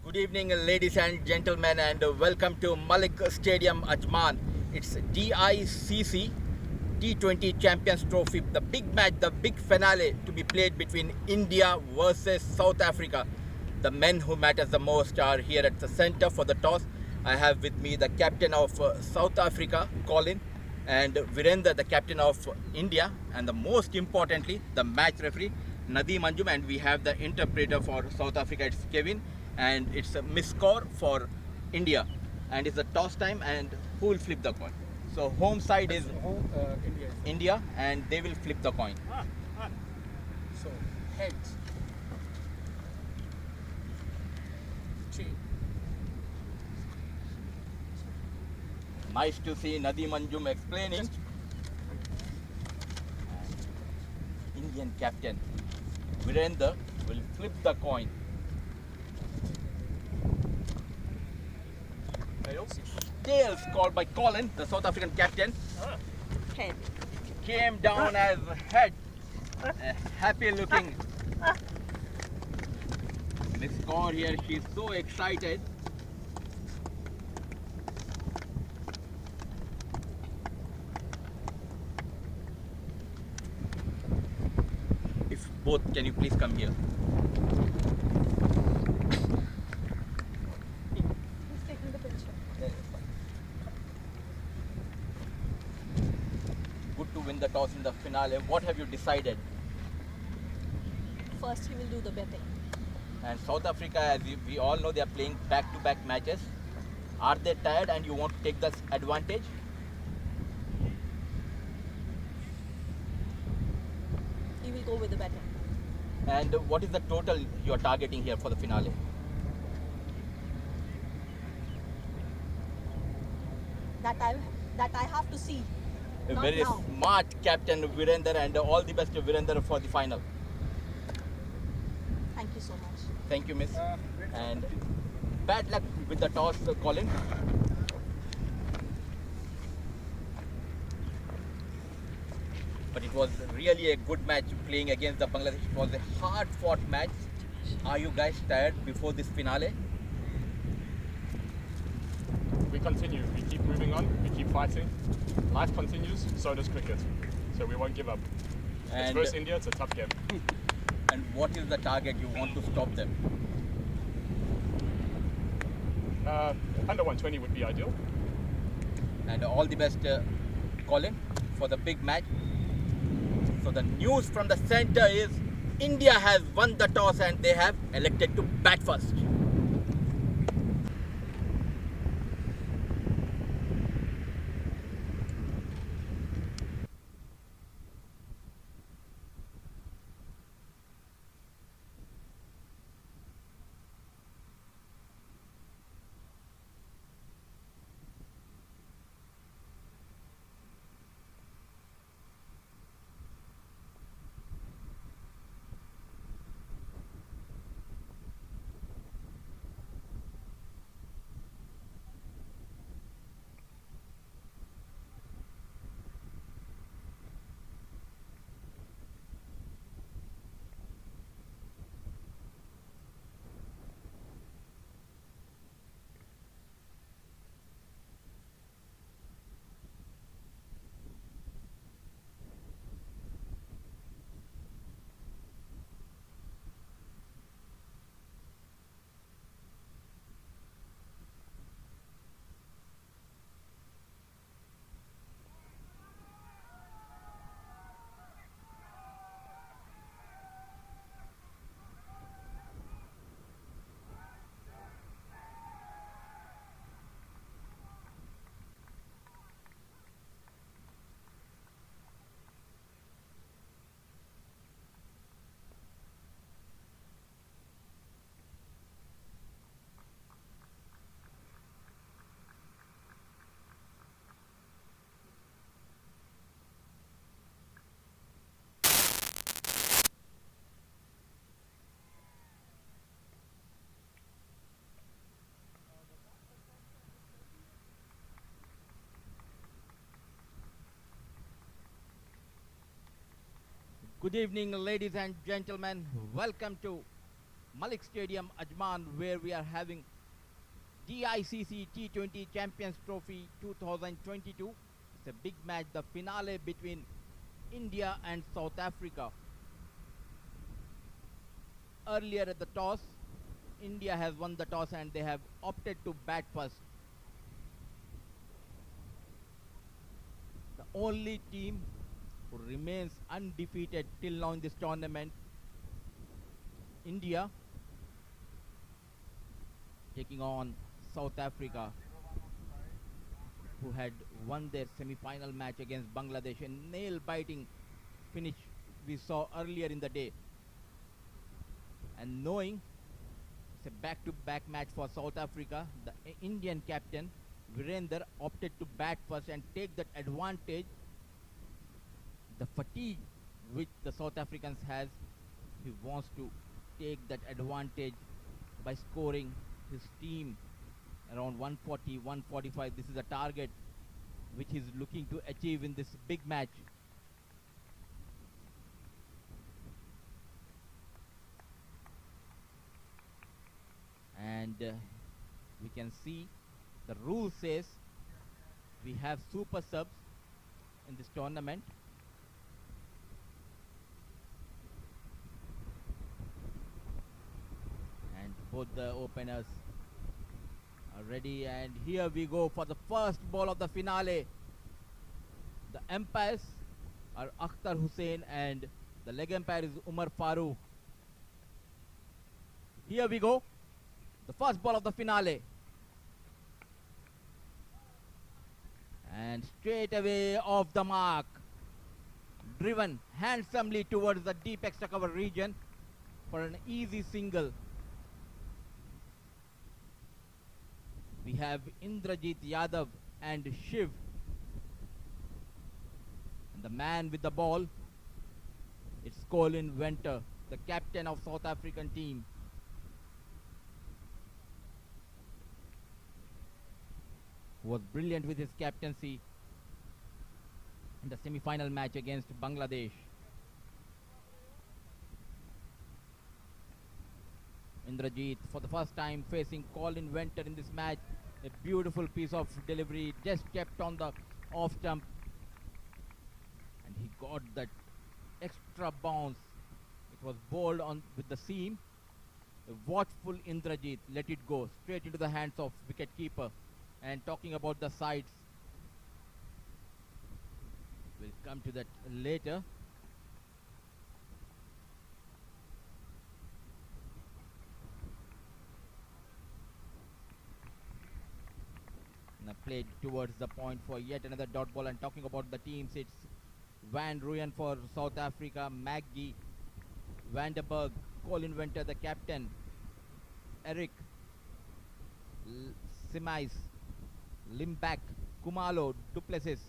Good evening, ladies and gentlemen, and welcome to Malik Stadium, Ajman. It's Dicc T20 Champions Trophy, the big match, the big finale to be played between India versus South Africa. The men who matters the most are here at the center for the toss. I have with me the captain of South Africa, Colin, and Virendra, the captain of India, and the most importantly, the match referee, Nadeem Anjum, and we have the interpreter for South Africa, it's Kevin, and it's a miss score for India, and it's a toss time, and who will flip the coin? So home side is India, and they will flip the coin. So heads. Nice to see Nadeem Anjum explaining. Indian captain Virendra will flip the coin. Tails called by Colin, the South African captain. Head. Came down as head. Happy looking. Miss Kaur here, she's so excited. If both, can you please come here? Who's taking the picture? Good to win the toss in the finale. What have you decided? First, he will do the betting. And South Africa, as we all know, they are playing back-to-back matches. Are they tired and you want to take this advantage? He will go with the betting. And what is the total you are targeting here for the finale? That I have to see. A Not very now. smart captain Virendra, and all the best to Virendra for the final. Thank you so much. Thank you, miss. And bad luck with the toss, Colin. But it was really a good match playing against the Bangladesh. It was a hard-fought match. Are you guys tired before this finale? We continue, we keep moving on, we keep fighting. Life continues, so does cricket. So we won't give up. It's And, versus India, it's a tough game. and what is the target you want to stop them? Under 120 would be ideal. And all the best, Colin, for the big match. So the news from the center is India has won the toss and they have elected to bat first. Good evening, ladies and gentlemen. Welcome to Malik Stadium, Ajman, where we are having DICC T20 Champions Trophy 2022. It's a big match, the finale between India and South Africa. Earlier at the toss, India has won the toss and they have opted to bat first. The only team who remains undefeated till now in this tournament, India, taking on South Africa, who had won their semi-final match against Bangladesh. A nail-biting finish we saw earlier in the day. And knowing it's a back-to-back match for South Africa, the Indian captain Virender opted to bat first and take that advantage. The fatigue which the South Africans has, he wants to take that advantage by scoring his team around 140, 145. This is a target which he's looking to achieve in this big match. And we can see the rule says we have super subs in this tournament. And both the openers are ready, and here we go for the first ball of the finale. The umpires are Akhtar Hussain and the leg umpire is Umar Farooq. Here we go. The first ball of the finale. And straight away off the mark. Driven handsomely towards the deep extra cover region for an easy single. We have Indrajit Yadav and Shiv. And the man with the ball, it's Colin Venter, the captain of South African team. Who was brilliant with his captaincy in the semi-final match against Bangladesh. Indrajit for the first time facing Colin Venter in this match. A beautiful piece of delivery, just kept on the off stump. And he got that extra bounce. It was bowled on with the seam. A watchful Indrajit let it go straight into the hands of wicket-keeper. And talking about the sides, we'll come to that later. Now played towards the point for yet another dot ball. And talking about the teams, it's Van Rooyen for South Africa, Maggie, Vanderberg, Colin Venter the captain, Eric Simais, Limbach, Kumalo, Duplessis,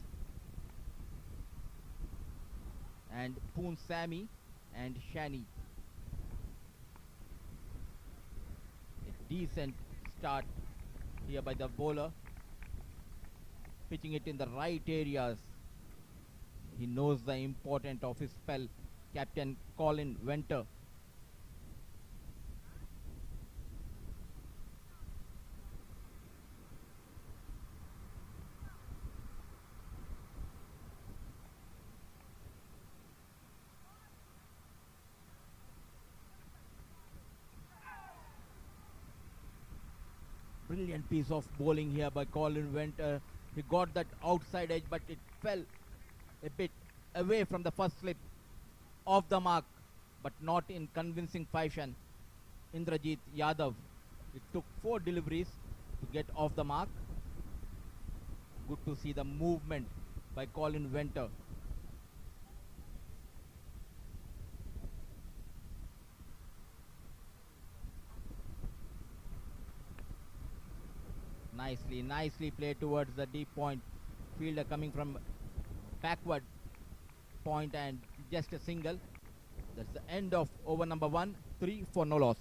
and Poon Sammy and Shani. A decent start here by the bowler, pitching it in the right areas. He knows the importance of his spell, Captain Colin Venter. Brilliant piece of bowling here by Colin Venter. He got that outside edge, but it fell a bit away from the first slip, off the mark, but not in convincing fashion. Indrajit Yadav, it took 4 deliveries to get off the mark. Good to see the movement by Colin Venter. Nicely played towards the deep point. Fielder coming from backward point and just a single. That's the end of over number 1, 3 for no loss.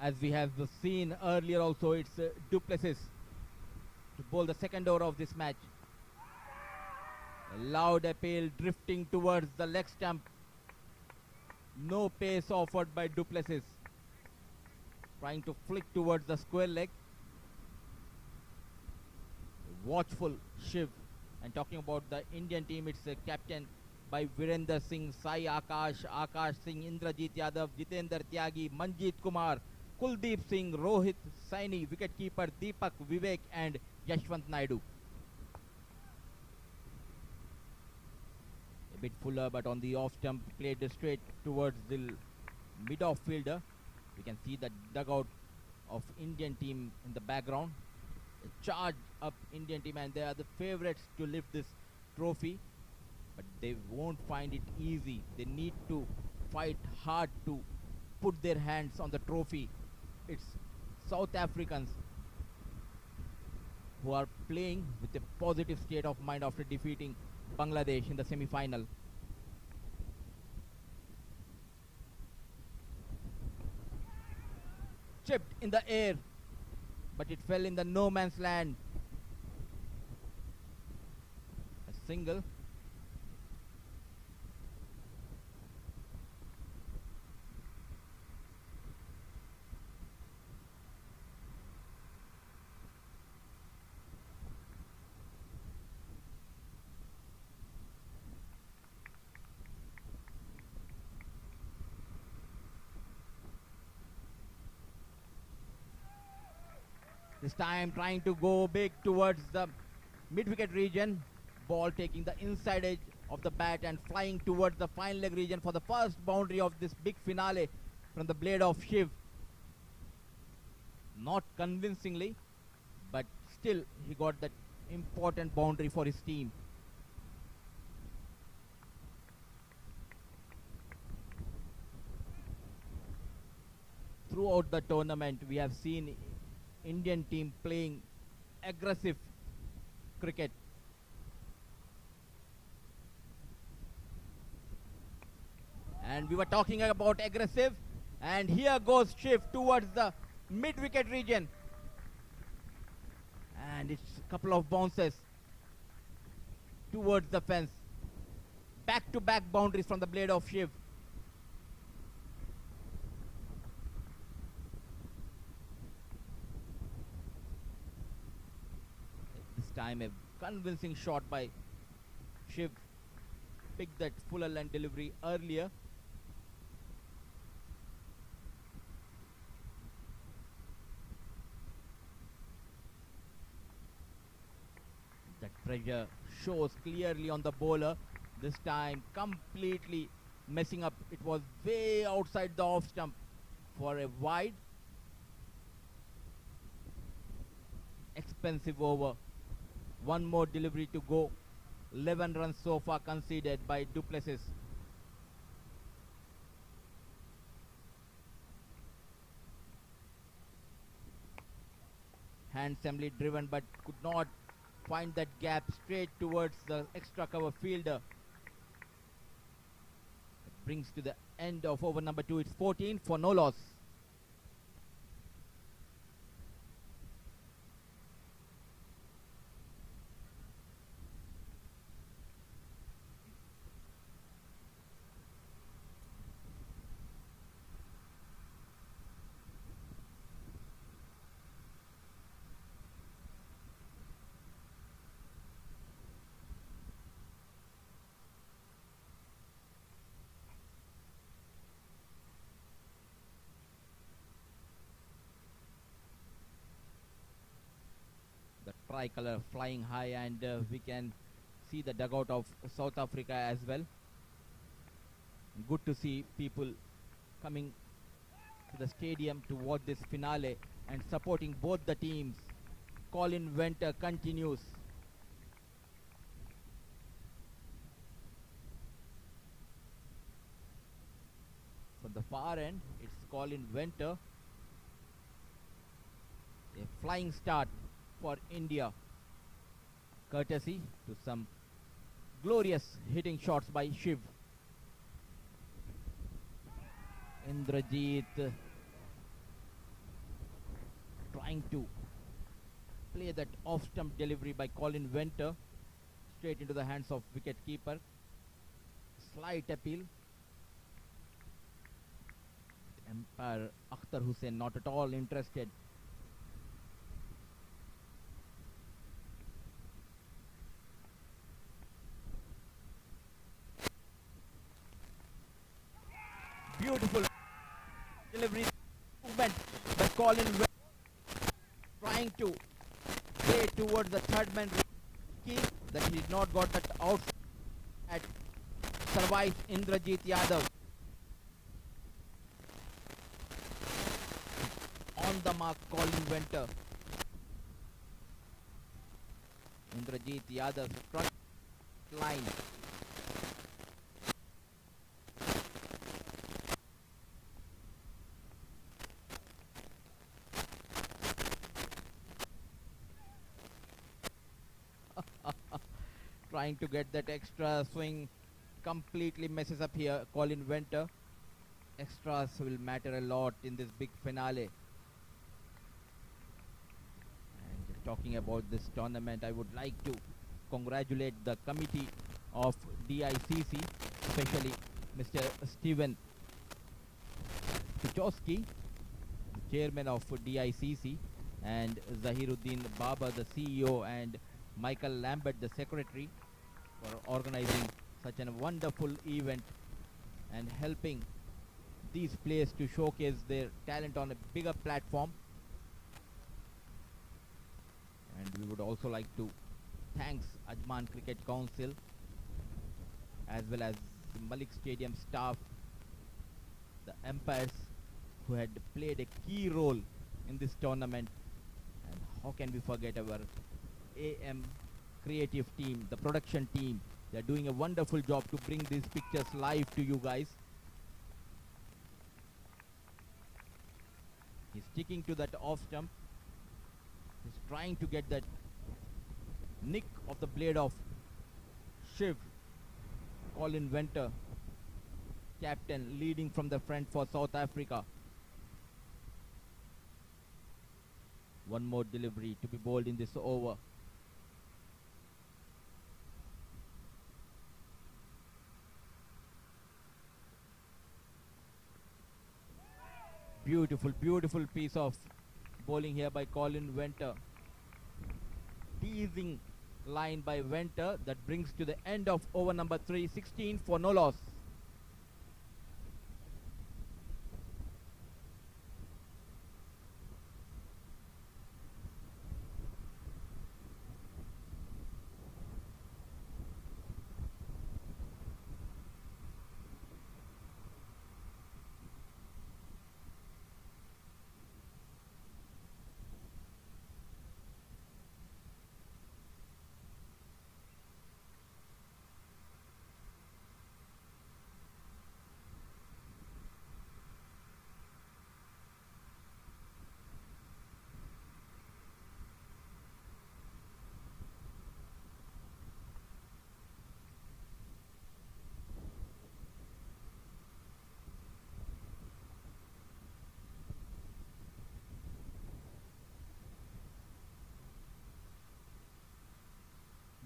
as we have seen earlier also, it's Duplessis to bowl the second over of this match. A loud appeal drifting towards the leg stump. No pace offered by Duplessis. Trying to flick towards the square leg. Watchful Shiv. And talking about the Indian team, it's captain by Virender Singh, Sai Akash, Akash Singh, Indrajit Yadav, Jitendra Tyagi, Manjeet Kumar, Kuldeep Singh, Rohit Saini, wicketkeeper Deepak, Vivek and Yashwant Naidu. A bit fuller, but on the off stump, played straight towards the mid-off fielder. We can see the dugout of Indian team in the background. A charged up Indian team, and they are the favourites to lift this trophy. But they won't find it easy. They need to fight hard to put their hands on the trophy. It's South Africans who are playing with a positive state of mind after defeating Bangladesh in the semi-final. Chipped in the air, but it fell in the no man's land. A single. This time trying to go big towards the mid-wicket region. Ball taking the inside edge of the bat and flying towards the fine leg region for the first boundary of this big finale from the blade of Shiv. Not convincingly, but still he got that important boundary for his team. Throughout the tournament, we have seen Indian team playing aggressive cricket. And we were talking about aggressive, and here goes Shiv towards the mid-wicket region. And it's a couple of bounces towards the fence. Back-to-back boundaries from the blade of Shiv. Time a convincing shot by Shiv. Picked that fuller length delivery earlier. That pressure shows clearly on the bowler. This time completely messing up. It was way outside the off stump for a wide. Expensive over. One more delivery to go. 11 runs so far conceded by Duplessis. Handsomely driven, but could not find that gap straight towards the extra cover fielder. It brings to the end of over number 2. It's 14 for no loss. Tricolor flying high, and we can see the dugout of South Africa as well. Good to see people coming to the stadium to watch this finale and supporting both the teams. Colin Venter continues. From the far end, it's Colin Venter. A flying start for India, courtesy to some glorious hitting shots by Shiv. Indrajit trying to play that off-stump delivery by Colin Venter straight into the hands of wicket keeper. Slight appeal. Umpire Akhtar Hussain not at all interested. Beautiful delivery movement by Colin Venter, trying to play towards the third man key that he did not got that out at survives Indrajit Yadav. On the mark, Colin Venter. Indrajit Yadav front line. Trying to get that extra swing, completely messes up here Colin Venter. Extras will matter a lot in this big finale. And talking about this tournament, I would like to congratulate the committee of DICC, especially Mr. Steven Pichowski, chairman of DICC, and Zahiruddin Baba, the CEO, and Michael Lambert, the secretary, for organizing such a wonderful event and helping these players to showcase their talent on a bigger platform. And we would also like to thank Ajman Cricket Council as well as the Malik Stadium staff, the umpires who had played a key role in this tournament. And how can we forget our AM creative team, the production team. They are doing a wonderful job to bring these pictures live to you guys. He's sticking to that off stump. He's trying to get that nick of the blade of Shiv. Colin Venter, captain, leading from the front for South Africa. One more delivery to be bowled in this over. Beautiful, beautiful piece of bowling here by Colin Venter. Teasing line by Venter that brings to the end of over number 3, 16 for no loss.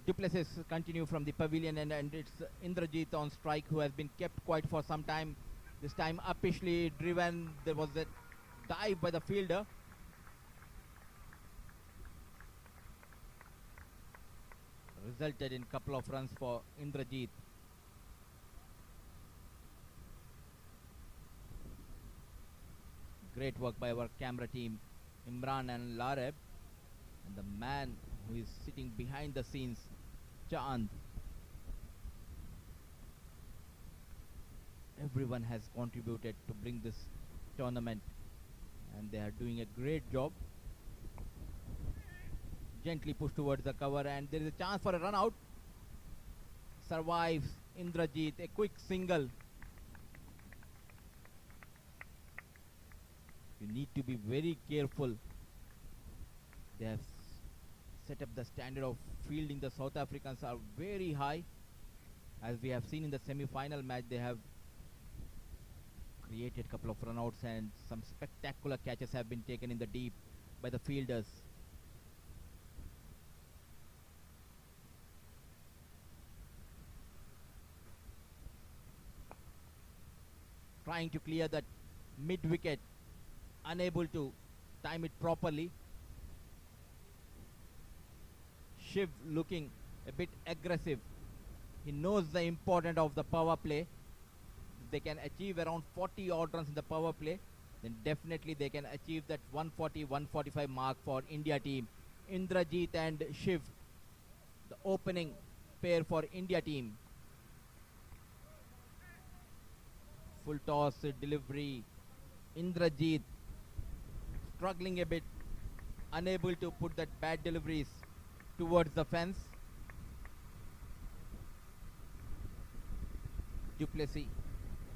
Duplessis continue from the pavilion, and it's Indrajit on strike, who has been kept quiet for some time. This time uppishly driven. There was a dive by the fielder. Resulted in couple of runs for Indrajit. Great work by our camera team, Imran and Lareb, and the man who is sitting behind the scenes, Chand. Everyone has contributed to bring this tournament, and they are doing a great job. Gently pushed towards the cover, and there is a chance for a run out. Survives Indrajit, a quick single. You need to be very careful. They have set up the standard of fielding. The South Africans are very high. As we have seen in the semi-final match, they have created a couple of runouts, and some spectacular catches have been taken in the deep. by the fielders. Trying to clear that mid wicket, unable to time it properly. Shiv looking a bit aggressive. He knows the importance of the power play. If they can achieve around 40 odd runs in the power play, then definitely they can achieve that 140-145 mark for India team. Indrajit and Shiv, the opening pair for India team. Full toss delivery. Indrajit struggling a bit, unable to put that bad deliveries towards the fence. Duplessis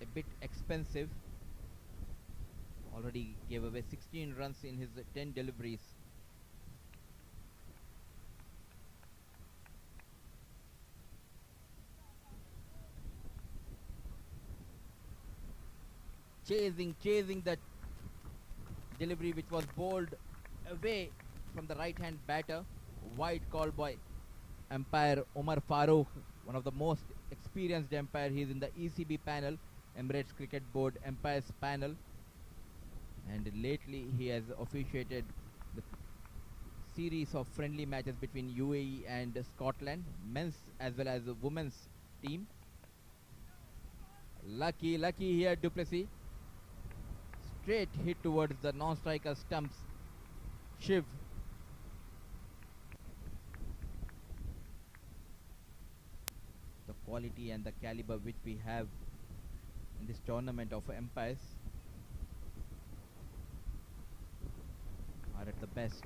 a bit expensive. Already gave away 16 runs in his 10 deliveries. Chasing that delivery which was bowled away from the right hand batter. Wide call by umpire Omar Farooq, one of the most experienced umpire. He is in the ECB panel, Emirates Cricket Board umpires panel, and lately he has officiated the series of friendly matches between UAE and Scotland, men's as well as women's team. Lucky here Duplessis. Straight hit towards the non-striker stumps. Shiv. The quality and the caliber which we have in this tournament of umpires are at the best.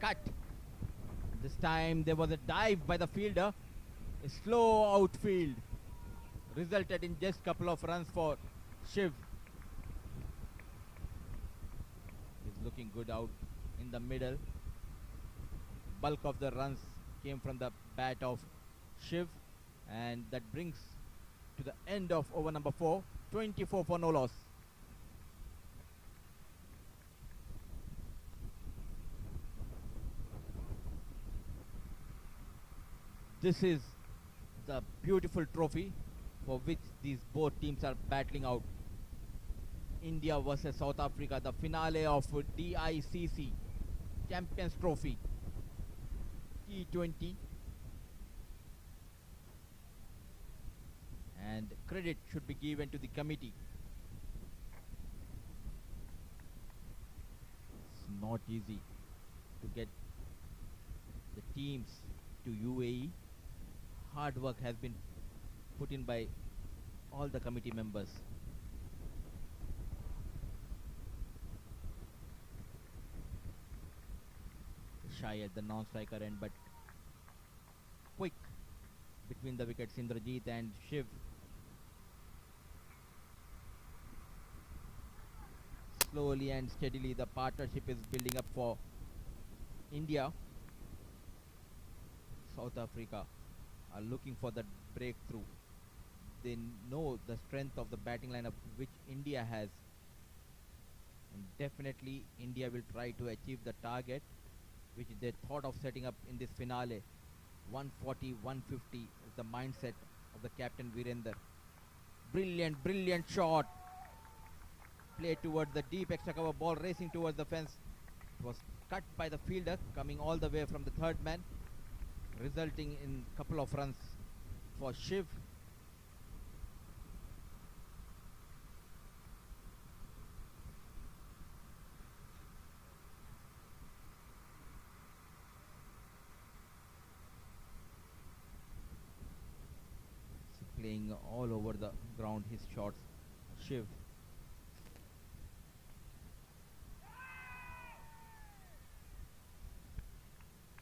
Cut. This time there was a dive by the fielder. A slow outfield resulted in just couple of runs for Shiv. He's looking good out in the middle. Bulk of the runs came from the bat of Shiv, and that brings to the end of over number 4, 24 for no loss. This is the beautiful trophy for which these both teams are battling out. India versus South Africa, the finale of DICC Champions Trophy T20. And credit should be given to the committee. It's not easy to get the teams to UAE. Hard work has been put in by all the committee members. Shy at the non-striker end, but quick between the wickets. Indrajit and Shiv. Slowly and steadily the partnership is building up for India. South Africa are looking for that breakthrough. They know the strength of the batting lineup which India has, and definitely India will try to achieve the target which they thought of setting up in this finale. 140-150 is the mindset of the captain Virender. Brilliant shot. Played towards the deep extra cover, ball racing towards the fence. It was cut by the fielder coming all the way from the third man, resulting in a couple of runs for Shiv. Playing all over the ground his shots. Shiv.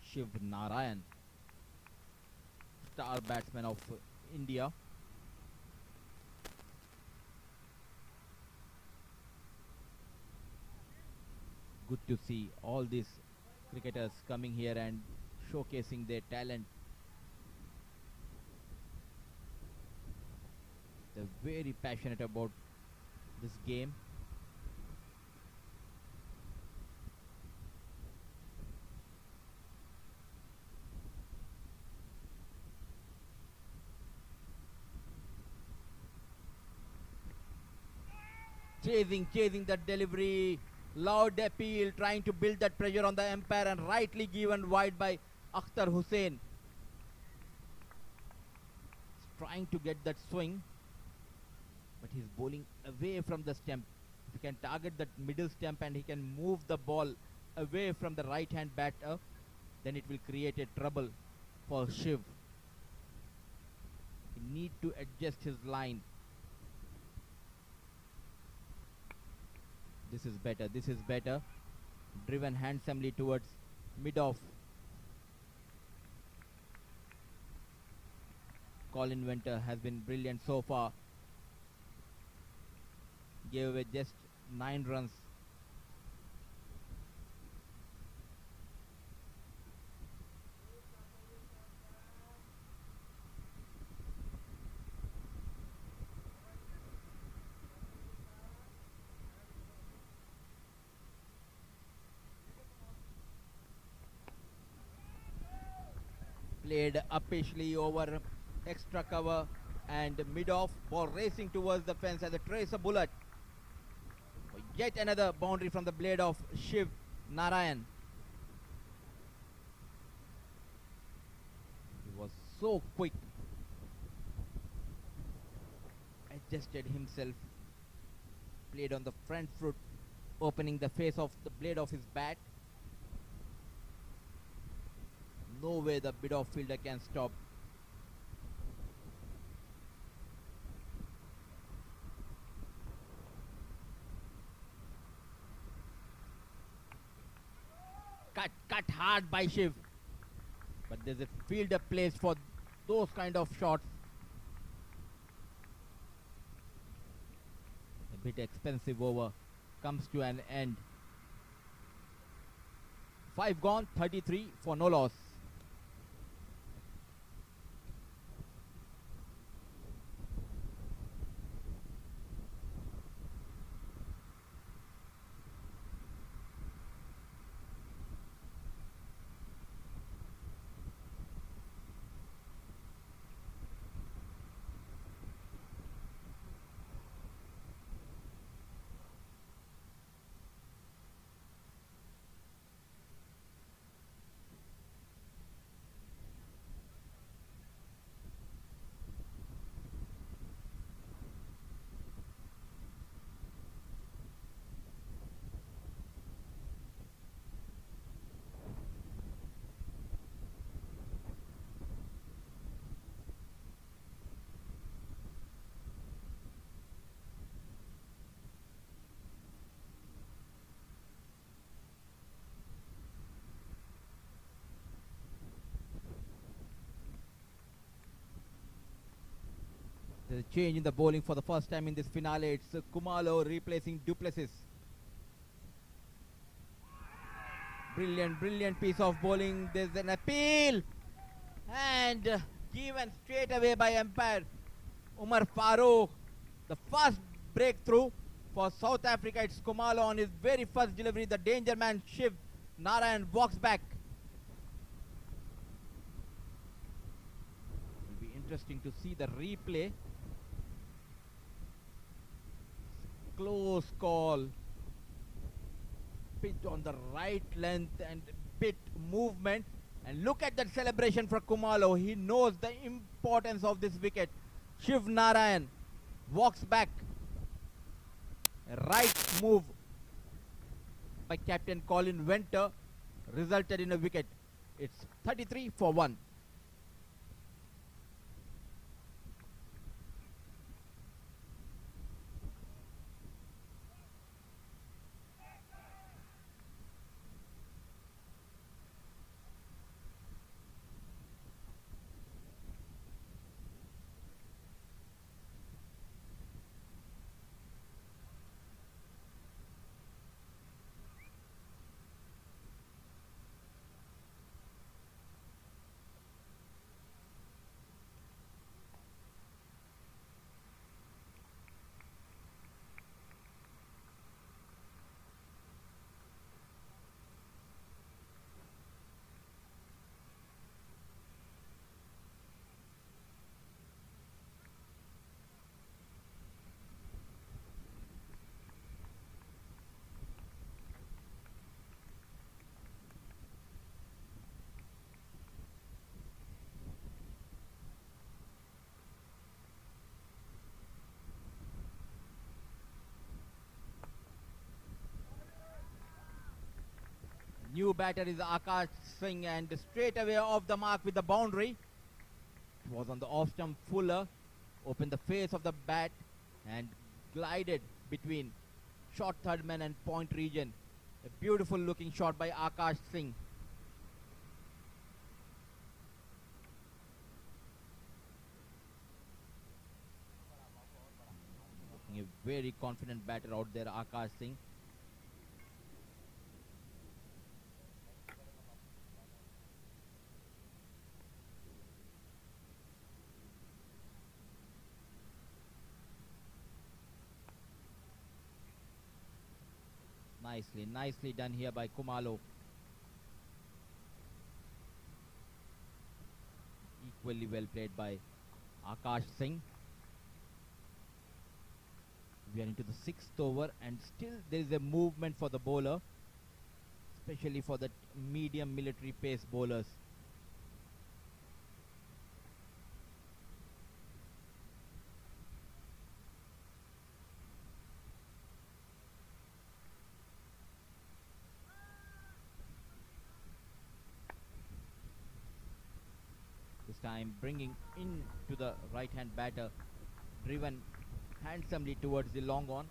Shiv Narayan, star batsman of India. Good to see all these cricketers coming here and showcasing their talent. They're very passionate about this game. Chasing that delivery, loud appeal, trying to build that pressure on the umpire, and rightly given wide by Akhtar Hussain. He's trying to get that swing, but he's bowling away from the stump. If he can target that middle stump and he can move the ball away from the right hand batter, then it will create a trouble for Shiv. He need to adjust his line. This is better. Driven handsomely towards mid-off. Colin Winter has been brilliant so far. Gave away just 9 runs. Played uppishly over extra cover and mid-off, ball racing towards the fence as a trace a bullet. Yet another boundary from the blade of Shiv Narayan. He was so quick. Adjusted himself. Played on the front foot, opening the face of the blade of his bat. No way the mid-off fielder can stop. Cut hard by Shiv. But there's a fielder placed for those kind of shots. A bit expensive over comes to an end. 5 gone, 33 for no loss. There's a change in the bowling for the first time in this finale. It's Kumalo replacing Duplessis. Brilliant piece of bowling. There's an appeal. And given straight away by umpire Umar Farooq. The first breakthrough for South Africa. It's Kumalo on his very first delivery. The danger man Shiv Narayan walks back. It will be interesting to see the replay. Close call. Pitch on the right length and bit movement. And look at that celebration for Kumalo. He knows the importance of this wicket. Shiv Narayan walks back. A right move by Captain Colin Winter resulted in a wicket. It's 33 for 1. New batter is Akash Singh, and straight away off the mark with the boundary. It was on the off stump. Fuller opened the face of the bat and glided between short third man and point region. A beautiful looking shot by Akash Singh. Looking a very confident batter out there, Akash Singh. Nicely done here by Kumalo. Equally well played by Akash Singh. We are into the 6th over, and still there is a movement for the bowler, especially for the medium military pace bowlers. This time bringing in to the right hand batter, driven handsomely towards the long on.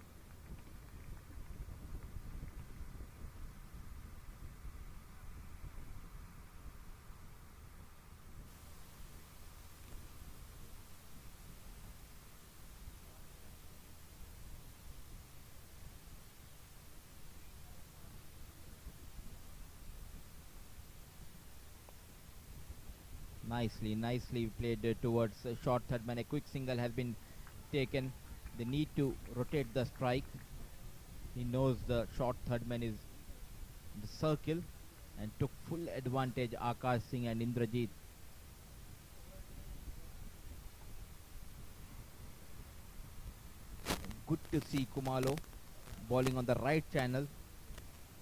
Nicely played towards short third man. A quick single has been taken. They need to rotate the strike. He knows the short third man is in the circle and took full advantage, Akash Singh and Indrajit. Good to see Kumalo bowling on the right channel,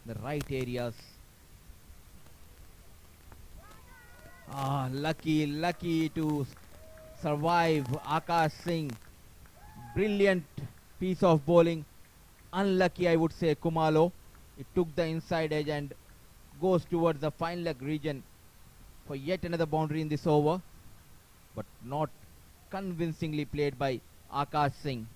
the right areas. Lucky to survive, Akash Singh. Brilliant piece of bowling. Unlucky, I would say, Kumalo. It took the inside edge and goes towards the fine leg region for yet another boundary in this over, but not convincingly played by Akash Singh.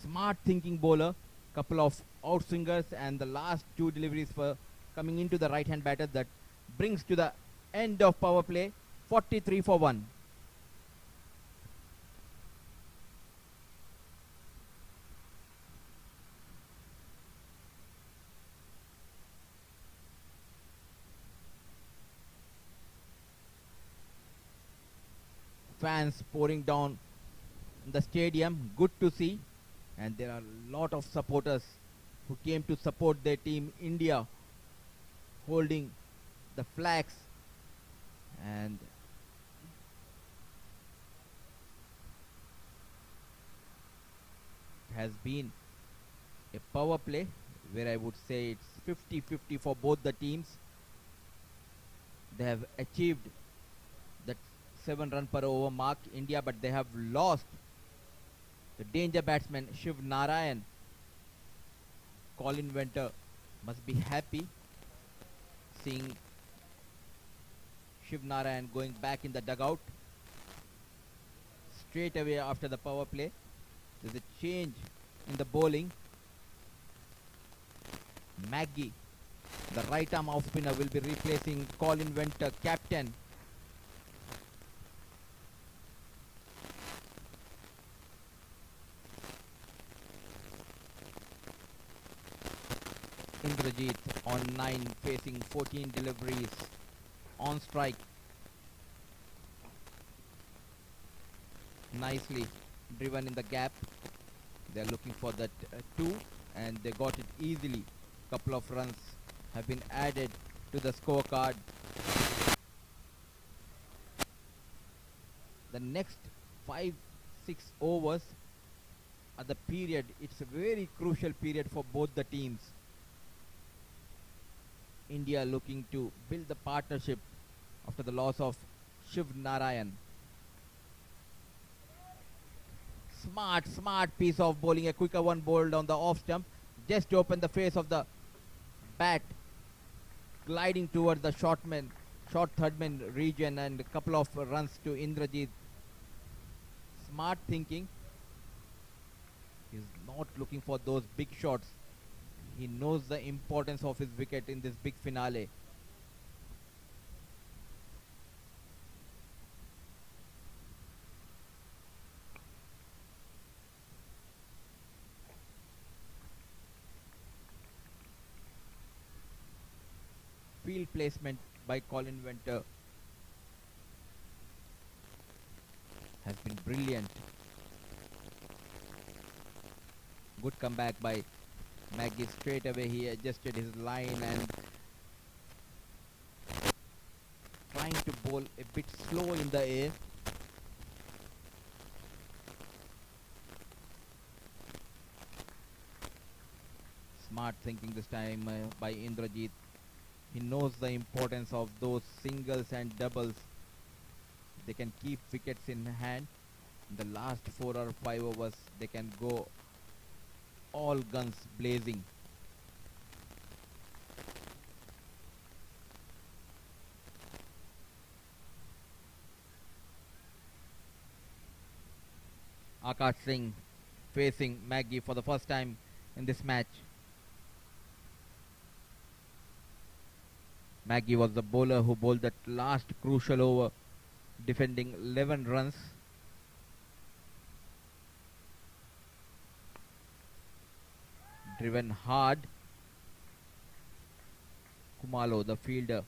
Smart thinking bowler. Couple of outswingers and the last two deliveries for coming into the right hand batter. That brings to the end of power play, 43 for 1. Fans pouring down in the stadium, good to see, and there are a lot of supporters who came to support their team India, holding the flags, and it has been a power play where I would say it's 50-50 for both the teams. They have achieved that 7 run per over mark, India, but they have lost the danger batsman Shiv Narayan. Colin Venter must be happy seeing Shiv Narayan going back in the dugout. Straight away after the power play, there's a change in the bowling. Maggie, the right arm off spinner, will be replacing Colin Venter, captain. Indrajit on 9, facing 14 deliveries on strike. Nicely driven in the gap. They're looking for that 2, and they got it easily. Couple of runs have been added to the scorecard. The next 5-6 overs are the period. It's a very crucial period for both the teams. India looking to build the partnership after the loss of Shiv Narayan. Smart piece of bowling. A quicker one bowled on the off stump. just opened the face of the bat, gliding towards the short thirdman region, and a couple of runs to Indrajit. Smart thinking. He's not looking for those big shots. He knows the importance of his wicket in this big finale. Field placement by Colin Winter has been brilliant. Good comeback by Maggie. Straight away he adjusted his line and trying to bowl a bit slow in the air. Smart thinking this time by Indrajit. He knows the importance of those singles and doubles. They can keep wickets in hand. In the last 4 or 5 overs, they can go all guns blazing. Akash Singh facing Maggie for the first time in this match. Maggie was the bowler who bowled that last crucial over, defending 11 runs. Driven hard. Kumalo, the fielder,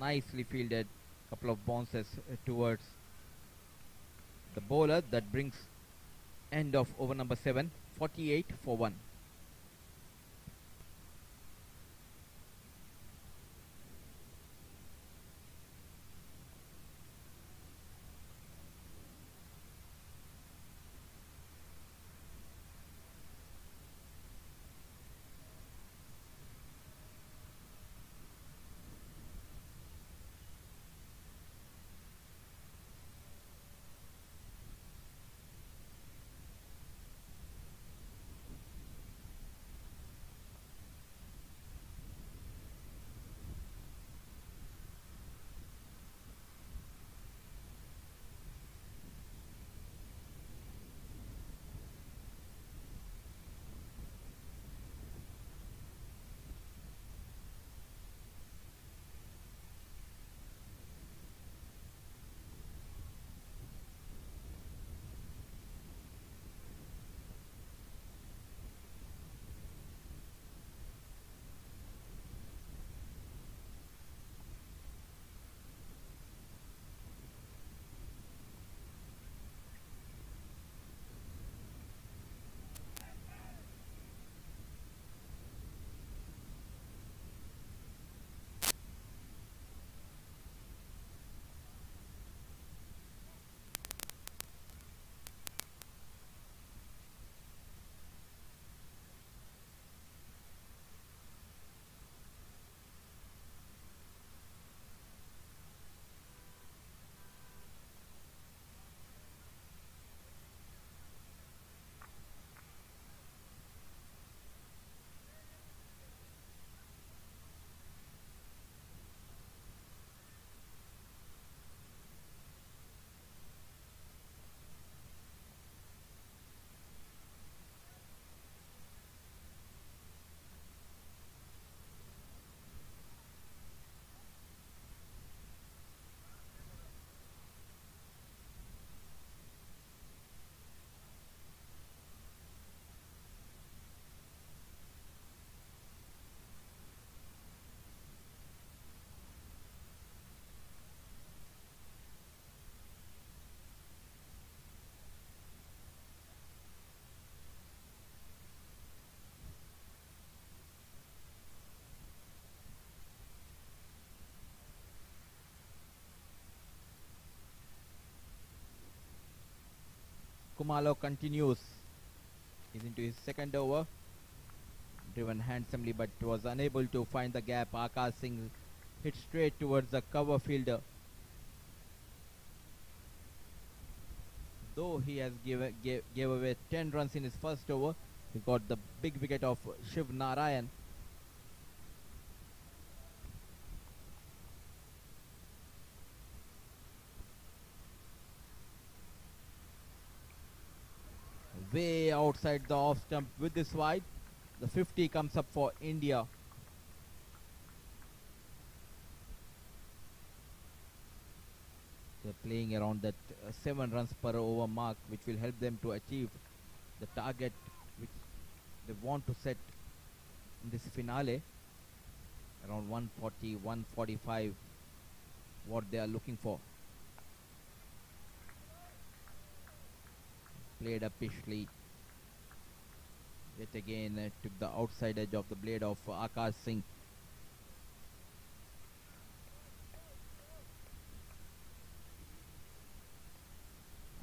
nicely fielded. Couple of bounces towards the bowler. That brings end of over number 7, 48 for 1. Kumalo continues. He's into his second over. Driven handsomely but was unable to find the gap. Akash Singh hit straight towards the cover fielder. Though he has gave away 10 runs in his first over, He got the big wicket of Shiv Narayan. Way outside the off stump with this wide. The 50 comes up for India. They're playing around that 7 runs per over mark, which will help them to achieve the target which they want to set in this finale. Around 140, 145, what they are looking for. Played upishly. Yet again took the outside edge of the blade of Akash Singh.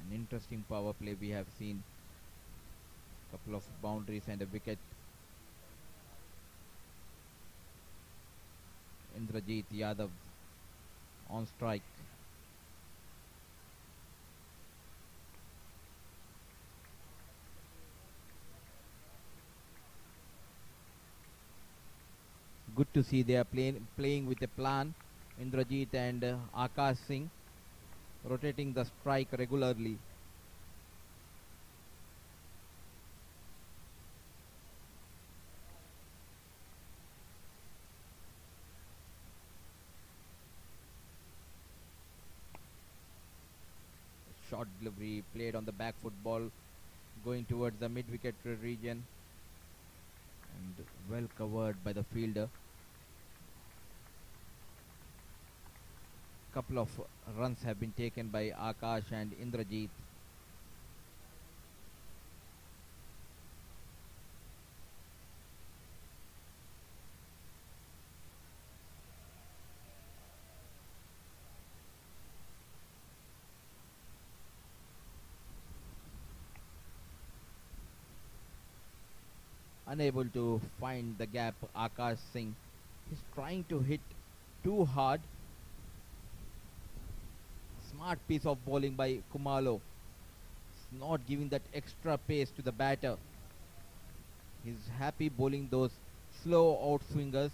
An interesting power play we have seen. Couple of boundaries and a wicket. Indrajit Yadav on strike. Good to see they are playing with a plan. Indrajit and Akash Singh rotating the strike regularly. Short delivery played on the back foot ball, going towards the mid wicket region, and well covered by the fielder. Couple of runs have been taken by Akash and Indrajit. Unable to find the gap, Akash Singh. He's trying to hit too hard. Smart piece of bowling by Kumalo. It's not giving that extra pace to the batter. He's happy bowling those slow outswingers.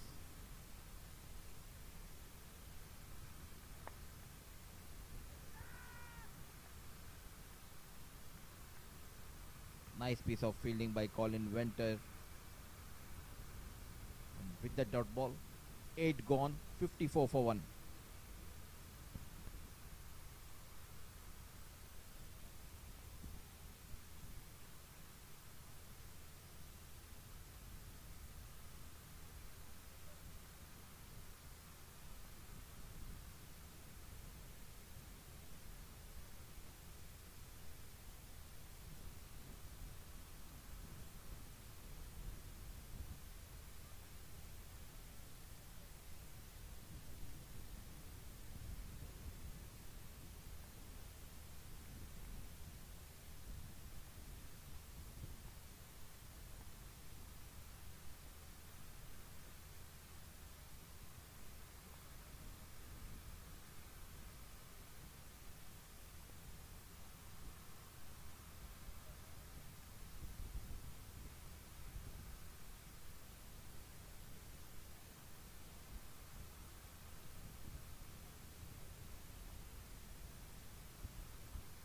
Nice piece of fielding by Colin Venter. And with the dot ball, 8 gone, 54 for 1.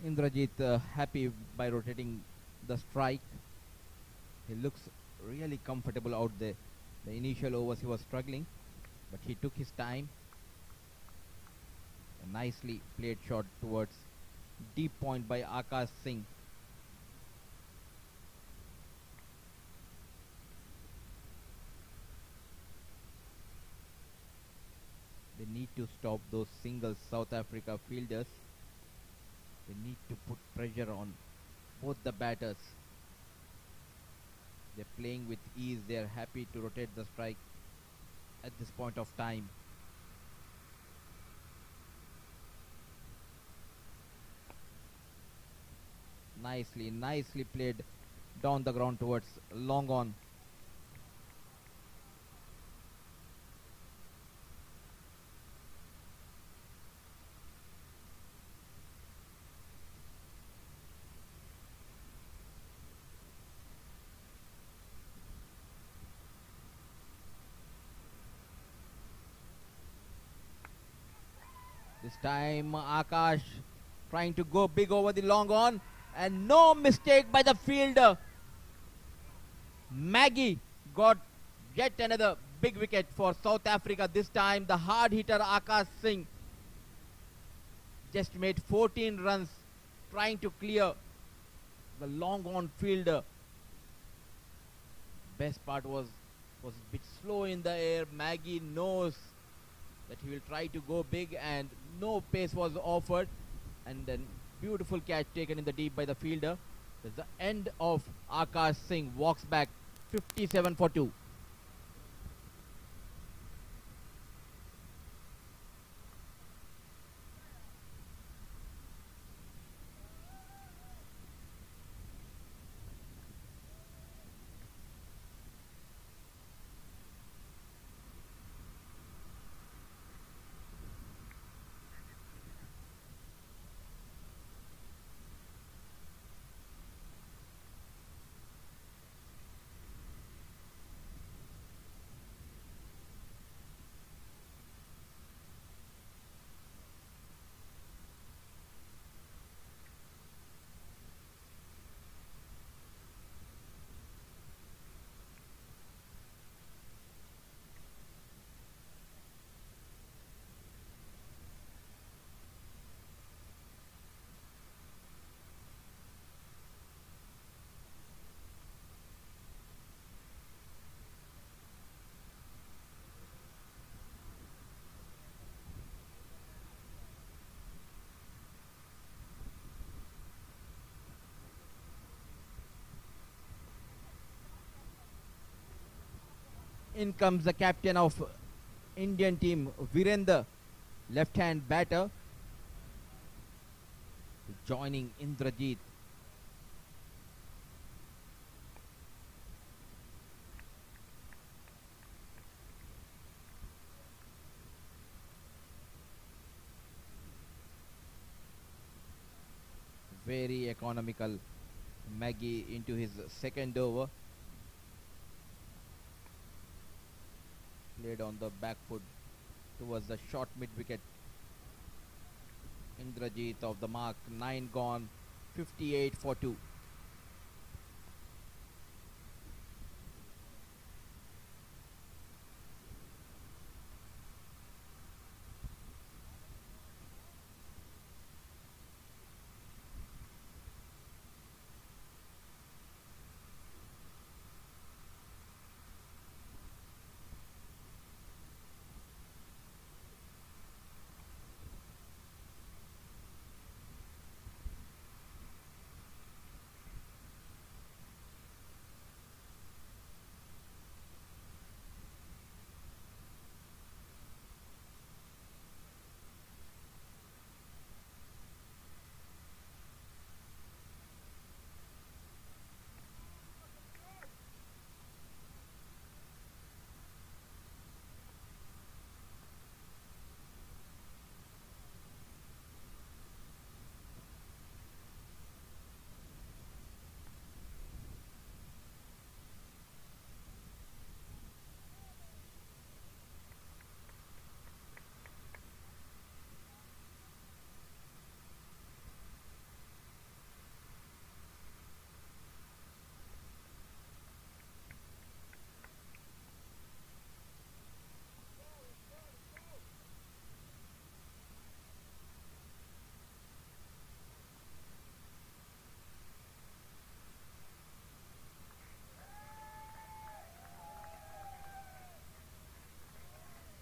Indrajit happy by rotating the strike. He looks really comfortable out there. The initial overs he was struggling, but he took his time. A nicely played shot towards deep point by Akash Singh. They need to stop those single South Africa fielders. They need to put pressure on both the batters. They're playing with ease. They're happy to rotate the strike at this point of time. Nicely played down the ground towards long on. This time Akash trying to go big over the long on, and no mistake by the fielder. Maggie got yet another big wicket for South Africa. This time the hard hitter Akash Singh just made 14 runs trying to clear the long on fielder. Best part was a bit slow in the air. Maggie knows that he will try to go big, and no pace was offered, and then beautiful catch taken in the deep by the fielder. That's the end of Akash Singh. Walks back 57 for 2. In comes the captain of Indian team, Virender, left-hand batter, joining Indrajit. Very economical Maggie into his second over. Played on the back foot towards the short mid wicket. Indrajit of the mark, 9 gone, 58 for 2.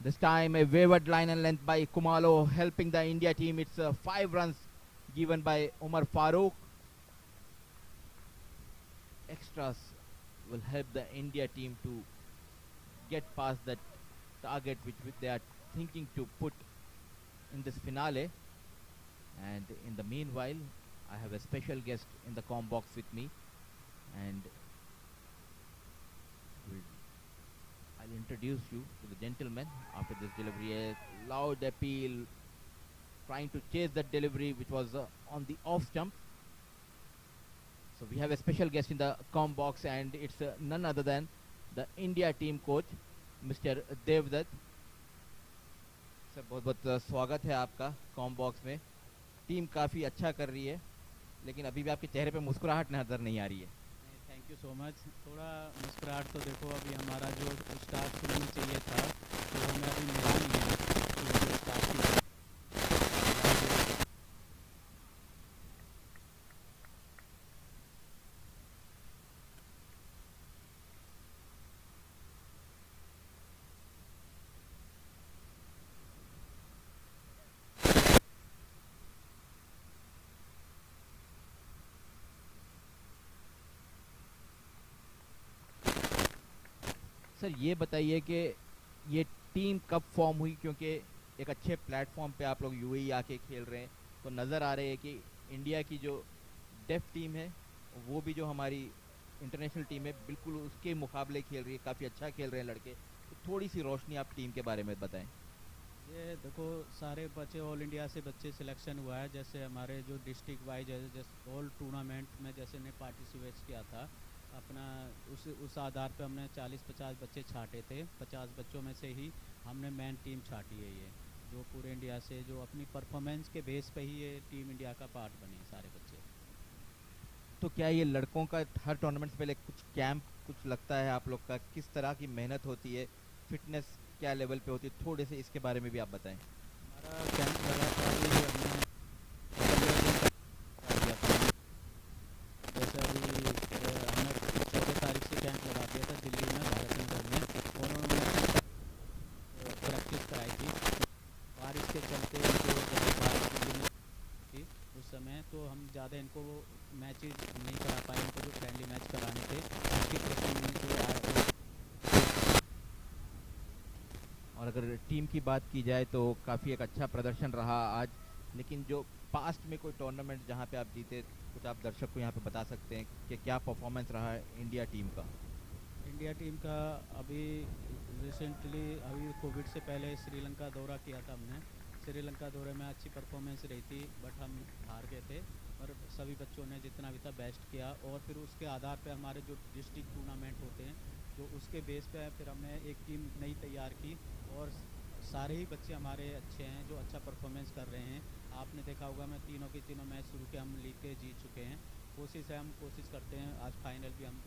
This time a wayward line and length by Kumalo helping the India team. It's 5 runs given by Umar Farooq. Extras will help the India team to get past that target which they are thinking to put in this finale. And in the meanwhile, I have a special guest in the comm box with me, and I'll introduce you to the gentleman after this delivery. A loud appeal, trying to chase that delivery which was on the off stump. So we have a special guest in the comm box, and it's none other than the India team coach, Mr. Devdutt. Sir बहुत बहुत स्वागत है आपका com box में। Team काफ़ी अच्छा कर रही है, लेकिन अभी भी आपके चेहरे पे मुस्कुराहट नज़र नहीं आ रही है। Thank you so much. थोड़ा मुस्कुराहट तो देखो, अभी हमारा जो स्टार्ट शुरू में चाहिए था तो हमें अभी मिला नहीं है। तो जो स्टार्ट की सर ये बताइए कि ये टीम कब फॉर्म हुई, क्योंकि एक अच्छे प्लेटफॉर्म पे आप लोग यूएई आके खेल रहे हैं, तो नज़र आ रहे हैं कि इंडिया की जो डेफ टीम है वो भी जो हमारी इंटरनेशनल टीम है बिल्कुल उसके मुकाबले खेल रही है, काफ़ी अच्छा खेल रहे हैं लड़के। तो थोड़ी सी रोशनी आप टीम के बारे में बताएं। ये देखो, सारे बच्चे ऑल इंडिया से बच्चे सिलेक्शन हुआ है। जैसे हमारे जो डिस्ट्रिक्ट वाइज है, जैसे ऑल टूर्नामेंट में जैसे ने पार्टिसिपेट किया था अपना, उस आधार पे हमने 40-50 बच्चे छांटे थे। 50 बच्चों में से ही हमने मेन टीम छांटी है, ये जो पूरे इंडिया से जो अपनी परफॉर्मेंस के बेस पे ही ये टीम इंडिया का पार्ट बनी सारे बच्चे। तो क्या ये लड़कों का हर टूर्नामेंट से पहले कुछ कैंप कुछ लगता है आप लोग का, किस तरह की मेहनत होती है, फिटनेस क्या लेवल पे होती है, थोड़े से इसके बारे में भी आप बताएं। हमारा कैंप लगा था अभी हमने 15 दिन का जैसे अभी हमने 14 तारीख से कैंप लगा दिया था दिल्ली में, भारत नगर में। और उन्होंने प्रैक्टिस कराई थी। बारिश के चलते इनको जैसे बारिश दिल्ली में थी उस समय, तो हम ज़्यादा इनको वो मैचेज नहीं करा पाए। इनको जो फ्रेंडली मैच कराने थे उनकी ट्रेनिंग जो आए। और अगर टीम की बात की जाए तो काफ़ी एक अच्छा प्रदर्शन रहा आज, लेकिन जो पास्ट में कोई टूर्नामेंट जहां पे आप जीते, कुछ आप दर्शक को यहां पे बता सकते हैं कि क्या परफॉर्मेंस रहा है इंडिया टीम का। इंडिया टीम का अभी रिसेंटली अभी कोविड से पहले श्रीलंका दौरा किया था हमने। श्रीलंका दौरे में अच्छी परफॉर्मेंस रही थी, बट हम हार गए थे। और सभी बच्चों ने जितना भी था बेस्ट किया। और फिर उसके आधार पे हमारे जो डिस्ट्रिक्ट टूर्नामेंट होते हैं, जो उसके बेस पे फिर हमने एक टीम नई तैयार की। और सारे ही बच्चे हमारे अच्छे हैं जो अच्छा परफॉर्मेंस कर रहे हैं। आपने देखा होगा, मैं तीनों के तीनों मैच शुरू के हम लीग के जीत चुके हैं। कोशिश है, हम कोशिश करते हैं आज फाइनल भी हम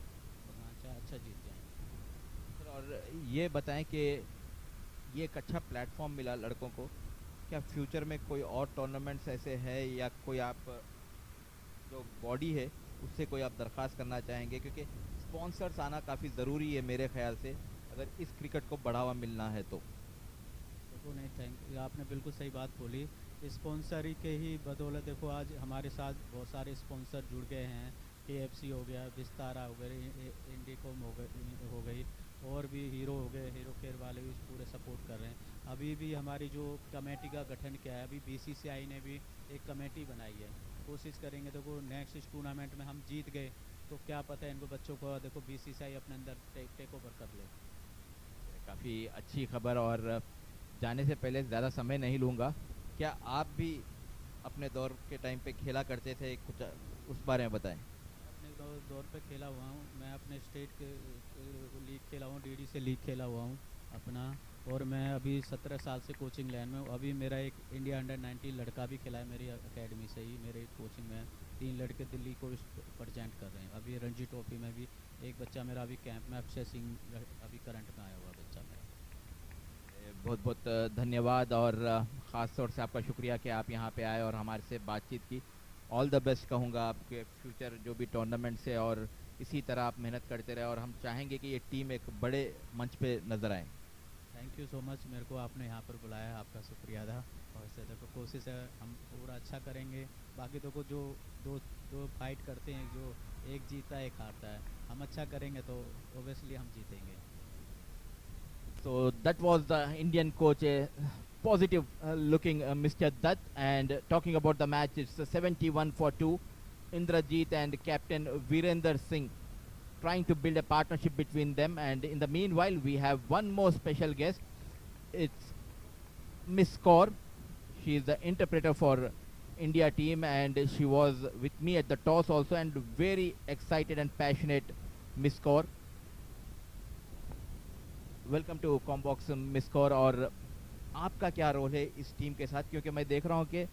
अच्छा जीत जाएँ। सर और ये बताएं कि ये एक अच्छा प्लेटफॉर्म मिला लड़कों को, क्या फ्यूचर में कोई और टूर्नामेंट्स ऐसे है या कोई आप जो बॉडी है उससे कोई आप दरख्वास्त करना चाहेंगे, क्योंकि स्पॉन्सर्स आना काफ़ी ज़रूरी है मेरे ख्याल से अगर इस क्रिकेट को बढ़ावा मिलना है तो। देखो, नहीं, थैंक यू, आपने बिल्कुल सही बात बोली। स्पॉन्सर के ही बदौलत देखो आज हमारे साथ बहुत सारे स्पॉन्सर जुड़ गए हैं। KFC हो गया, विस्तारा हो गई, इंडिकोम हो गई, और भी हीरो हो गए, हीरो केयर वाले भी पूरे सपोर्ट कर रहे हैं। अभी भी हमारी जो कमेटी का गठन किया है, अभी BCCI ने भी एक कमेटी बनाई है। कोशिश करेंगे, देखो नेक्स्ट इस टूर्नामेंट में हम जीत गए तो क्या पता है इनको बच्चों को देखो BCCI अपने अंदर टेक ओवर कर ले। काफ़ी अच्छी खबर। और जाने से पहले ज़्यादा समय नहीं लूँगा, क्या आप भी अपने दौर के टाइम पे खेला करते थे, कुछ उस बारे में बताएं। अपने दौर पे खेला हुआ हूँ मैं, अपने स्टेट के लीग खेला हुआ हूँ, DD से लीग खेला हुआ हूँ अपना। और मैं अभी 17 साल से कोचिंग लाइन में हूँ। अभी मेरा एक इंडिया अंडर-19 लड़का भी खेला है मेरी एकेडमी से ही, मेरे कोचिंग में 3 लड़के दिल्ली को रिप्रेजेंट कर रहे हैं। अभी रणजी ट्रॉफी में भी एक बच्चा मेरा अभी कैंप में, अक्षय सिंह, अभी करंट में आया हुआ बच्चा मेरा। बहुत बहुत धन्यवाद और ख़ास तौर से आपका शुक्रिया कि आप यहाँ पे आए और हमारे से बातचीत की। ऑल द बेस्ट कहूँगा आपके फ्यूचर जो भी टूर्नामेंट्स है, और इसी तरह आप मेहनत करते रहे और हम चाहेंगे कि ये टीम एक बड़े मंच पे नज़र आए। थैंक यू सो मच, मेरे को आपने यहाँ पर बुलाया, आपका शुक्रिया था। और इससे देखो कोशिश है हम पूरा अच्छा करेंगे। बाकी देखो जो दो दो फाइट करते हैं, जो एक जीता है एक हारता है, हम अच्छा करेंगे तो ओबियसली हम जीतेंगे। So that was the Indian coach, a positive looking Mr. Dutt. And talking about the match, it's 71-2. Indrajit and Captain Virender Singh trying to build a partnership between them. And in the meanwhile, we have one more special guest. It's Miss Kaur. She is the interpreter for India team, and she was with me at the toss also, and very excited and passionate Miss Kaur. Welcome to Combox Miss Kaur. और आपका क्या role है इस team के साथ, क्योंकि मैं देख रहा हूँ कि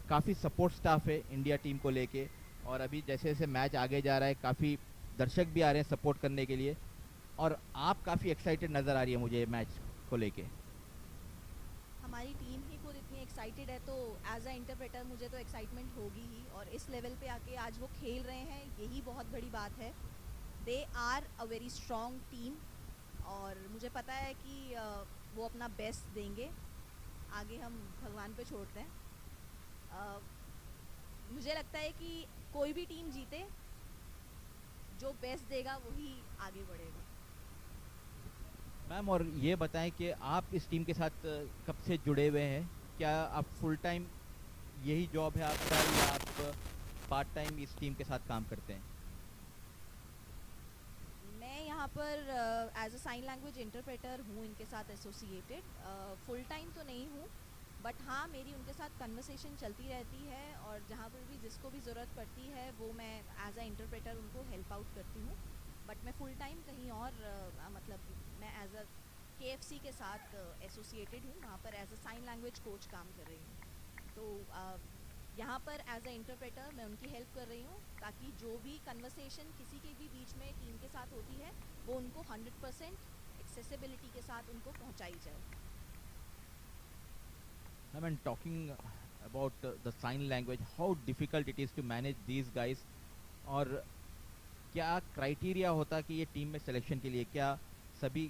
काफ़ी सपोर्ट स्टाफ है इंडिया टीम को लेके, और अभी जैसे जैसे मैच आगे जा रहा है काफ़ी दर्शक भी आ रहे हैं सपोर्ट करने के लिए, और आप काफ़ी एक्साइटेड नज़र आ रही है मुझे मैच को लेके। हमारी टीम ही खुद इतनी एक्साइटेड है तो एज अ इंटरप्रेटर मुझे तो एक्साइटमेंट होगी ही, और इस लेवल पे आके आज वो खेल रहे हैं यही बहुत बड़ी बात है। They are a very strong team और मुझे पता है कि वो अपना बेस्ट देंगे। आगे हम भगवान पे छोड़ते हैं। मुझे लगता है कि कोई भी टीम जीते, जो बेस्ट देगा वही आगे बढ़ेगा। मैम और ये बताएं कि आप इस टीम के साथ कब से जुड़े हुए हैं? क्या आप फुल टाइम यही जॉब है आपका, या आप पार्ट टाइम इस टीम के साथ काम करते हैं? मैं यहाँ पर as a sign language interpreter हूँ इनके साथ एसोसिएटेड। फुल टाइम तो नहीं हूँ, बट हाँ मेरी उनके साथ कन्वर्सेशन चलती रहती है, और जहाँ पर भी जिसको भी ज़रूरत पड़ती है वो मैं एज अ इंटरप्रेटर उनको हेल्प आउट करती हूँ। बट मैं फुल टाइम कहीं और मतलब मैं एज अ KFC के साथ एसोसिएटेड हूँ, वहाँ पर as a sign language coach काम कर रही हूँ। तो यहाँ पर एज अ इंटरप्रेटर मैं उनकी हेल्प कर रही हूँ, ताकि जो भी कन्वर्सेशन किसी के भी बीच में टीम के साथ होती है वो उनको 100% एक्सेसिबिलिटी के साथ उनको पहुँचाई जाए। Ma'am, and talking about the sign language, how difficult it is to manage these guys, और क्या क्राइटेरिया होता कि ये टीम में सिलेक्शन के लिए? क्या सभी,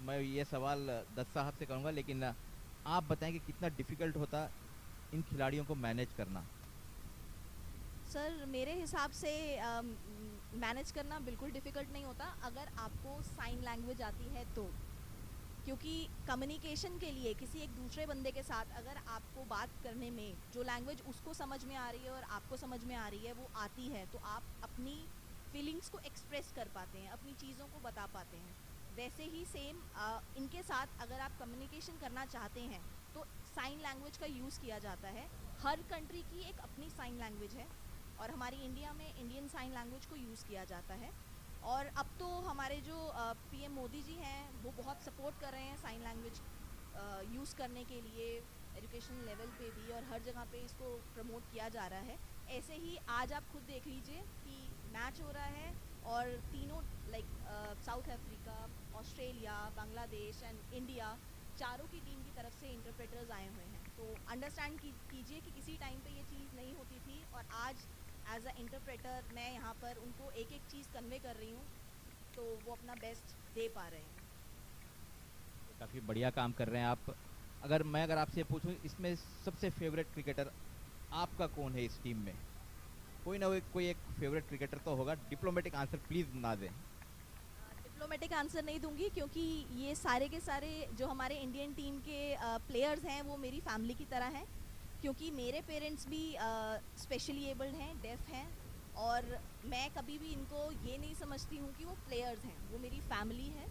मैं ये सवाल दस साहब से करूँगा, लेकिन आप बताएं कि कितना डिफ़िकल्ट होता इन खिलाड़ियों को मैनेज करना? सर मेरे हिसाब से मैनेज करना बिल्कुल डिफ़िकल्ट नहीं होता अगर आपको साइन लैंग्वेज आती है तो, क्योंकि कम्युनिकेशन के लिए किसी एक दूसरे बंदे के साथ अगर आपको बात करने में जो लैंग्वेज उसको समझ में आ रही है और आपको समझ में आ रही है वो आती है, तो आप अपनी फीलिंग्स को एक्सप्रेस कर पाते हैं, अपनी चीज़ों को बता पाते हैं। वैसे ही सेम इनके साथ अगर आप कम्युनिकेशन करना चाहते हैं तो साइन लैंग्वेज का यूज़ किया जाता है। हर कंट्री की एक अपनी साइन लैंग्वेज है, और हमारी इंडिया में इंडियन साइन लैंग्वेज को यूज़ किया जाता है। और अब तो हमारे जो PM मोदी जी हैं वो बहुत सपोर्ट कर रहे हैं साइन लैंग्वेज यूज़ करने के लिए, एजुकेशन लेवल पे भी, और हर जगह पे इसको प्रमोट किया जा रहा है। ऐसे ही आज आप खुद देख लीजिए कि मैच हो रहा है और तीनों like south Africa, Australia, Bangladesh and India, चारों की टीम की तरफ से इंटरप्रेटर्स आए हुए हैं। तो अंडरस्टैंड कीजिए कि किसी टाइम पे ये चीज़ नहीं होती थी, और आज एज अ इंटरप्रेटर मैं यहाँ पर उनको एक एक चीज़ कन्वे कर रही हूँ, तो वो अपना बेस्ट दे पा रहे हैं। काफ़ी बढ़िया काम कर रहे हैं आप। अगर आपसे पूछूं इसमें सबसे फेवरेट क्रिकेटर आपका कौन है इस टीम में? कोई ना कोई एक फेवरेट क्रिकेटर तो होगा। डिप्लोमेटिक आंसर प्लीज़ ना दें। डिप्लोमेटिक आंसर नहीं दूंगी, क्योंकि ये सारे के सारे जो हमारे इंडियन टीम के प्लेयर्स हैं वो मेरी फैमिली की तरह हैं, क्योंकि मेरे पेरेंट्स भी स्पेशली एबल्ड हैं, डेफ हैं, और मैं कभी भी इनको ये नहीं समझती हूँ कि वो प्लेयर्स हैं, वो मेरी फैमिली है।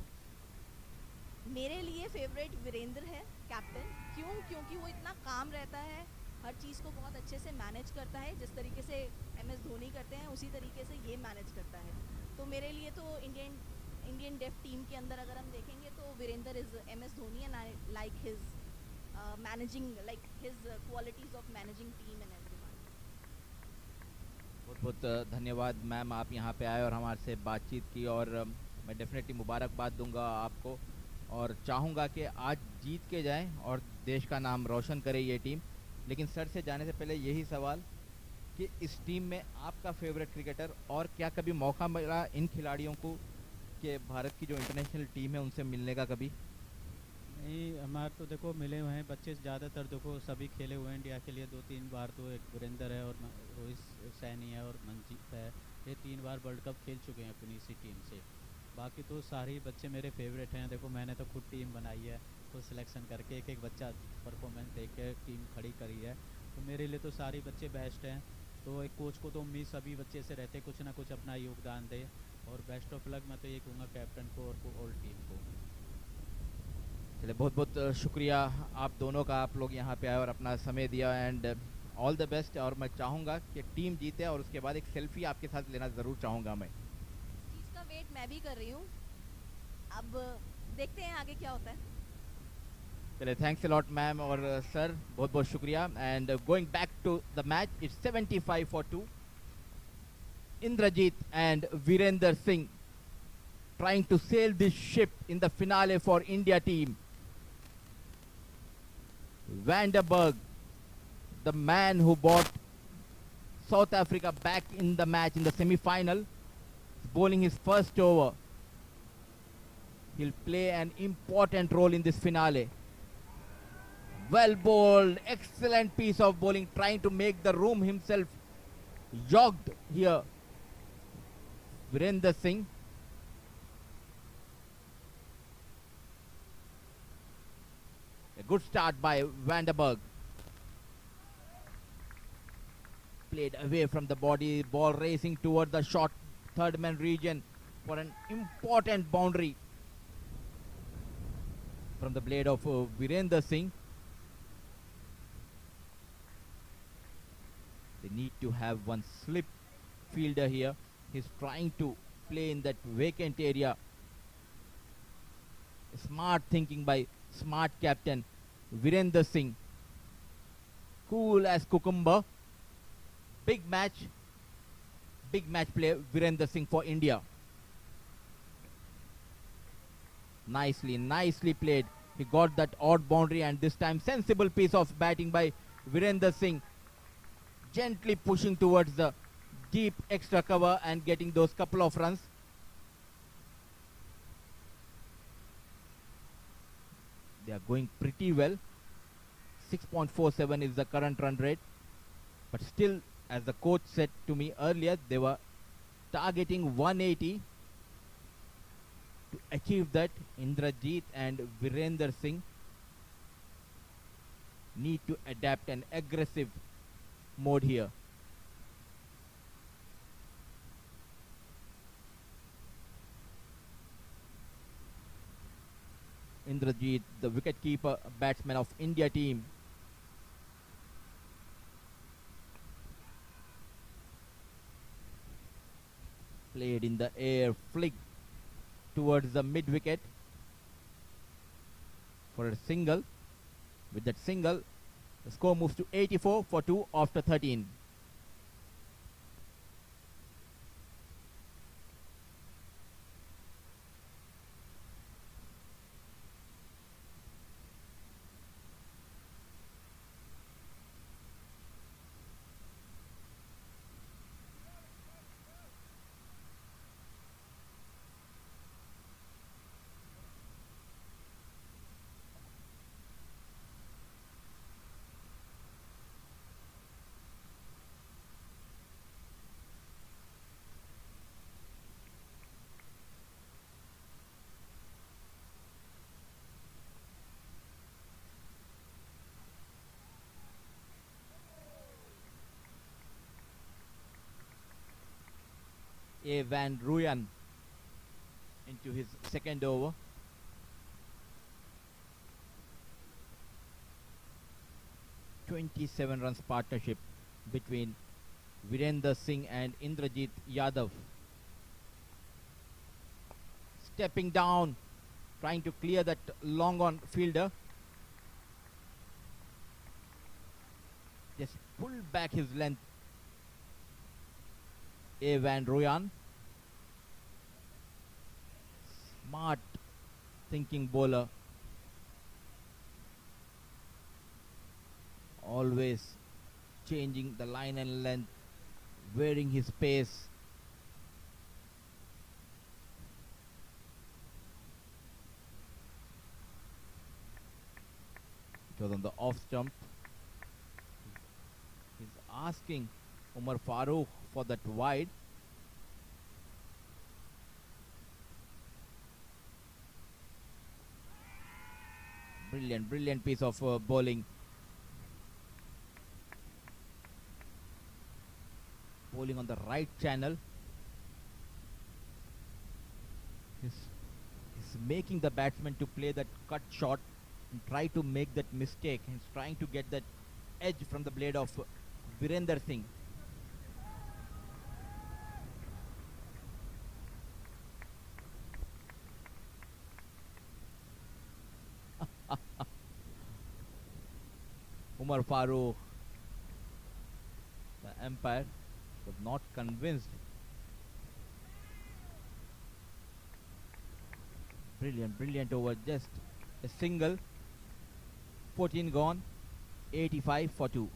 मेरे लिए फेवरेट वीरेंद्र है, कैप्टन। क्यों? क्योंकि वो इतना काम रहता है, हर चीज़ को बहुत अच्छे से मैनेज करता है, जिस तरीके से MS धोनी करते हैं उसी तरीके से ये मैनेज करता है। तो मेरे लिए तो इंडियन डेफ टीम के अंदर अगर हम देखेंगे तो Virender is MS Dhoni, and I like his managing, like his qualities of managing team and everyone. बहुत बहुत धन्यवाद मैम, आप यहाँ पे आए और हमारे से बातचीत की, और मैं डेफिनेटली मुबारकबाद दूंगा आपको, और चाहूँगा कि आज जीत के जाएं और देश का नाम रोशन करे ये टीम। लेकिन सर से जाने से पहले यही सवाल कि इस टीम में आपका फेवरेट क्रिकेटर, और क्या कभी मौका मिला इन खिलाड़ियों को कि भारत की जो इंटरनेशनल टीम है उनसे मिलने का कभी? नहीं, हमारे तो देखो मिले हुए हैं बच्चे, ज़्यादातर देखो सभी खेले हुए हैं इंडिया के लिए 2-3 बार। तो एक वीरेंद्र है और रोहित सैनी है और मनजीत है, ये 3 बार वर्ल्ड कप खेल चुके हैं अपनी इसी टीम से। बाकी तो सारे ही बच्चे मेरे फेवरेट हैं। देखो मैंने तो खुद टीम बनाई है, खुद सिलेक्शन करके एक एक बच्चा परफॉर्मेंस देख के टीम खड़ी करी है, तो मेरे लिए तो सारे बच्चे बेस्ट हैं। तो एक कोच को तो उम्मीद सभी बच्चे से रहते कुछ ना कुछ अपना योगदान दे, और बेस्ट ऑफ लक मैं तो ये कहूँगा कैप्टन को और ऑल टीम को। चलिए बहुत बहुत शुक्रिया आप दोनों का, आप लोग यहाँ पे आए और अपना समय दिया, एंड ऑल द बेस्ट। और मैं चाहूँगा कि टीम जीते और उसके बाद एक सेल्फी आपके साथ लेना ज़रूर चाहूँगा मैं। इस चीज़ का वेट मैं भी कर रही हूँ, अब देखते हैं आगे क्या होता है। चलिए थैंक्स अ लॉट मैम और सर, बहुत बहुत शुक्रिया. And going back to the match, it's 75-2. Indrajit and Virender Singh trying to sail this ship in the finale for India team. Vanderberg, the man who brought South Africa back in the match in the semi-final, is bowling his first over. He'll play an important role in this finale. Well bowled, excellent piece of bowling, trying to make the room himself jogged here. Virender Singh. A good start by Vanderberg. Played away from the body, ball racing toward the short third man region for an important boundary from the blade of Virender Singh. They need to have one slip fielder here. He's trying to play in that vacant area. Smart thinking by smart captain Virender Singh. Cool as cucumber. Big match play Virender Singh for India. Nicely played. He got that odd boundary, and this time sensible piece of batting by Virender Singh. Gently pushing towards the deep extra cover and getting those couple of runs. They are going pretty well. 6.47 is the current run rate. But still, as the coach said to me earlier, they were targeting 180. To achieve that, Indrajit and Virender Singh need to adapt an aggressive mode here. Indrajit, the wicketkeeper batsman of India team. Played in the air, flicked towards the mid wicket for a single. With that single, the score moves to 84-2 after 13. A. Van Rooyen into his second over. "27 runs partnership between Virender Singh and Indrajit Yadav. Stepping down, trying to clear that long on fielder. Just pulled back his length. A. Van Rooyen. Smart thinking bowler. Always changing the line and length, varying his pace. It was on the off stump. He's asking Umar Farooq for that wide. Brilliant piece of bowling. Bowling on the right channel. He's making the batsman to play that cut shot and try to make that mistake. He's trying to get that edge from the blade of Virender Singh. Umar Farooq, the umpire, was not convinced. Brilliant over, just a single. 14 gone, 85 for 2.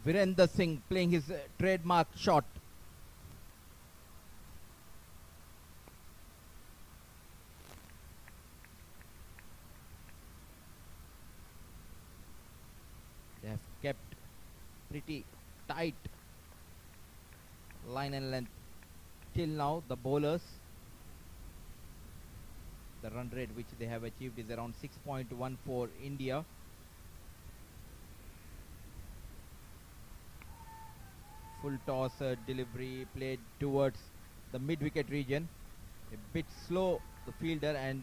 Virender Singh playing his trademark shot. They have kept pretty tight line and length till now. The bowlers, the run rate which they have achieved is around 6.1 for India. Full toss delivery played towards the mid-wicket region. A bit slow the fielder, and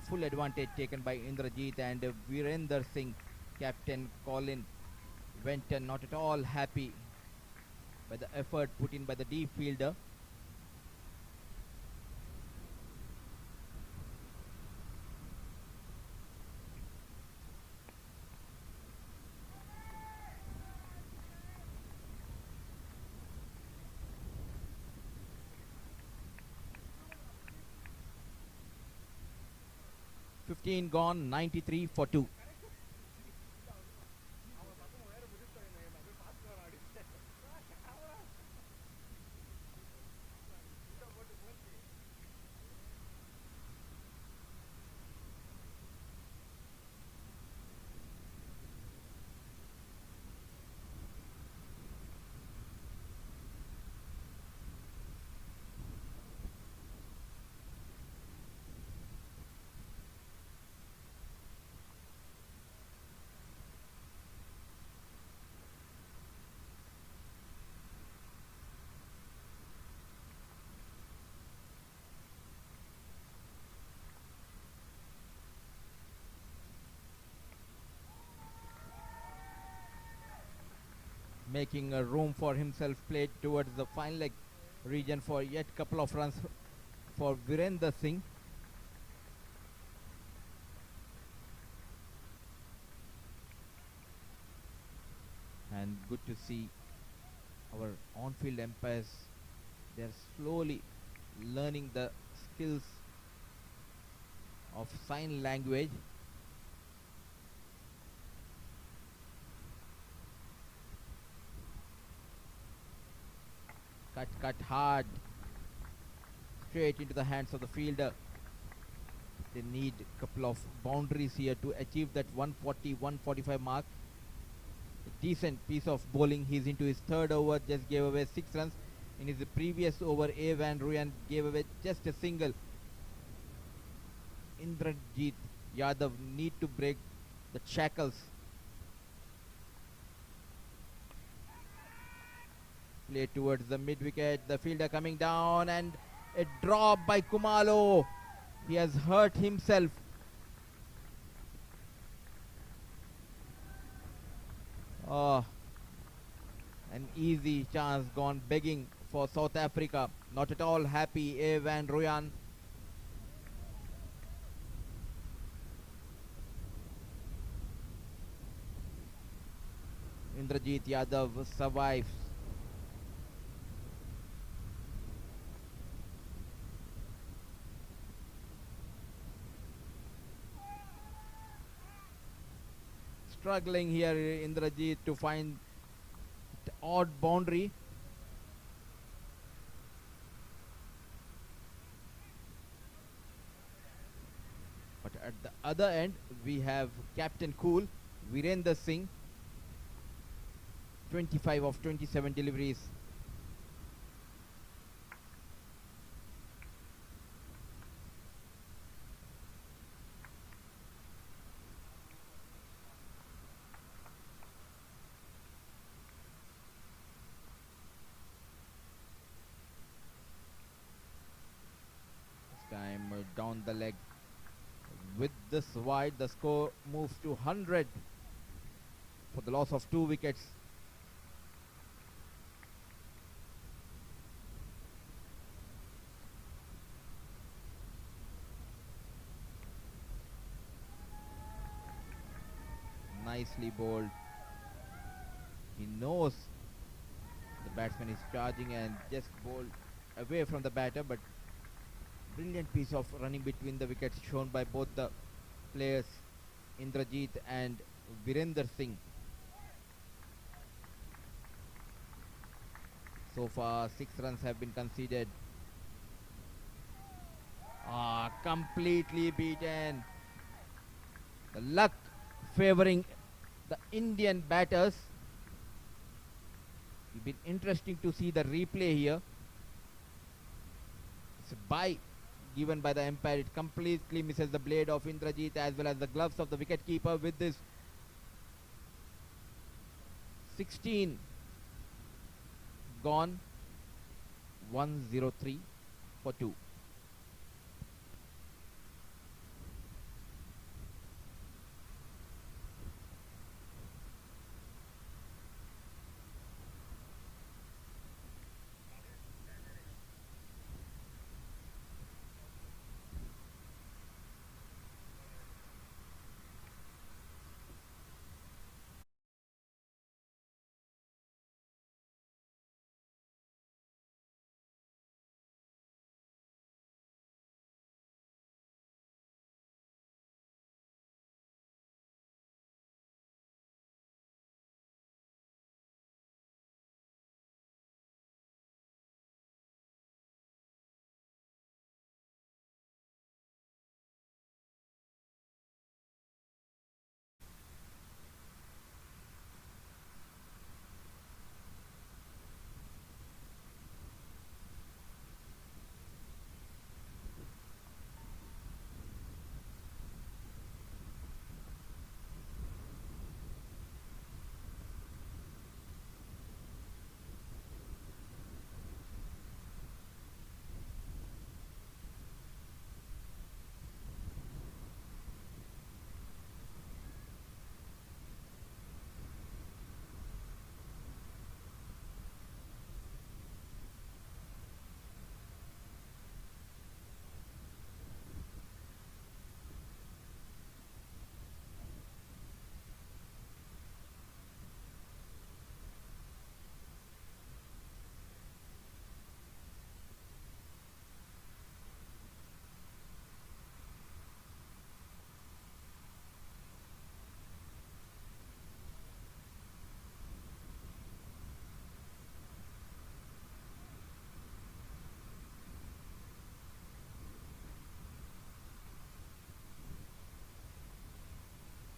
full advantage taken by Indrajit, and Virender Singh, captain Colin, went not at all happy by the effort put in by the deep fielder. 15 gone, 93 for 2. Making a room for himself, played towards the fine leg region for yet couple of runs for Virendra Singh. And good to see our on-field umpires, they're slowly learning the skills of sign language. Cut hard, straight into the hands of the fielder. They need a couple of boundaries here to achieve that 140-145 mark. A decent piece of bowling. He's into his third over, just gave away 6 runs. In his previous over, A. Van Ruyan gave away just a single. Indrajit Yadav need to break the shackles. Play towards the mid wicket, the fielder coming down, and a drop by Kumalo. He has hurt himself. Oh, an easy chance gone begging for South Africa. Not at all happy, A. Van Ruyan. Indrajit Yadav survives. Struggling here, Indrajit, to find the odd boundary. But at the other end, we have Captain Cool, Virendra Singh. 25 of 27 deliveries. This time down the leg. With this wide, the score moves to 100 for the loss of 2 wickets. Nicely bowled. He knows the batsman is charging and just bowled away from the batter, but brilliant piece of running between the wickets shown by both the players, Indrajit and Virendra Singh. So far 6 runs have been conceded. Completely beaten. The luck favoring the Indian batters. It'll be interesting to see the replay here. It's a bye given by the umpire. It completely misses the blade of Indrajit as well as the gloves of the wicketkeeper. With this 16 gone, 103 for 2.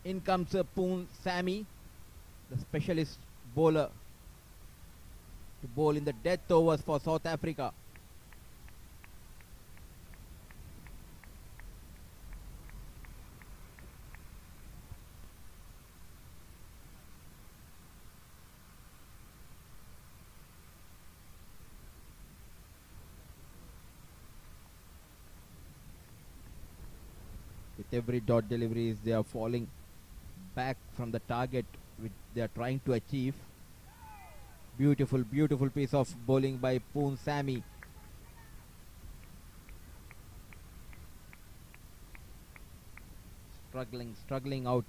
In comes Poon Sammy, the specialist bowler, to bowl in the death overs for South Africa. With every dot deliveries, they are falling back from the target which they are trying to achieve. Beautiful, beautiful piece of bowling by Poon Sammy. Struggling out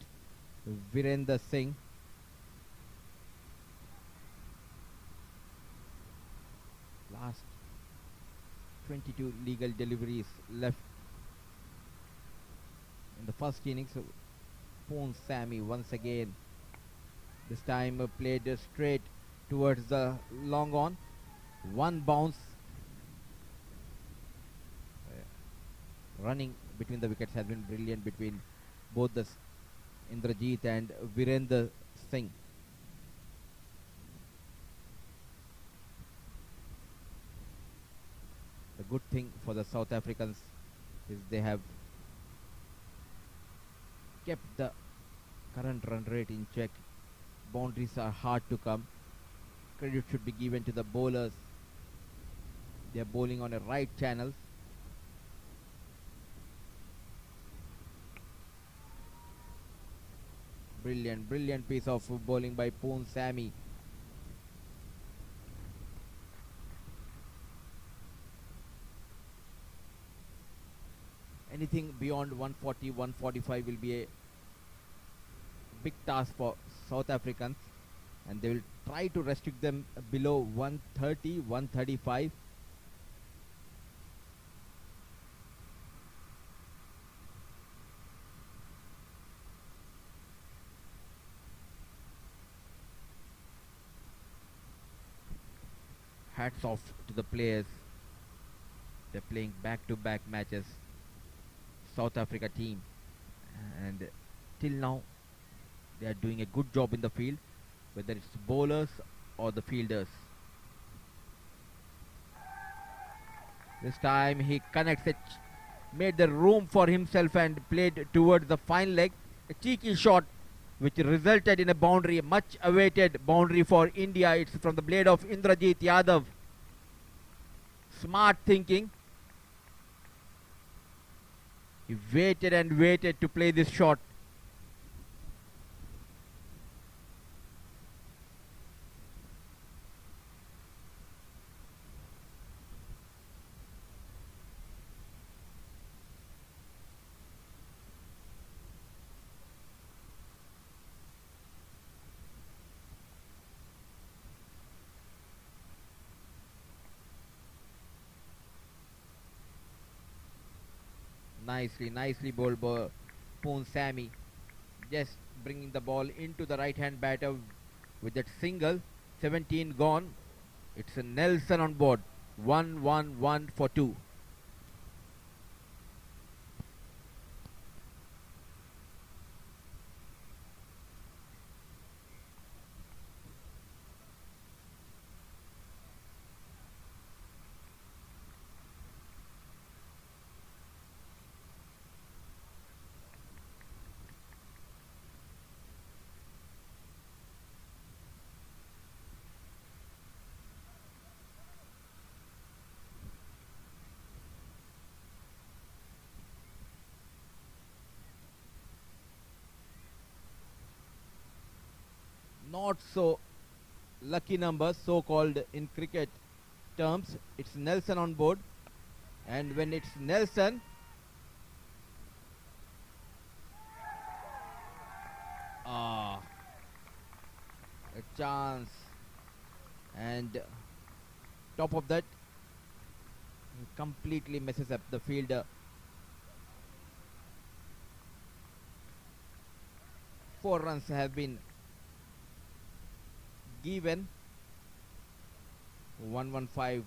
Virender Singh. Last 22 legal deliveries left in the first innings. Poon Sammy once again, this time played straight towards the long on. One bounce, running between the wickets has been brilliant between both the Indrajit and Virender Singh. The good thing for the South Africans is they have kept the current run rate in check. Boundaries are hard to come. Credit should be given to the bowlers. They are bowling on a right channel. Brilliant piece of bowling by Poon Sammy. Anything beyond 140, 145 will be a big task for South Africans, and they will try to restrict them below 130, 135. Hats off to the players. They're playing back-to-back matches, South Africa team, and till now they are doing a good job in the field, whether it's bowlers or the fielders. This time he connects it, made the room for himself and played towards the fine leg. A cheeky shot which resulted in a boundary, a much awaited boundary for India. It's from the blade of Indrajit Yadav. Smart thinking. He waited and waited to play this shot. Nicely bowled by Poon Sammy. Just bringing the ball into the right hand batter with that single. 17 gone. It's a Nelson on board. 1-1-1 for 2. Not so lucky number, so called in cricket terms. It's Nelson on board, and when it's Nelson, a chance, and top of that he completely messes up the fielder. 4 runs have been given. 115.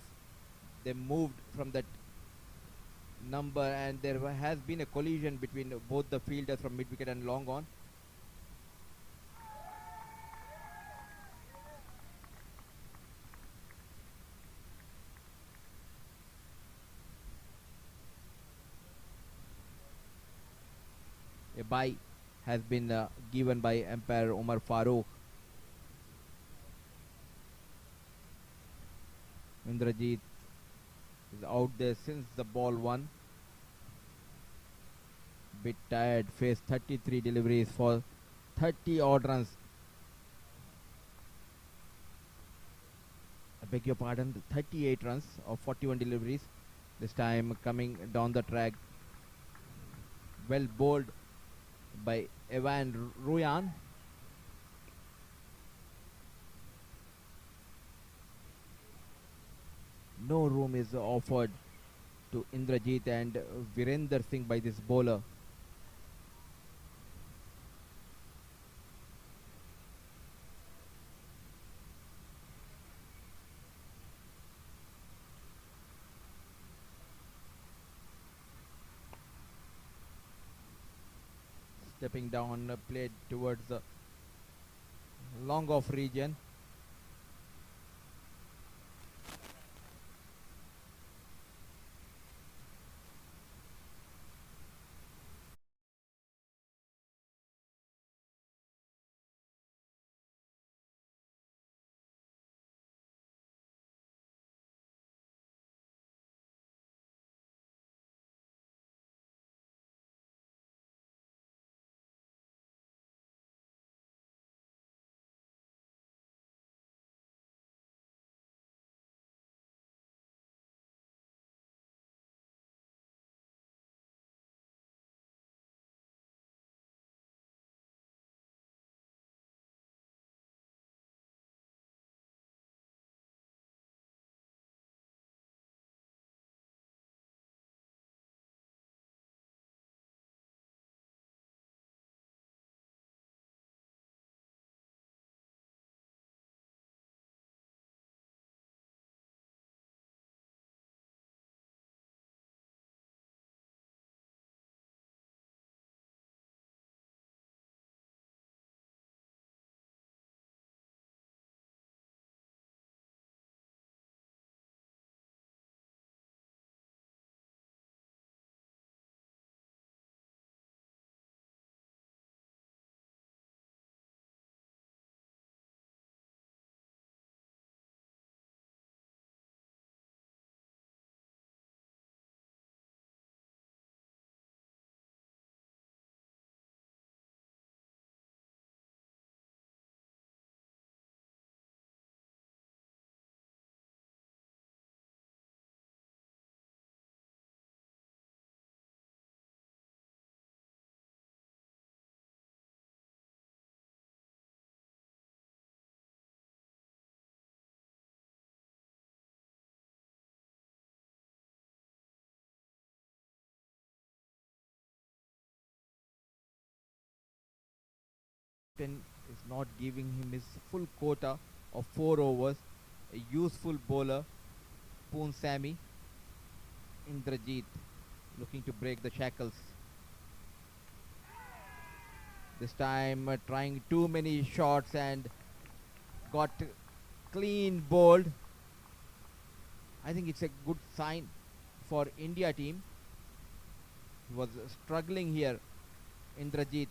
They moved from that number, and there has been a collision between both the fielders from mid wicket and long on. bye has been given by umpire Umar Farooq. Indrajit is out there since the ball one. Bit tired, faced 33 deliveries for 30 odd runs. I beg your pardon, 38 runs of 41 deliveries. This time coming down the track. Well bowled by Evan Ruyan. No room is offered to Indrajit and Virender Singh by this bowler. Stepping down, played towards the long off region. Is not giving him his full quota of 4 overs. A useful bowler, Poon Sami. Indrajit looking to break the shackles. This time trying too many shots and got clean bowled. I think it's a good sign for India team. He was struggling here, Indrajit,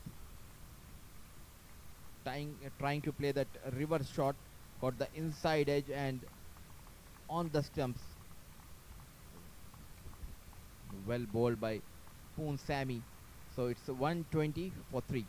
trying to play that reverse shot, got the inside edge and on the stumps. Well bowled by Poon Sami. So it's 120 for 3.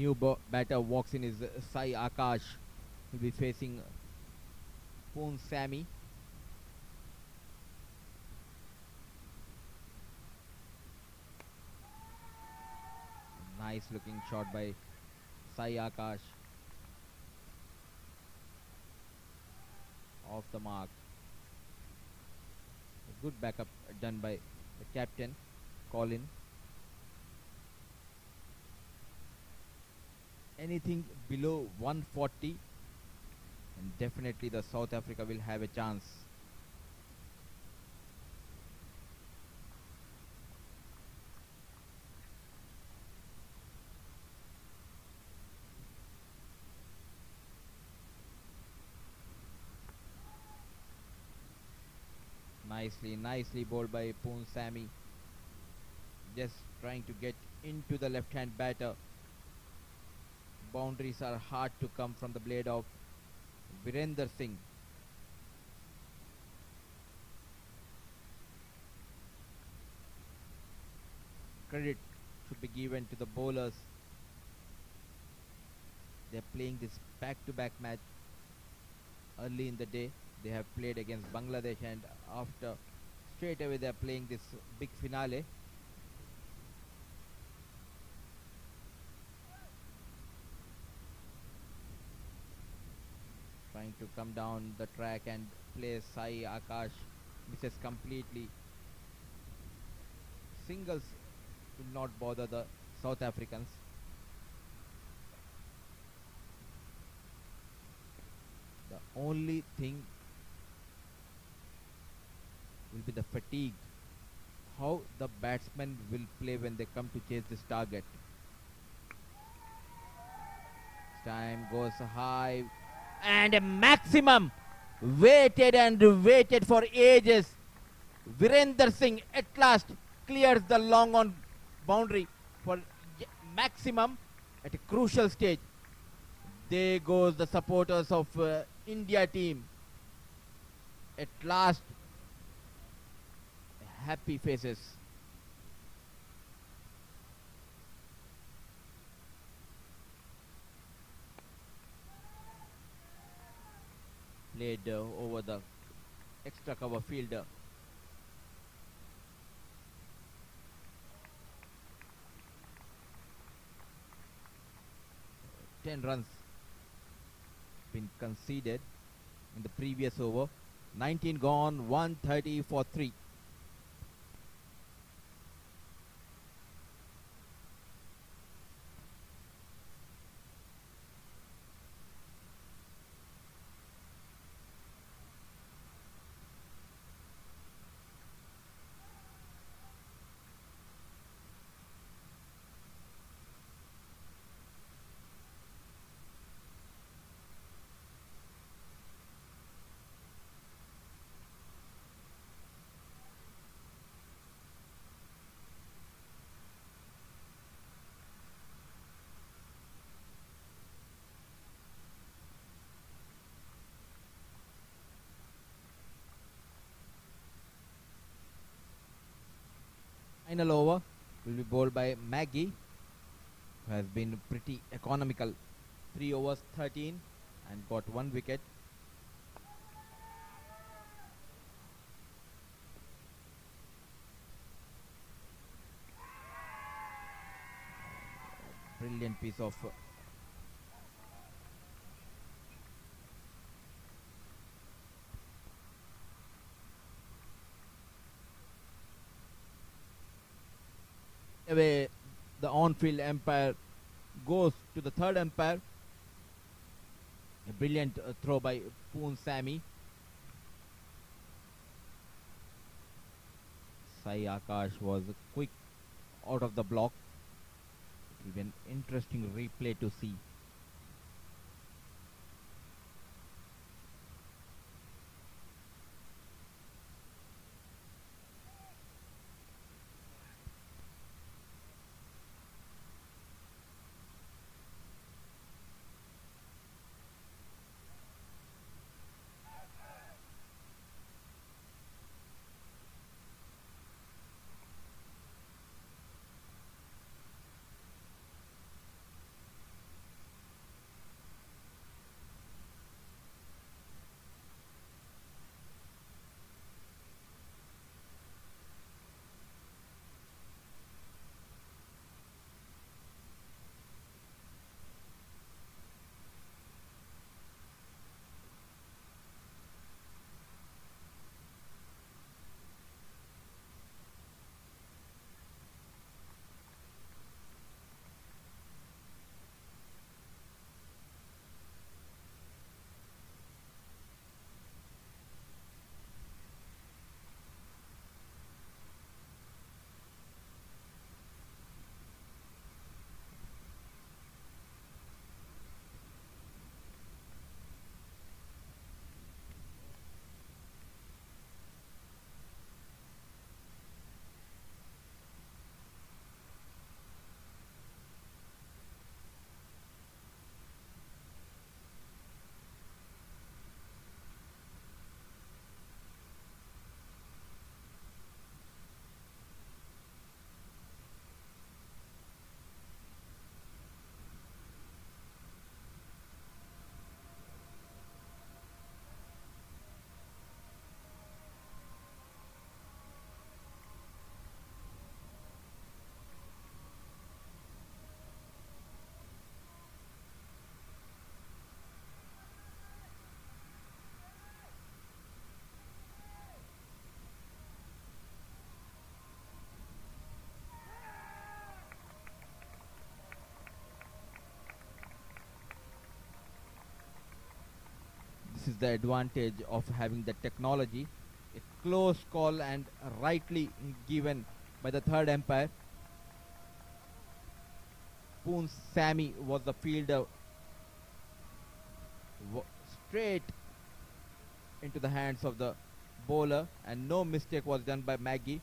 New batter walks in is Sai Akash. He'll be facing Poon Sammy. Nice looking shot by Sai Akash. Off the mark. A good backup done by the captain, Colin. Anything below 140 and definitely the South Africa will have a chance. Nicely bowled by Poon Sammy. Just trying to get into the left hand batter. Boundaries are hard to come from the blade of Virender Singh. Credit should be given to the bowlers. They are playing this back-to-back match early in the day. They have played against Bangladesh and after straight away they are playing this big finale. Trying to come down the track and play Sai Akash. Misses completely. Singles will not bother the South Africans. The only thing will be the fatigue. How the batsmen will play when they come to chase this target. Time goes high and a maximum. Waited and waited for ages. Virender Singh at last clears the long on boundary for maximum at a crucial stage. There goes the supporters of India team. At last, happy faces. Played over the extra cover fielder. Ten runs been conceded in the previous over. 19 gone, 130 for 3. Final over will be bowled by Maggie, who has been pretty economical. 3 overs 13 and got 1 wicket. Brilliant piece of away. The on-field umpire goes to the third umpire. A brilliant throw by Poon Sammy. Sai Akash was quick out of the block. It will be an interesting replay to see. this is the advantage of having the technology. A close call and rightly given by the third umpire. Poon Sammy was the fielder. Straight into the hands of the bowler, and no mistake was done by Maggie.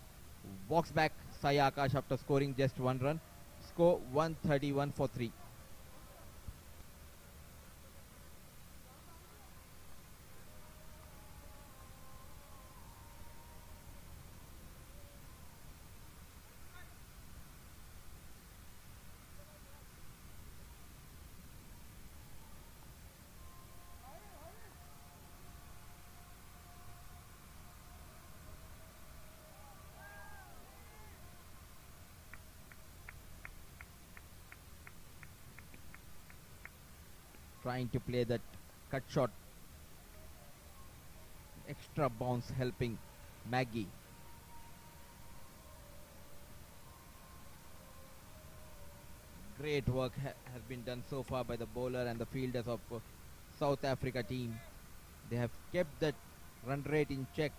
Walks back Sai Akash after scoring just one run. Score 131 for 3. Trying to play that cut shot, extra bounce helping Maggie. Great work has been done so far by the bowler and the fielders of South Africa team. They have kept that run rate in check.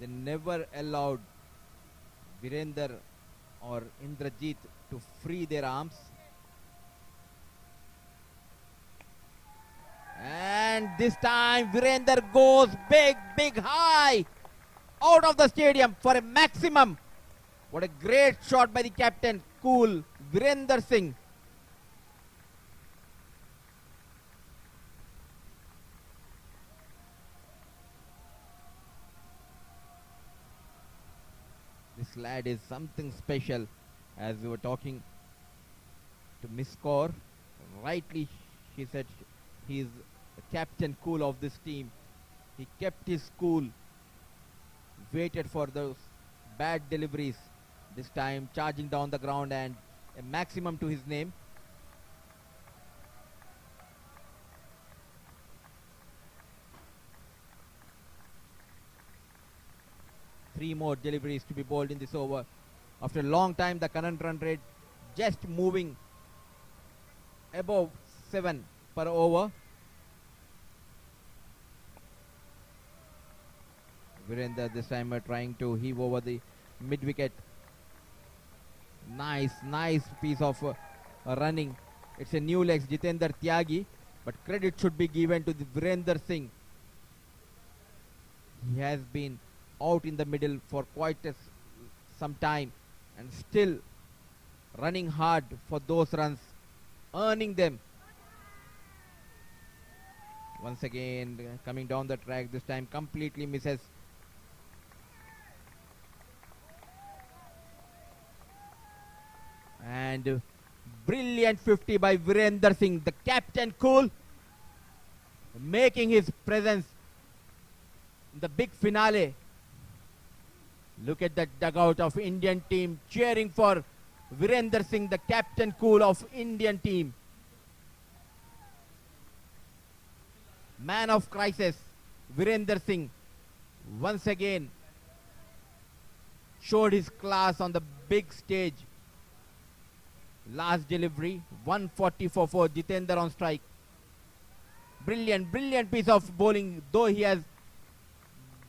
They never allowed Virender or Indrajit to free their arms. And this time Virender goes big high out of the stadium for a maximum. What a great shot by the captain, cool Virender Singh. This lad is something special. As we were talking to Miss Kaur, rightly she said he is the captain cool of this team. He kept his cool, waited for those bad deliveries. This time charging down the ground and a maximum to his name. Three more deliveries to be bowled in this over. After a long time, the current run rate just moving above 7 per over. Virender this time trying to heave over the mid wicket. Nice piece of running. It's a new legs, Jitendra Tyagi, but credit should be given to the Virender Singh. He has been out in the middle for quite some time and still running hard for those runs, earning them. Once again coming down the track, this time completely misses. And brilliant 50 by Virender Singh, the captain cool, making his presence in the big finale. Look at that dugout of Indian team cheering for Virender Singh, the captain cool of Indian team. Man of crisis, Virender Singh, once again showed his class on the big stage. Last delivery, 144 for Jitendra on strike. Brilliant piece of bowling, though he has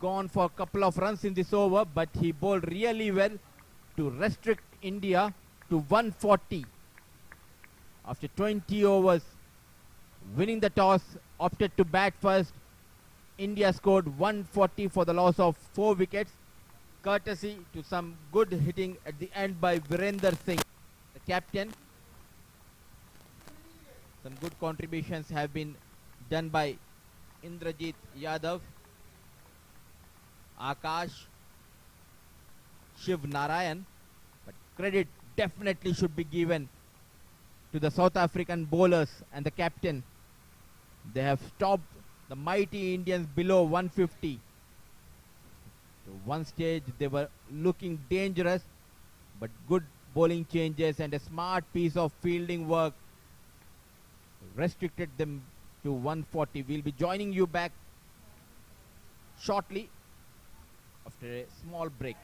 gone for a couple of runs in this over, but he bowled really well to restrict India to 140. After 20 overs, winning the toss, opted to bat first. India scored 140 for the loss of 4 wickets, courtesy to some good hitting at the end by Virender Singh, the captain. Some good contributions have been done by Indrajit Yadav, Akash, Shiv Narayan, but credit definitely should be given to the South African bowlers and the captain. They have stopped the mighty Indians below 150. To one stage they were looking dangerous, but good bowling changes and a smart piece of fielding work restricted them to 140. We'll be joining you back shortly after a small break.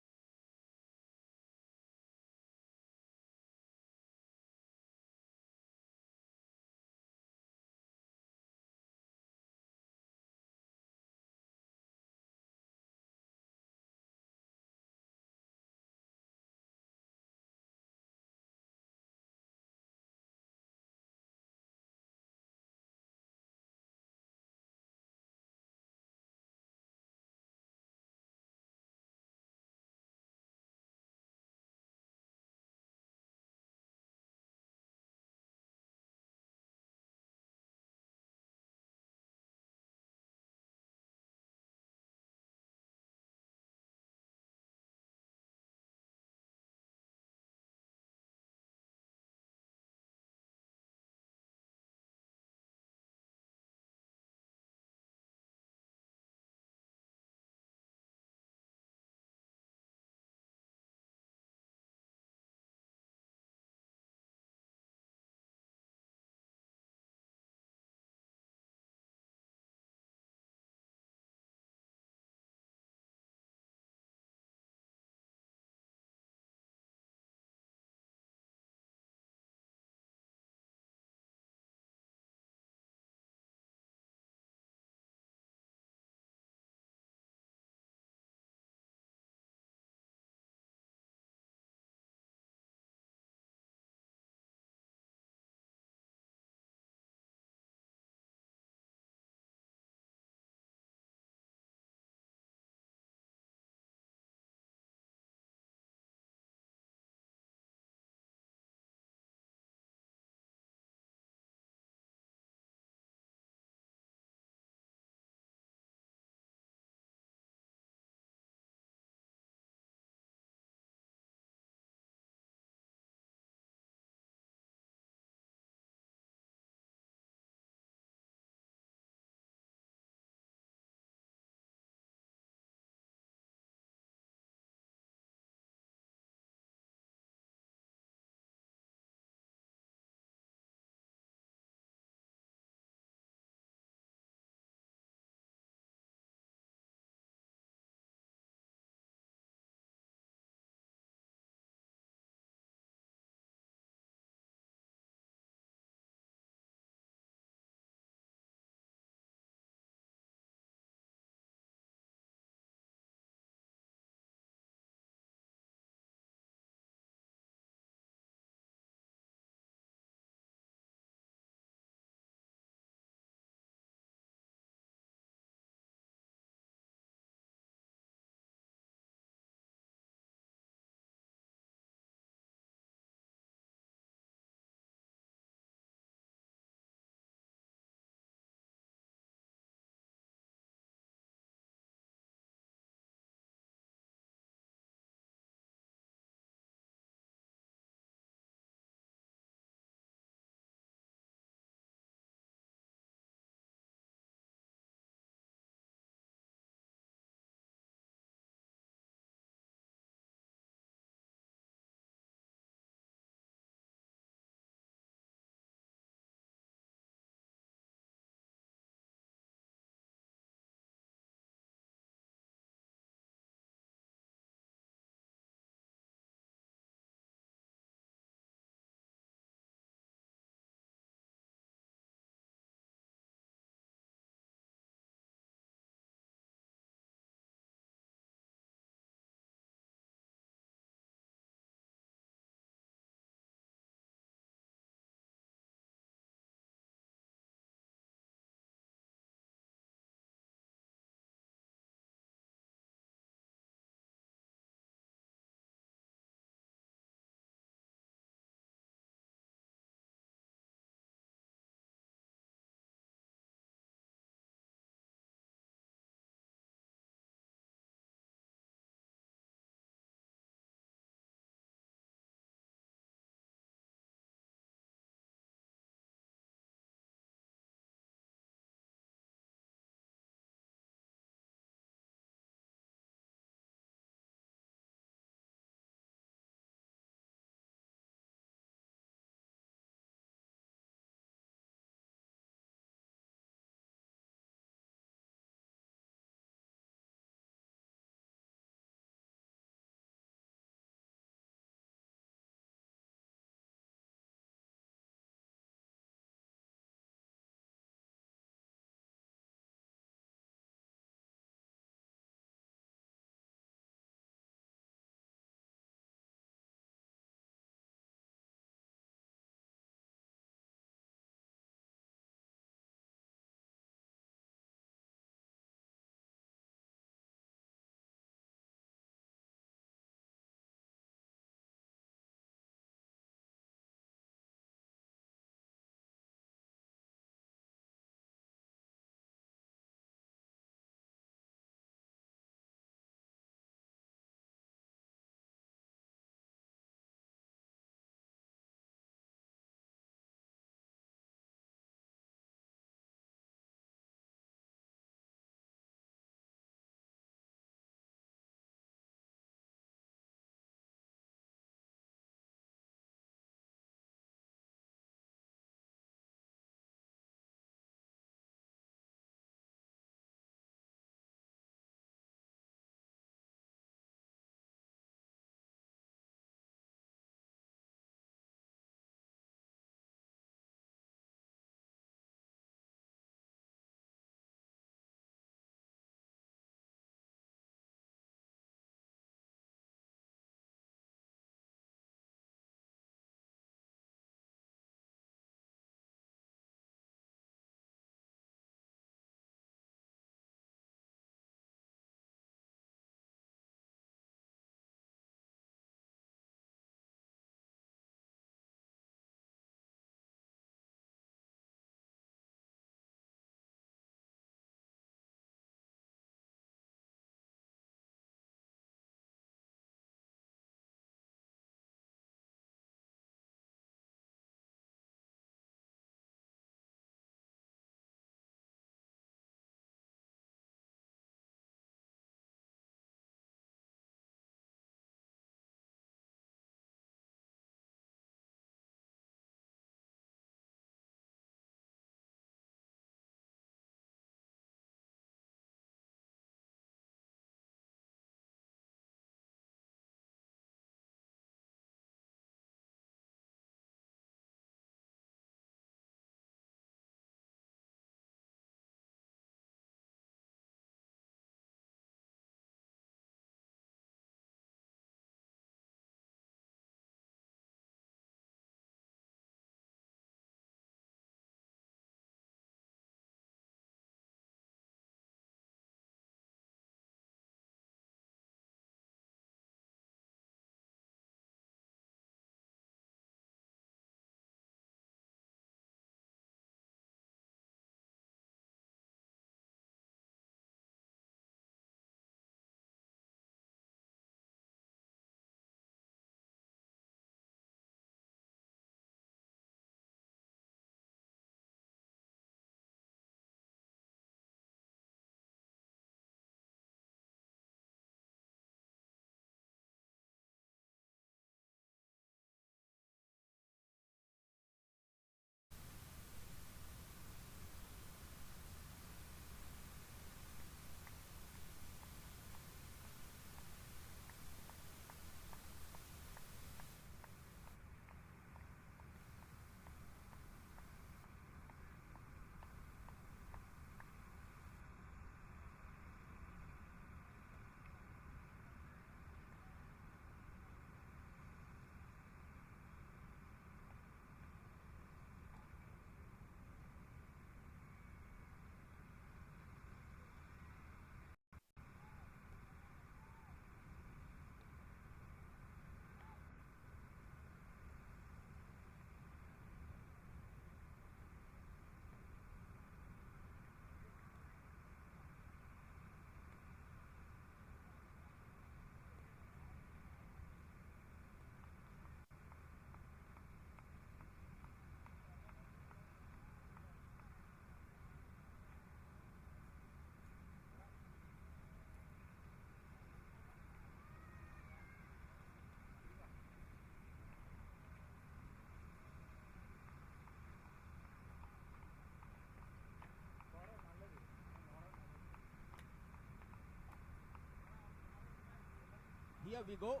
here we go.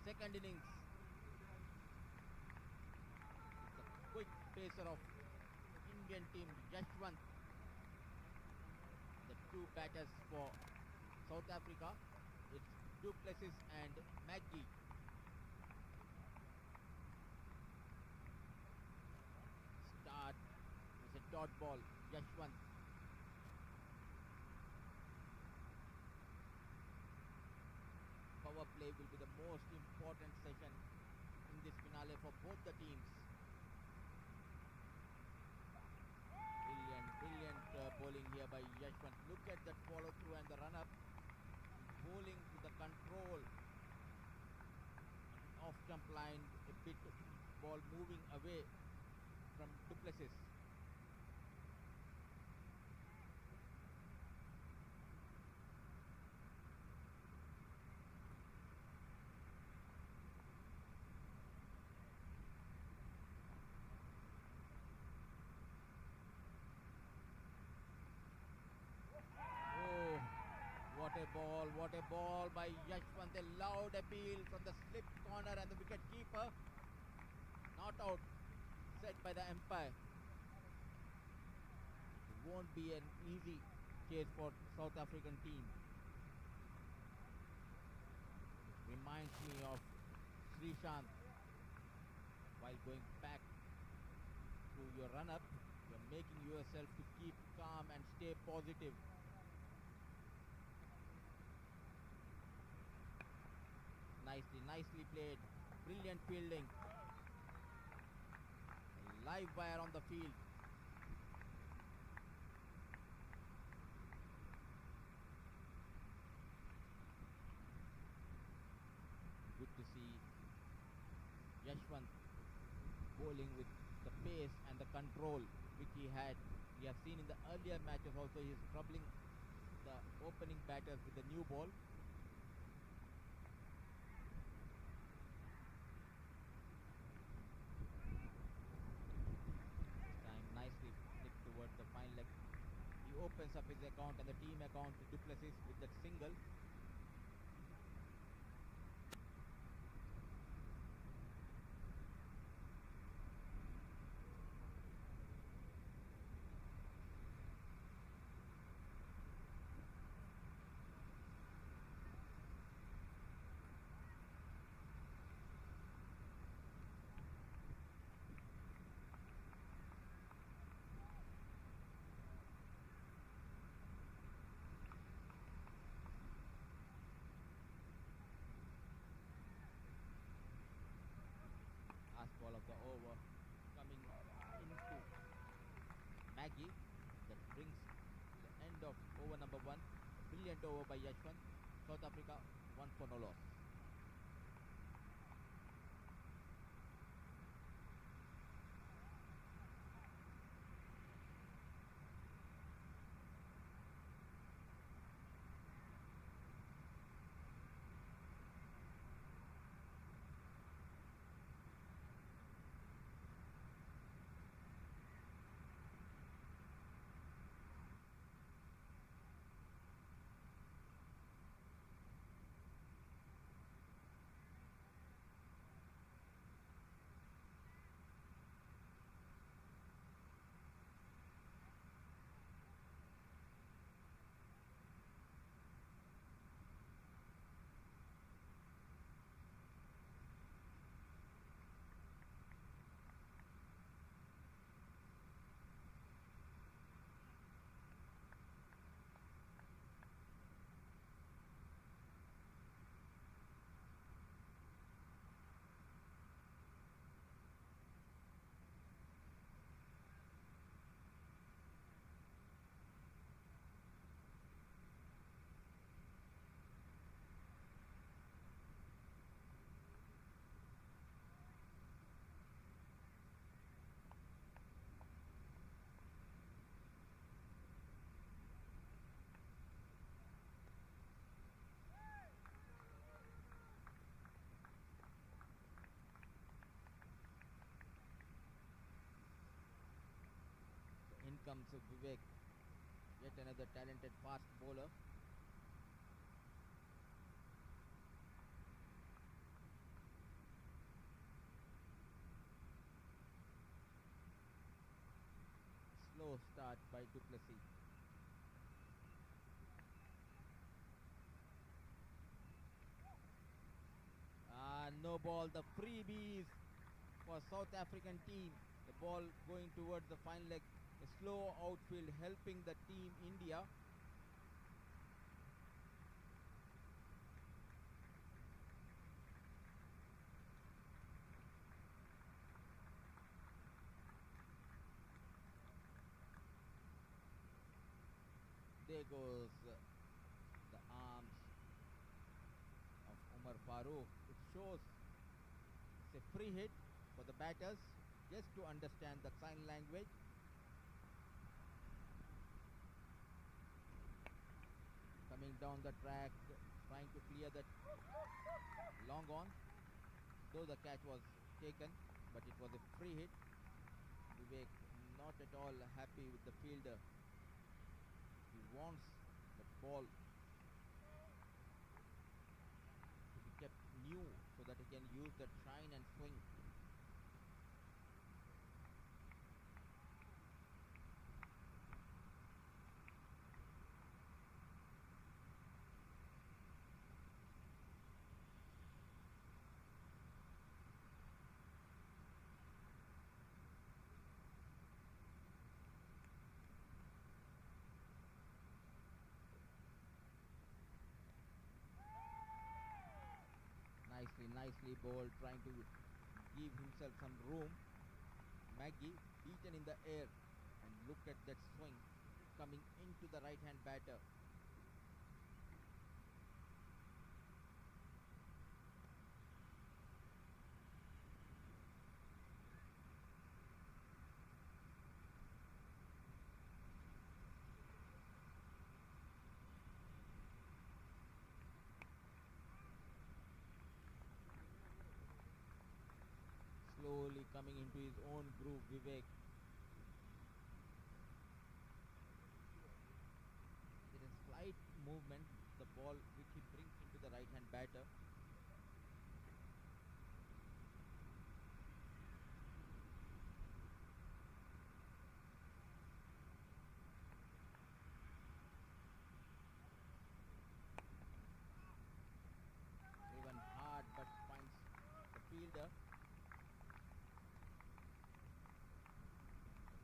Second innings. The quick pacer of Indian team, Yashwant. The two batters for South Africa, it's Du Plessis and Maggie. Start with a dot ball, Yashwant. Power play will be the most important session in this finale for both the teams. Brilliant bowling here by Yashwant. Look at that follow through and the run up. Bowling with the control. Off jump line, a bit ball moving away from Du Plessis. What a ball by Yashwant. A loud appeal from the slip corner and the wicket keeper. Not out, said by the umpire. It won't be an easy chase for South African team. It reminds me of Srishant. While going back to your run-up, you're making yourself to keep calm and stay positive. Nicely played. Brilliant fielding. A live wire on the field. Good to see Yashwant bowling with the pace and the control which he had. We have seen in the earlier matches also he is troubling the opening batters with the new ball. Nicely flipped towards the fine leg. He opens up his account and the team account to Du Plessis with that single. Last ball of the over coming into Maggie. That brings the end of over number 1. Brilliant over by Yashwant. South Africa 1 for no loss. In comes Vivek, yet another talented fast bowler. slow start by Duplessis. No ball, the freebies for South African team. The ball going towards the fine leg. A slow outfield helping the team India. There goes the arms of Umar Farooq. It shows it's a free hit for the batters, just to understand the sign language. Coming down the track, trying to clear that long on, though the catch was taken, but it was a free hit. Vivek not at all happy with the fielder. He wants the ball to be kept new so that he can use the shine and swing. Nicely bowled, trying to give himself some room. Maggie beaten in the air, and look at that swing coming into the right hand batter. Slowly coming into his own groove, Vivek. There is slight movement, the ball which he brings into the right hand batter. Even hard, but finds the fielder.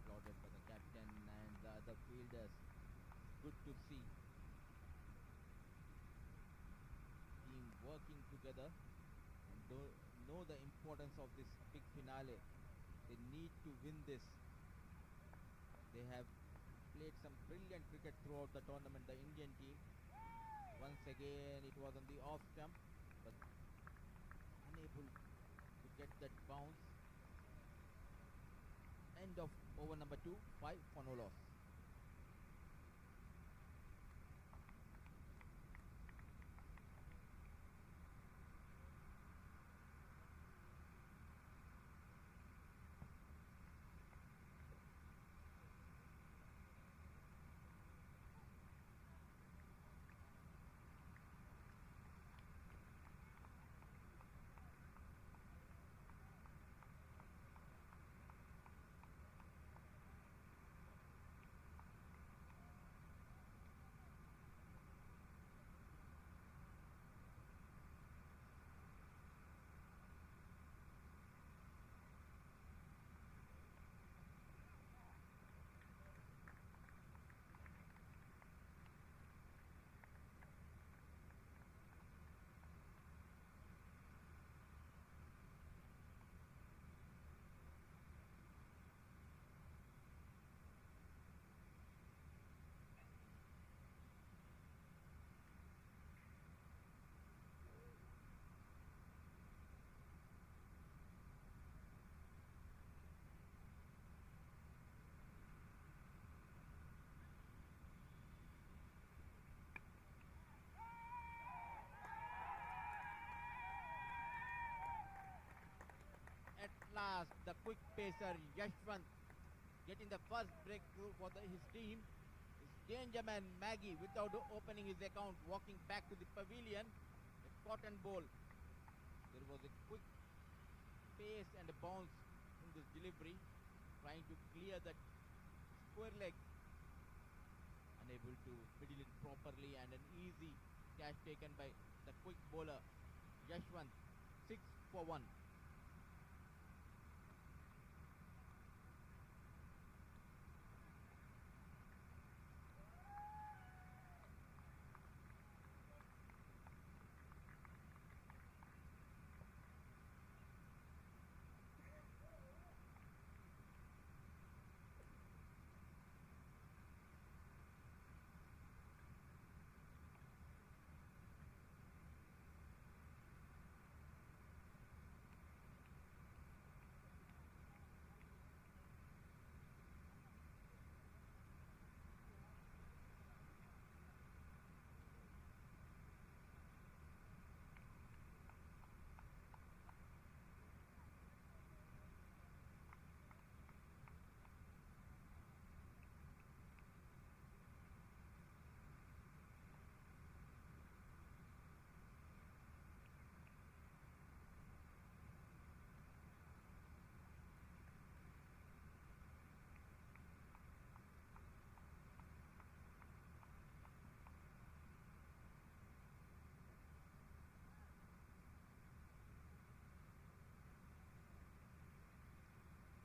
Applauded by the captain and the other fielders. Good to see team working together and know the importance of this big finale. They need to win this. They have played some brilliant cricket throughout the tournament, the Indian team. Once again it was on the off stump, but unable to get that bounce. End of over number 2, 5 for no loss. At last, the quick pacer Yashwant getting the first breakthrough for his team. His danger man Maggie, without opening his account, walking back to the pavilion. A cotton ball. There was a quick pace and a bounce in this delivery, trying to clear that square leg. Unable to middle it properly, and an easy catch taken by the quick bowler Yashwant. 6 for 1.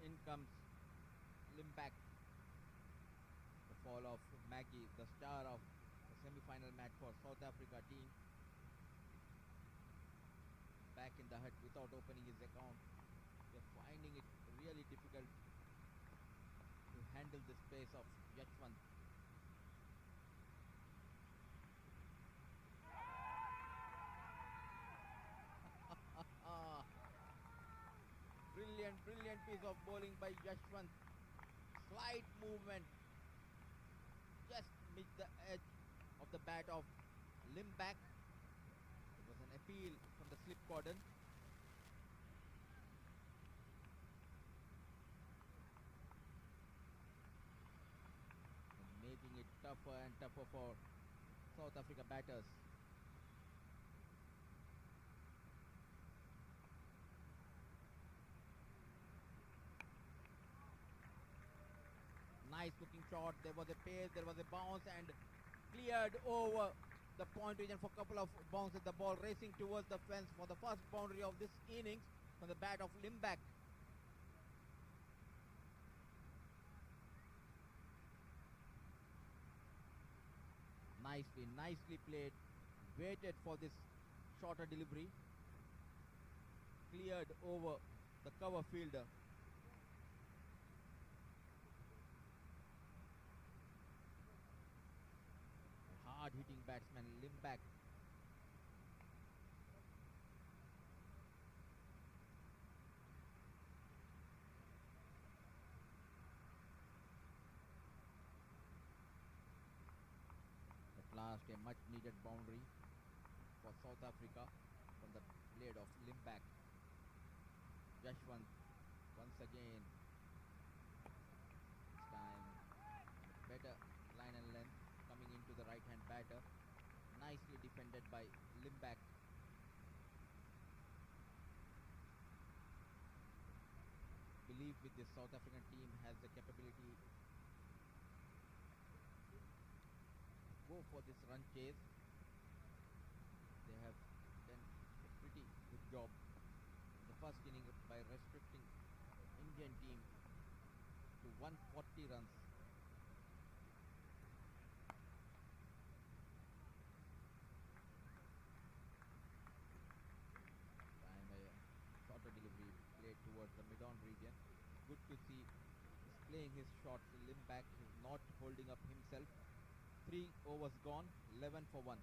In comes Limback. The fall of Maggie, the star of the semi-final match for South Africa team. Back in the hut without opening his account. They're finding it really difficult to handle this pace of Yashwant. Brilliant piece of bowling by Yashwant. Slight movement. Just missed the edge of the bat of Limback. It was an appeal from the slip cordon. And making it tougher and tougher for South Africa batters. Nice looking shot. There was a pace, there was a bounce, and cleared over the point region for a couple of bounces. The ball racing towards the fence for the first boundary of this innings from the bat of Limback. Nicely played. Waited for this shorter delivery. Cleared over the cover fielder. Hard hitting batsman Limback. At last a much needed boundary for South Africa from the blade of Limback. Yashwant once again. This time better line and length coming into the right hand batter. Nicely defended by Limback. Believe with this South African team has the capability to go for this run chase. They have done a pretty good job in the first inning by restricting Indian team to 140 runs. Shorter delivery played towards the mid-on region. Good to see he's playing his shots. Limback is not holding up himself. 3 overs gone, 11 for 1.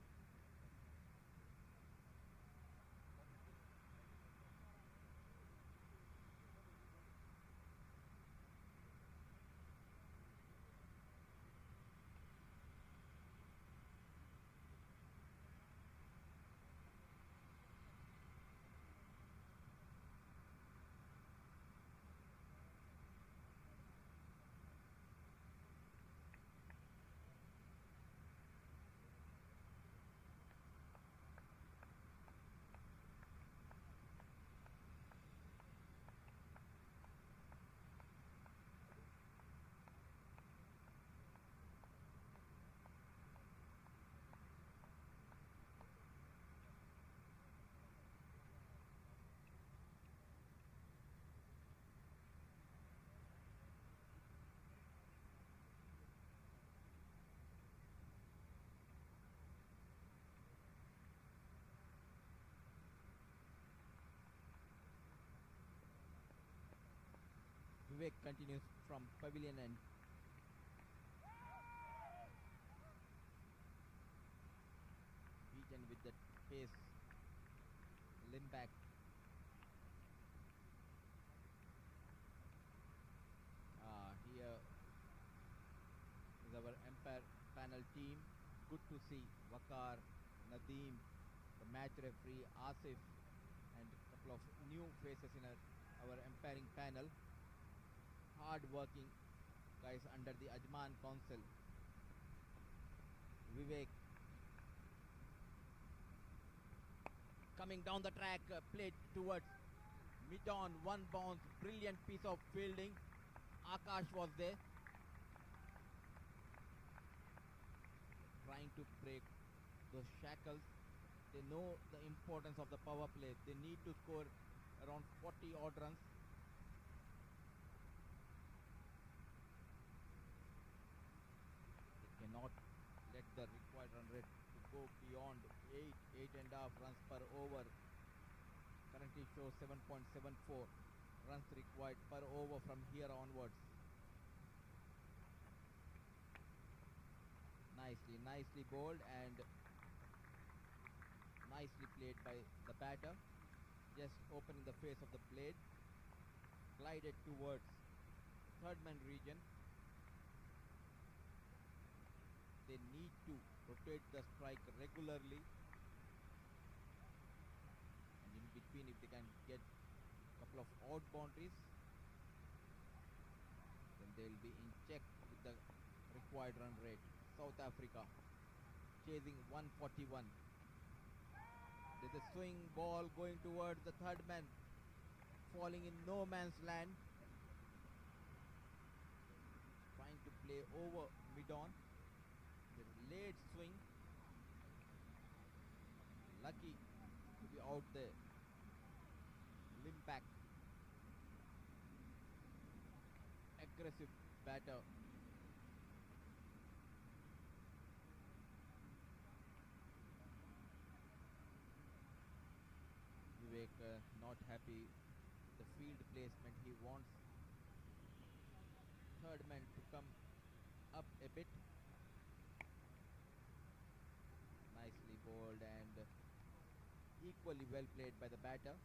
Vivek continues from pavilion end. Beaten with the pace. Limb back. Here is our umpire panel team. Good to see Wakar, Nadeem, the match referee Asif, and a couple of new faces in our umpiring panel. Hard working guys under the Ajman Council. Vivek coming down the track, played towards mid-on, one bounce, brilliant piece of fielding. Akash was there, trying to break those shackles. They know the importance of the power play. They need to score around 40 odd runs. They cannot let the required run rate to go beyond 8.5 runs per over. Currently shows 7.74 runs required per over from here onwards. Nicely bowled and nicely played by the batter. Just opening the face of the blade. Glided towards the third man region. They need to rotate the strike regularly. And in between, if they can get a couple of odd boundaries, then they'll be in check with the required run rate. South Africa chasing 141. There's a swing ball going towards the third man, falling in no man's land. Trying to play over mid-on. The late swing. Lucky to be out there. Limb back. Aggressive batter. Vivek not happy with the field placement. He wants third man to come up a bit. Nicely bowled and equally well played by the batter.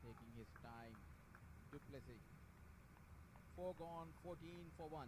Taking his time. Duplessis. 4 gone, 14 for 1.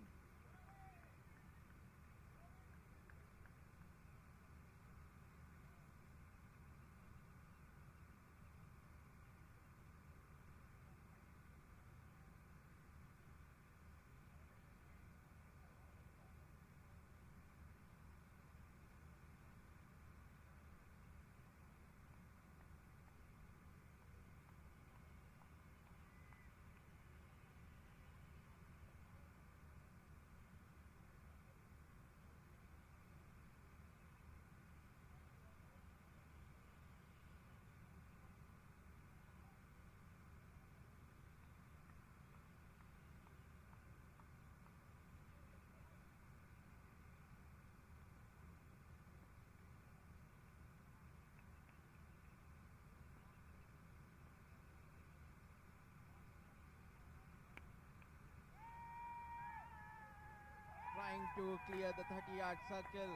Trying to clear the 30-yard circle.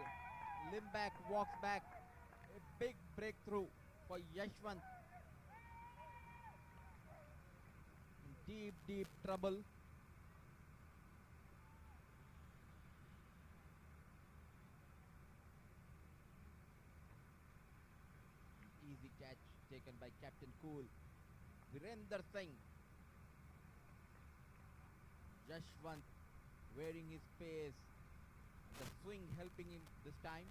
Limb back, walks back. A big breakthrough for Yashwant. In deep trouble. Easy catch taken by Captain Cool. Virender Singh. Yashwant wearing his pace. The swing helping him this time.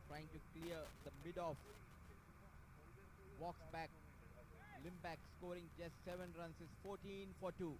Trying to clear the mid-off. Walks back. Limb back, scoring just 7 runs is 14 for 2.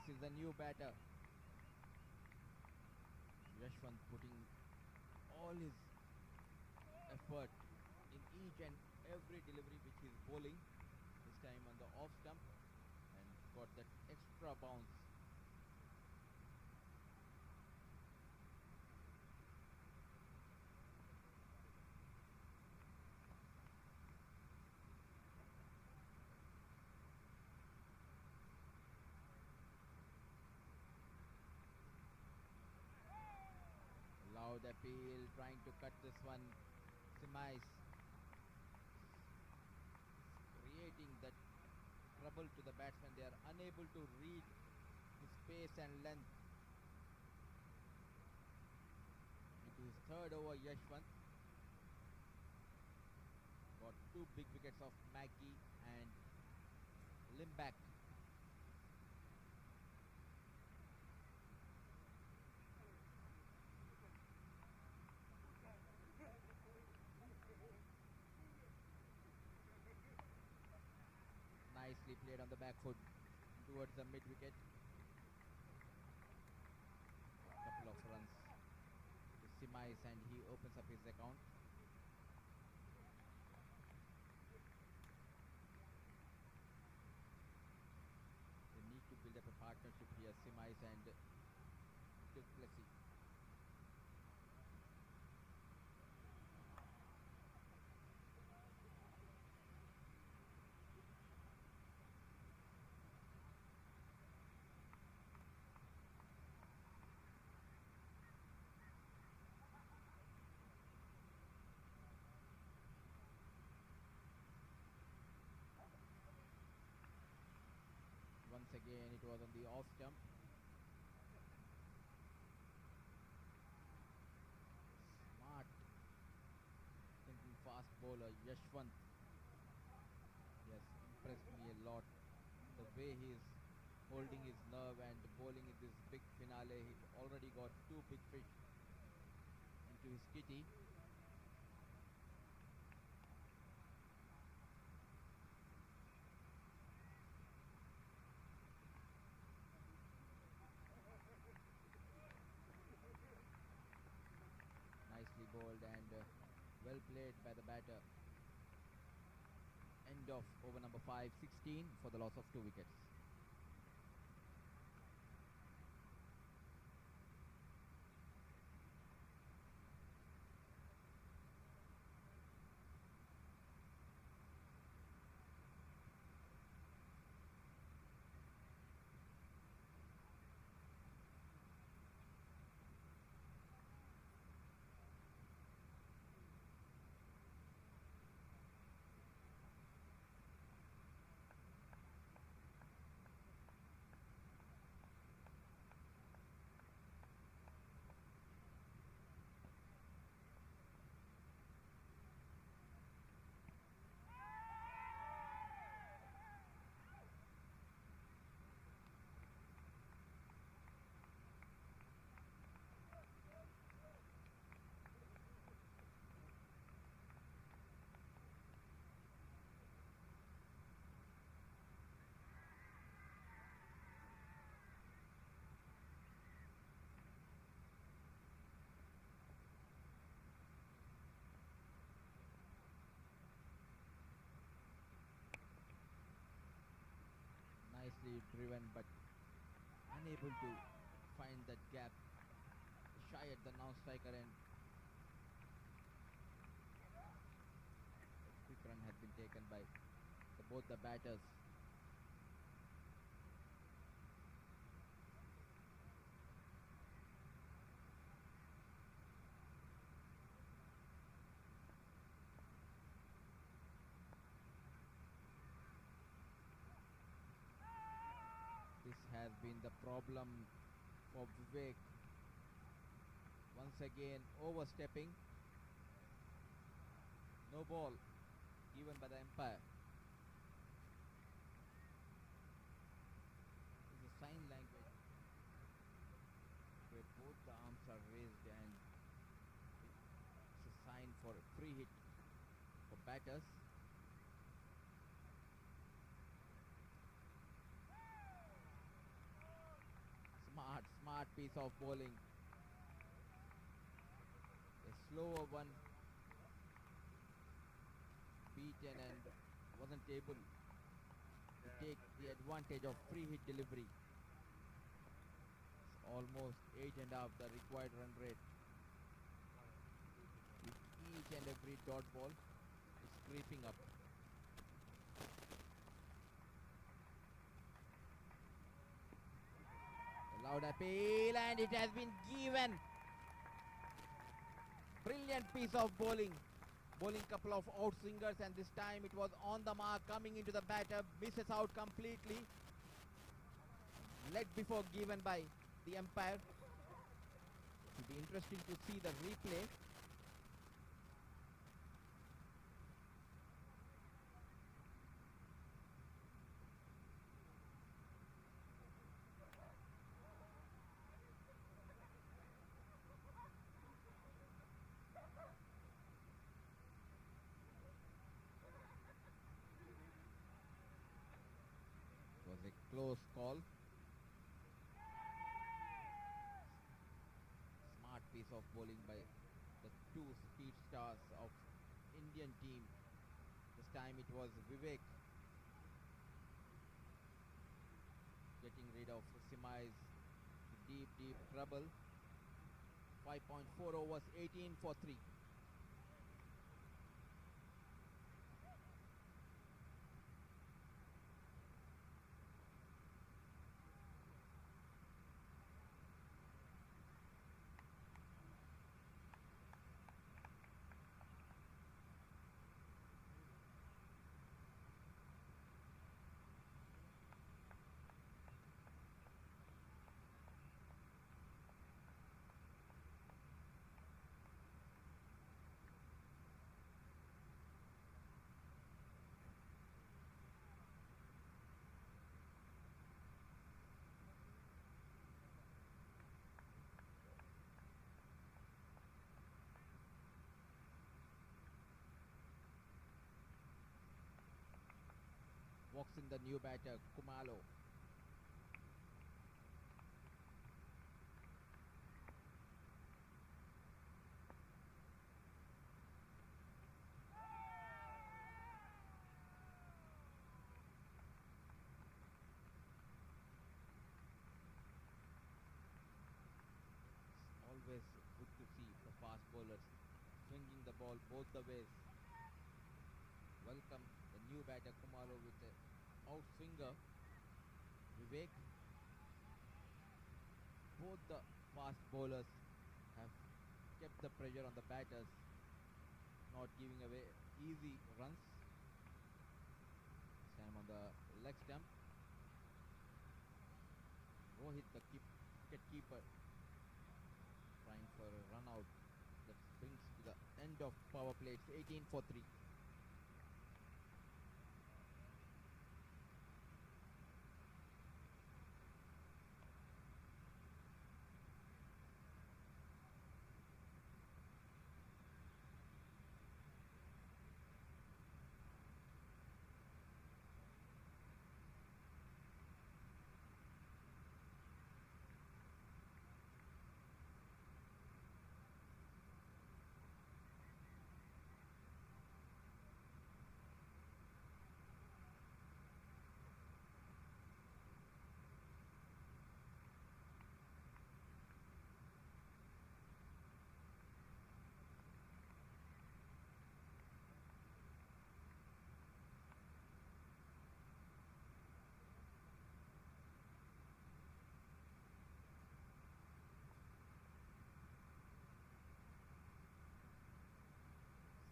Simice is the new batter. Yashwant putting all his effort in each and every delivery which he is bowling. This time on the off stump and got that extra bounce. Loud appeal, trying to cut this one. Simice creating that trouble to the batsman. They are unable to read his pace and length. Into his third over, Yashwant got 2 big wickets of Maggie and Limback. Nicely played on the back foot towards the mid wicket. A couple of runs to Simice and he opens up his account. They need to build up a partnership here, Simice and Duplessis. Once again, it was on the off stump. Smart thinking fast bowler Yashwant. He has impressed me a lot. The way he is holding his nerve and bowling in this big finale. He already got 2 big fish into his kitty. Nicely bowled and well played by the batter. End of over number 5, 16 for the loss of 2 wickets. Nicely driven but unable to find that gap. Shy at the non-striker and a quick run had been taken by both the batters. This has been the problem for Vivek. Once again overstepping. No ball given by the umpire. It's a sign language where both the arms are raised and it's a sign for a free hit for batters. Smart piece of bowling. A slower one beaten and wasn't able to take the advantage of free hit delivery. It's almost 8.5 the required run rate. With each and every dot ball is creeping up. A loud appeal and it has been given. Brilliant piece of bowling. Bowling couple of outswingers and this time it was on the mark coming into the batter. Misses out completely. Let before given by the umpire. It will be interesting to see the replay. It was a close call. Smart piece of bowling by the two speed stars of Indian team. This time it was Vivek getting rid of Simai's deep trouble. 5.4 overs, 18 for 3. Walks in the new batter, Kumalo. Always good to see the fast bowlers swinging the ball both the ways. Welcome the new batter Kumalo with the outswinger Vivek. Both the fast bowlers have kept the pressure on the batters, not giving away easy runs. This time on the leg stump. Rohit, the wicket keeper, trying for a run out. That brings to the end of power play. It's 18 for 3.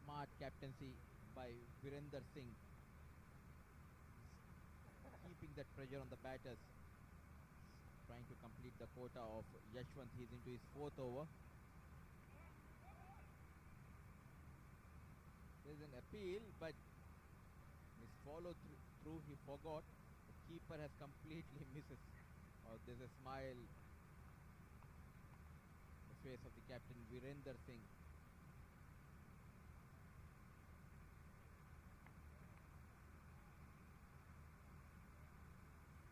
Smart captaincy by Virender Singh, keeping that pressure on the batters, trying to complete the quota of Yashwant. He's into his 4th over. There's an appeal, but his follow through he forgot. The keeper has completely misses. Oh, there's a smile on the face of the captain Virender Singh.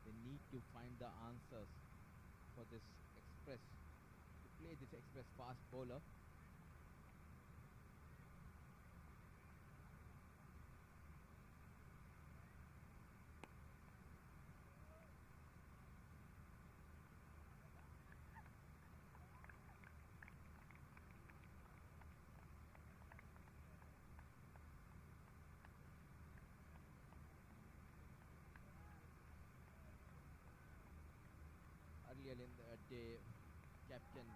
They need to find the answers for this express, to play this express fast bowler. Earlier in the day, Captain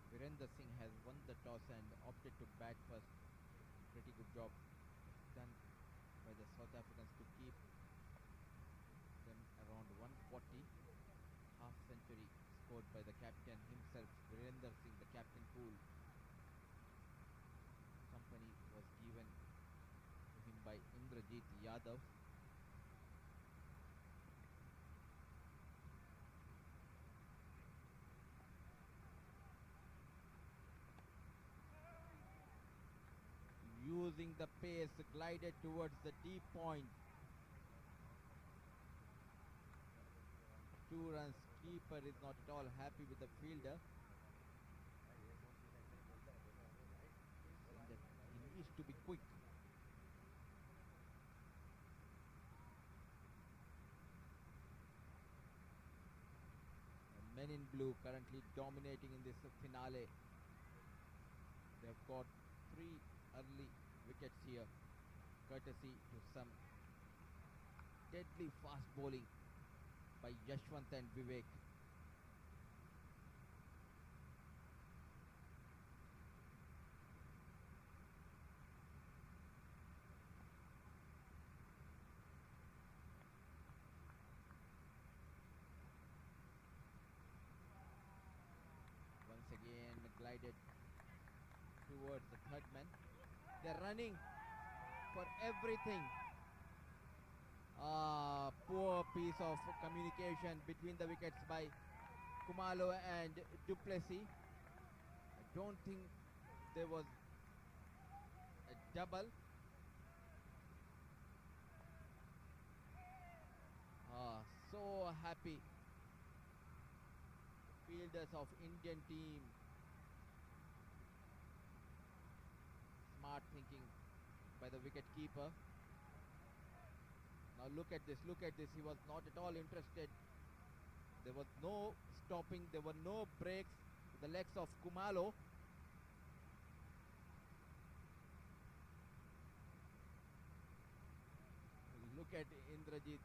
Virender Singh has won the toss and opted to bat first. Pretty good job done by the South Africans to keep them around 140. Half century scored by the captain himself, Virender Singh, the captain cool. Company was given to him by Indrajit Yadav. Using the pace, glided towards the deep point. 2 runs. Keeper is not at all happy with the fielder. Saying that he needs to be quick. The men in blue currently dominating in this finale. They've got 3 early wickets here, courtesy to some deadly fast bowling by Yashwant and Vivek. Once again glided towards the third man. They're running for everything. Poor piece of communication between the wickets by Kumalo and Duplessis. I don't think there was a double. So happy. Fielders of Indian team. Smart thinking by the wicket keeper. Now look at this, look at this. He was not at all interested. There was no stopping, there were no breaks to the legs of Kumalo. Look at Indrajit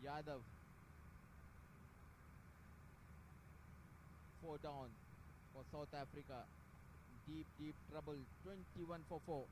Yadav. 4 down for South Africa. Deep, deep trouble. 21 for 4.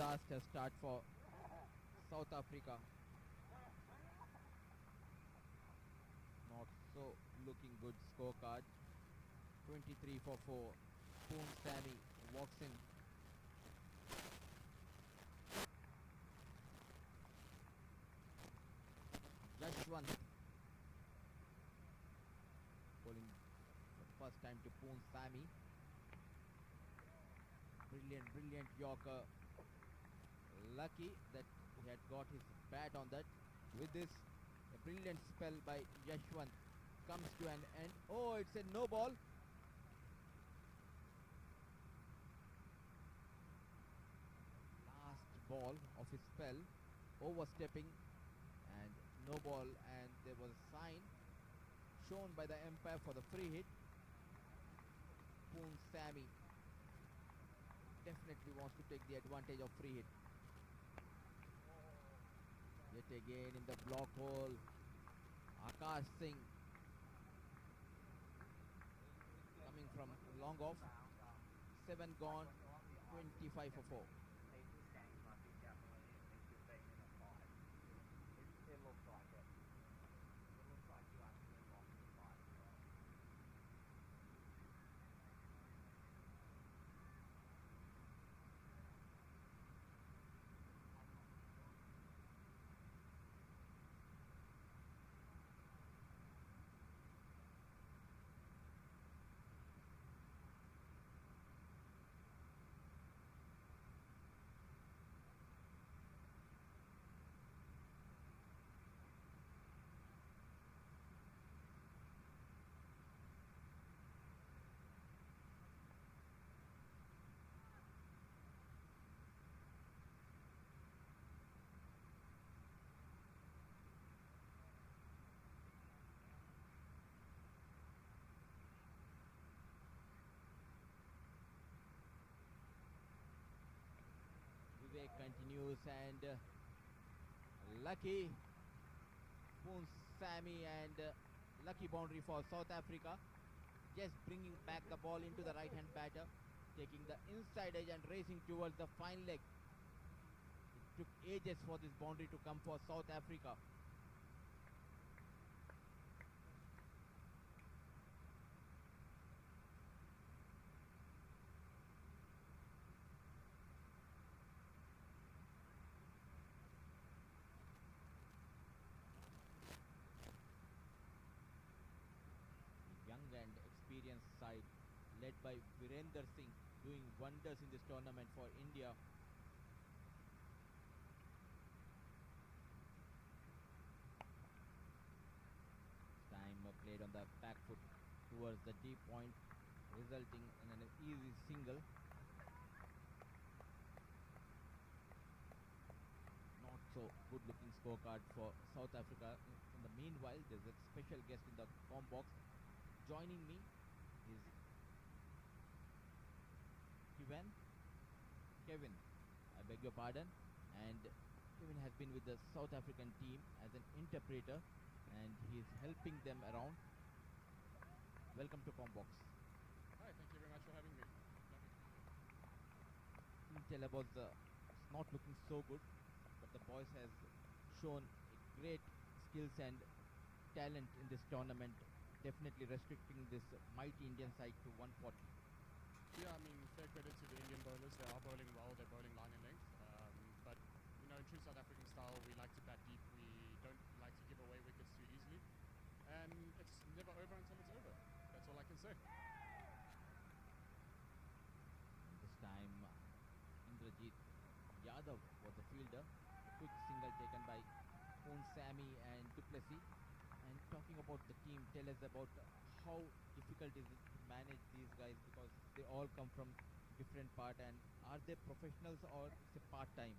fast start for South Africa. Not so looking good scorecard. 23 for 4. Poon Sammy walks in. Yashwant bowling for the first time to Poon Sammy. Brilliant Yorker. Lucky that he had got his bat on that. With this, a brilliant spell by Yashwant comes to an end. Oh, it's a no ball. Last ball of his spell, overstepping, and no ball, and there was a sign shown by the umpire for the free hit. Poon Sammy definitely wants to take the advantage of free hit. Yet again in the block hole, Akash Singh coming from long off. 7 gone, 25 for 4. Vivek continues, and lucky Poon Sammy, and lucky boundary for South Africa. Just bringing back the ball into the right hand batter, taking the inside edge and racing towards the fine leg. It took ages for this boundary to come for South Africa. Young and experienced side led by Virender Singh doing wonders in this tournament for India. This time played on the back foot towards the deep point, resulting in an easy single. Not so good looking scorecard for South Africa. In the meanwhile, there's a special guest in the com box. Joining me is Kevin, I beg your pardon, and Kevin has been with the South African team as an interpreter, and he is helping them around. Welcome to Combox. Hi, thank you very much for having me. Tell about it's not looking so good, but the boys has shown great skills and talent in this tournament, definitely restricting this mighty Indian side to 140. Yeah, I mean, fair credit to the Indian bowlers. They are bowling well. They're bowling line and length. But, you know, in true South African style, we like to bat deep. We don't like to give away wickets too easily. And it's never over until it's over. That's all I can say. This time, Indrajit Yadav was the fielder. A quick single taken by Poon Sammy and Du Plessis. And talking about the team, tell us about how difficult is it to manage these guys, because they all come from different part, and are they professionals or it's a part-time?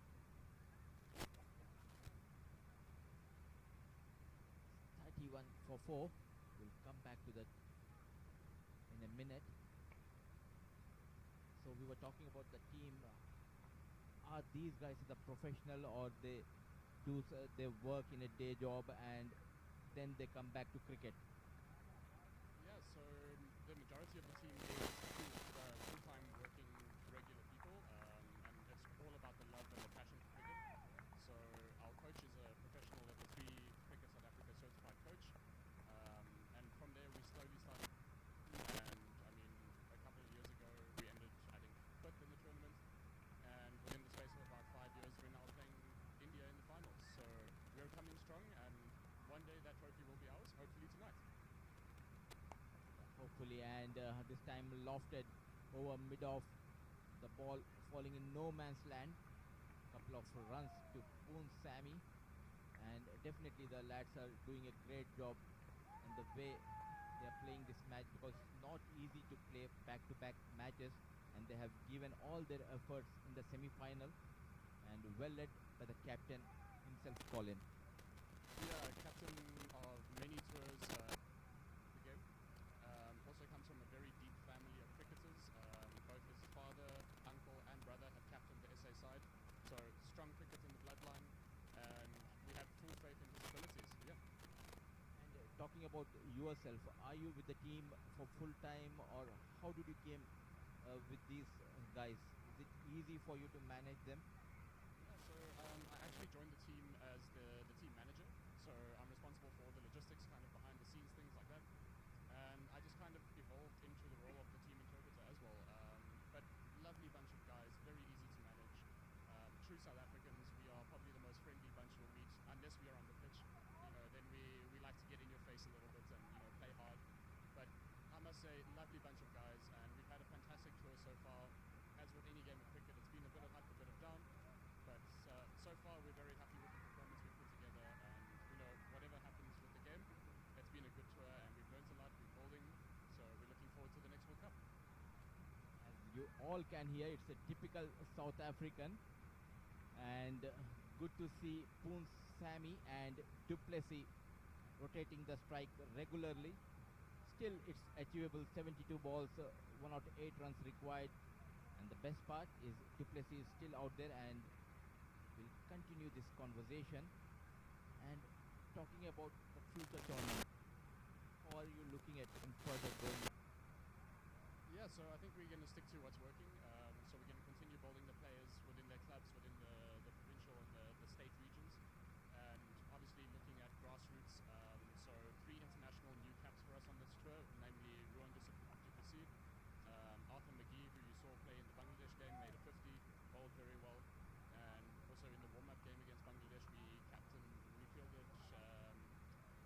31 for 4. We'll come back to that in a minute. So we were talking about the team. Are these guys the professional, or they do they work in a day job and then they come back to cricket? Yeah, so the majority of the team is full-time working regular people, and it's all about the love and the beautifully, and this time lofted over mid off, the ball falling in no man's land. Couple of runs to Poon Sammy, and definitely the lads are doing a great job in the way they are playing this match, because it's not easy to play back-to-back matches, and they have given all their efforts in the semi-final, and well led by the captain himself, Colin. Yeah, captain of many tours. The game also comes from a very deep family of cricketers. Both his father, uncle, and brother have captained the SA side, so strong cricket in the bloodline, and we have full faith in his abilities. Yeah. And talking about yourself, are you with the team for full time, or how did you came with these guys? Is it easy for you to manage them? Yeah, so I actually joined the team as the team manager, so I'm responsible for all the logistics, kind of behind the scenes, things like that. And I just kind of evolved into the role of the team interpreter as well. But lovely bunch of guys, very easy to manage. True South Africans, we are probably the most friendly bunch you'll meet, unless we are on the pitch. You know, then we like to get in your face a little bit and, you know, play hard. But I must say, lovely bunch of guys, and we've had a fantastic tour so far. As with any game of cricket, it's been a bit of up, a bit of down. But so far, we're very happy with the performance we've put together, and, you know, whatever happens with the game, it's been a good tour, and we've learned a lot, we're building, so we're looking forward to the next World Cup. As you all can hear, it's a typical South African, and good to see Poon Sammy and Du Plessis rotating the strike regularly. Still, it's achievable. 72 balls, 108 runs required, and the best part is Du Plessis is still out there, and we'll continue this conversation. And talking about the future tournament, how are you looking at in further going? Yeah, so I think we're going to stick to what's working. So we're going to continue building the players within their clubs, within the provincial and the state regions, and obviously looking at grassroots. So 3 international new caps for us on this tour, namely Ruan Dicc T20, Arthur McGee, who you saw play in the Bangladesh game, made a 50, bowled very well, and also in the warm-up game against Bangladesh, we fielded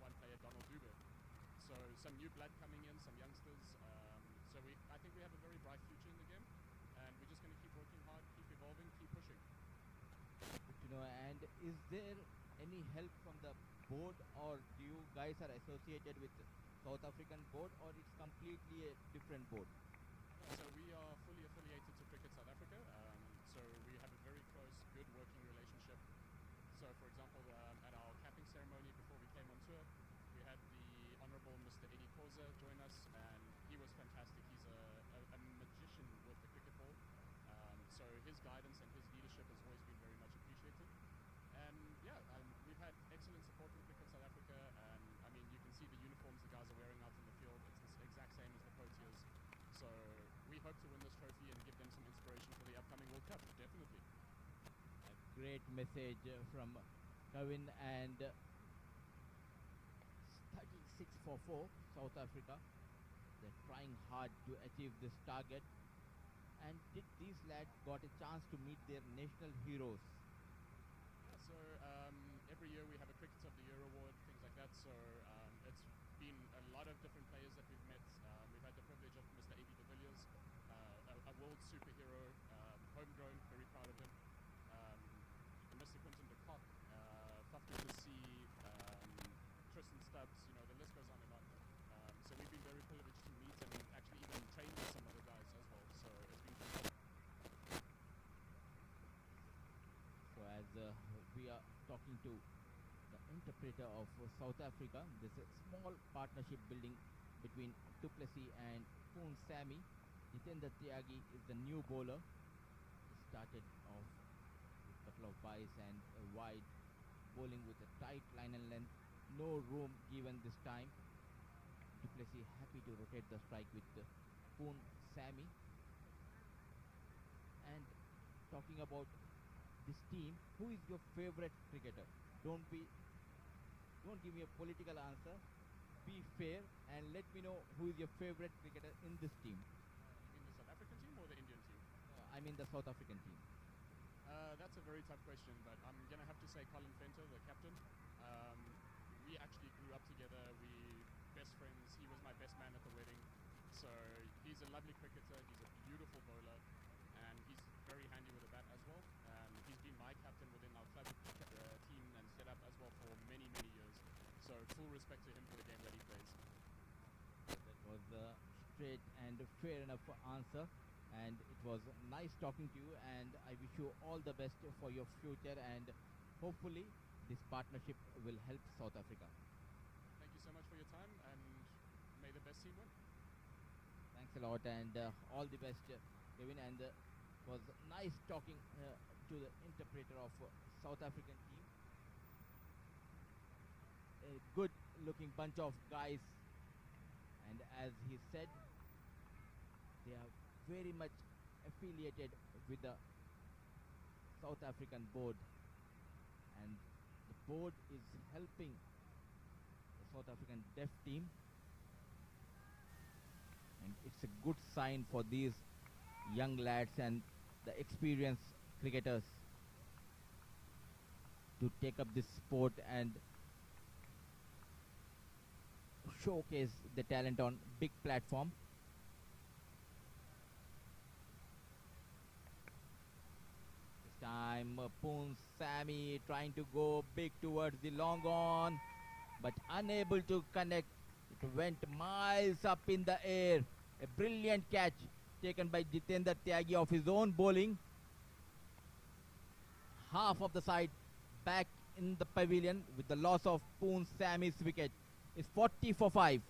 one player, Donald Dube. So some new blood coming in, some youngsters. So I think we have a very bright future in the game, and we're just going to keep working hard, keep evolving, keep pushing. Good to know. And is there any help from the board, or do you guys are associated with South African board, or it's completely a different board? So we are fully affiliated to Cricket South Africa. So we have a very close, good working relationship. So for example, at our capping ceremony before we came on tour, we had the Honourable Mr. Eddie Koza join us, and he was fantastic. He's a magician with the cricket ball. So his guidance and his leadership has always been very much appreciated. And yeah, we've had excellent support from Cricket South Africa, and I mean, you can see the uniforms the guys are wearing out in the field. It's the exact same as the Proteas. So we hope to win this trophy and give them some inspiration for the upcoming World Cup, definitely. A great message from Kevin, and 36 for 4 South Africa. They're trying hard to achieve this target. And did these lads got a chance to meet their national heroes? Yeah, so every year we have a Cricket of the Year award, things like that. So it's been a lot of different players that we've met. We've had the privilege of Mr. A.B. de Villiers, a world superhero, homegrown, very proud of him. Mr. Quinton de Kock, Fafnir to see, Tristan Stubbs, you know, the list goes on and on. So we've been very privileged to meet and actually even train with some of the guys as well. So it's been fantastic. So as we are talking to the interpreter of South Africa, there's a small partnership building between Du Plessis and Poon Sammy. Jitendra Tyagi is the new bowler. He started off with a couple of byes and a wide, bowling with a tight line and length. No room given this time. Du Plessis happy to rotate the strike with Poon Sammy. And talking about this team, who is your favorite cricketer? Don't give me a political answer. Be fair and let me know who is your favorite cricketer in this team. You mean the South African team or the Indian team? I mean the South African team. That's a very tough question, but I'm going to have to say Colin Fenter, the captain. We actually grew up together. We best friends. He was my best man at the wedding. So he's a lovely cricketer, he's a beautiful bowler, and he's very handy with the bat as well. He's been my captain within our club team and setup as well for many, many years. So full respect to him for the game that he plays. That was a straight and fair enough answer, and it was nice talking to you, and I wish you all the best for your future, and hopefully this partnership will help South Africa. Thank you so much for your time, and may the best team win. Thanks a lot, and all the best, Kevin, and it was nice talking to the interpreter of South African team. A good looking bunch of guys, and as he said, they are very much affiliated with the South African board, and the board is helping the South African deaf team, and it's a good sign for these young lads and the experienced cricketers to take up this sport and showcase the talent on big platform. This time Poon Sammy trying to go big towards the long on, but unable to connect. It went miles up in the air. A brilliant catch taken by Jitendra Tyagi of his own bowling. Half of the side back in the pavilion with the loss of Poon Sammy's wicket. It's 40 for 5.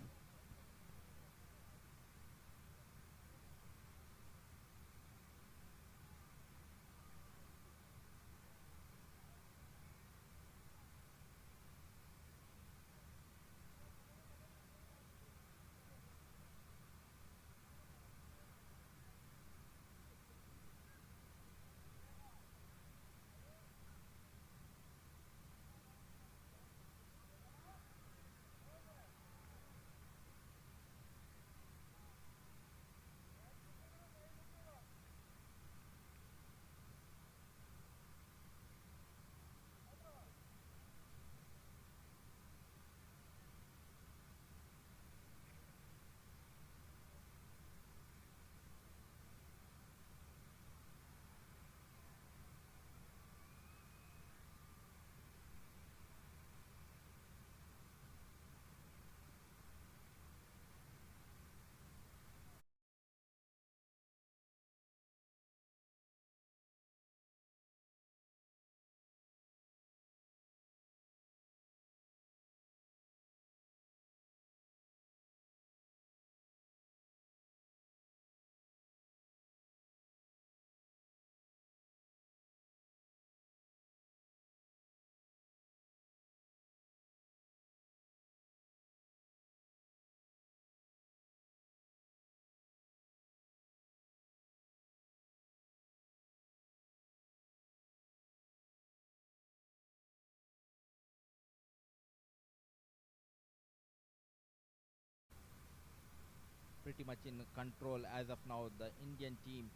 Pretty much in control as of now, the Indian team.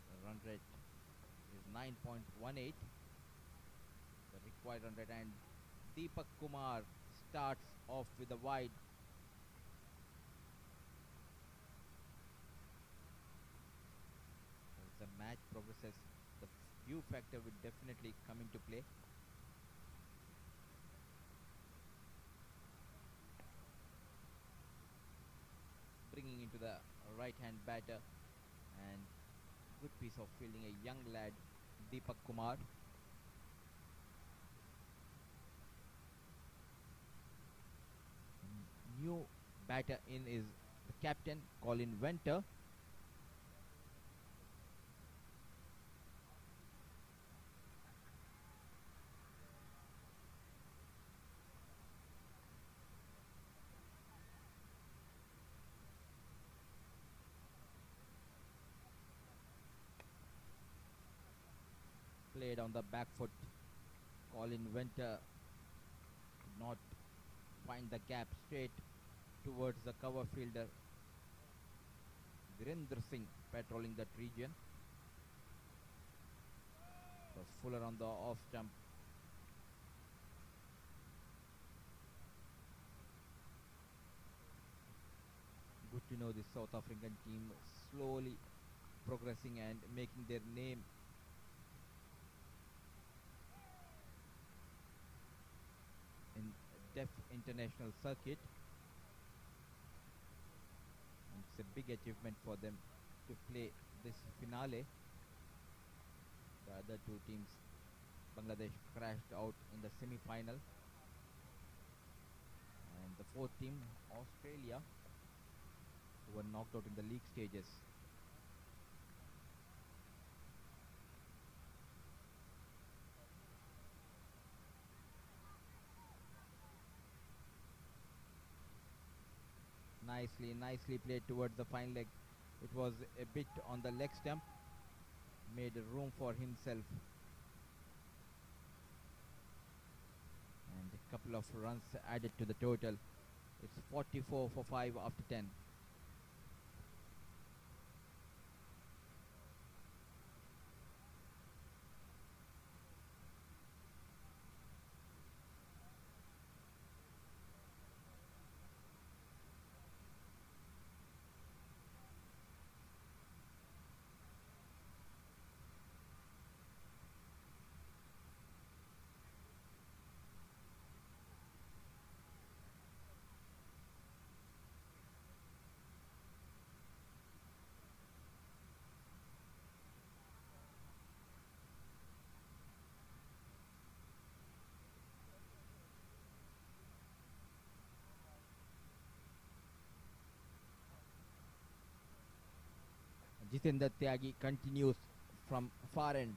The run rate is 9.18, the required run rate, and Deepak Kumar starts off with a wide. As the match progresses, the view factor will definitely come into play. Bringing into the right hand batter, and good piece of fielding, a young lad, Deepak Kumar. New batter in is the captain, Colin Venter. Played on the back foot. Colin Venter could not find the gap, straight towards the cover fielder Virendra Singh patrolling that region. So Fuller on the off stump. Good to know the South African team slowly progressing and making their name in Deaf international circuit. And it's a big achievement for them to play this finale. The other two teams, Bangladesh crashed out in the semi-final, and the fourth team, Australia, who were knocked out in the league stages. Nicely played towards the fine leg. It was a bit on the leg stump, made room for himself, and a couple of runs added to the total. It's 44 for 5 after 10. Jitendra Tyagi continues from far end.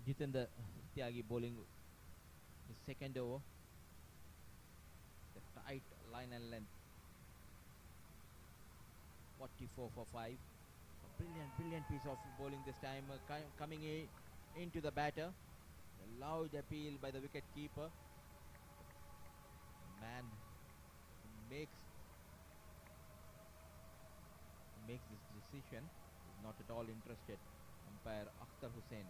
Jitendra Tyagi bowling the second over. The tight line and length. 44 for 5. A brilliant piece of bowling this time, coming into the batter. A loud appeal by the wicket keeper. Man makes this decision. Is not at all interested. Umpire Akhtar Hussain.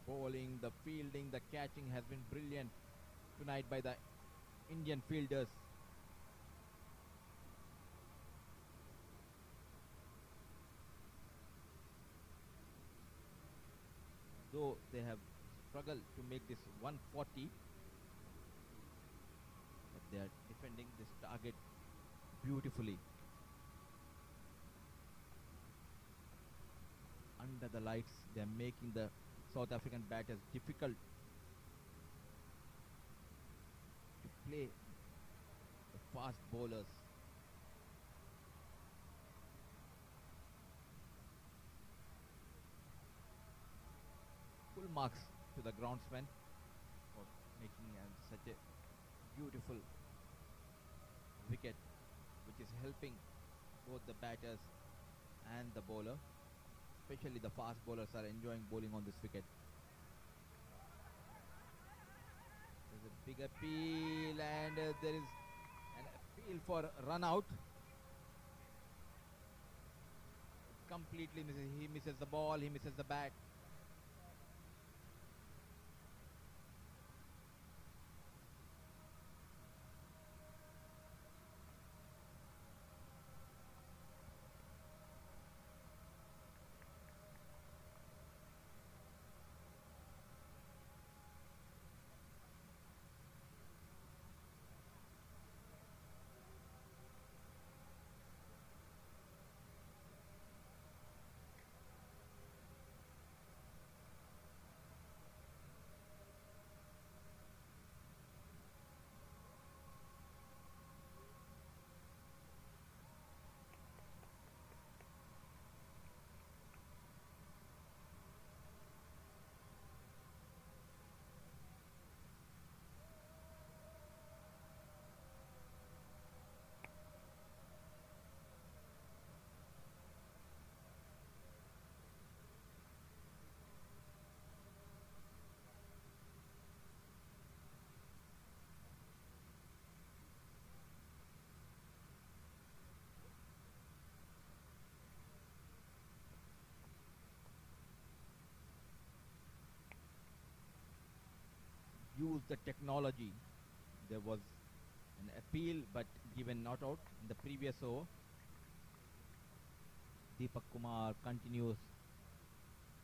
Bowling, the fielding, the catching has been brilliant tonight by the Indian fielders. Though they have struggled to make this 140, but they are defending this target beautifully. under the lights. They're making the South African batters difficult to play the fast bowlers. Full marks to the groundsman for making such a beautiful wicket, which is helping both the batters and the bowler. Especially the fast bowlers are enjoying bowling on this wicket. There's a big appeal, and there is an appeal for run out. Completely misses. He misses the ball, he misses the bat. Use the technology. There was an appeal but given not out in the previous over. Deepak Kumar continues.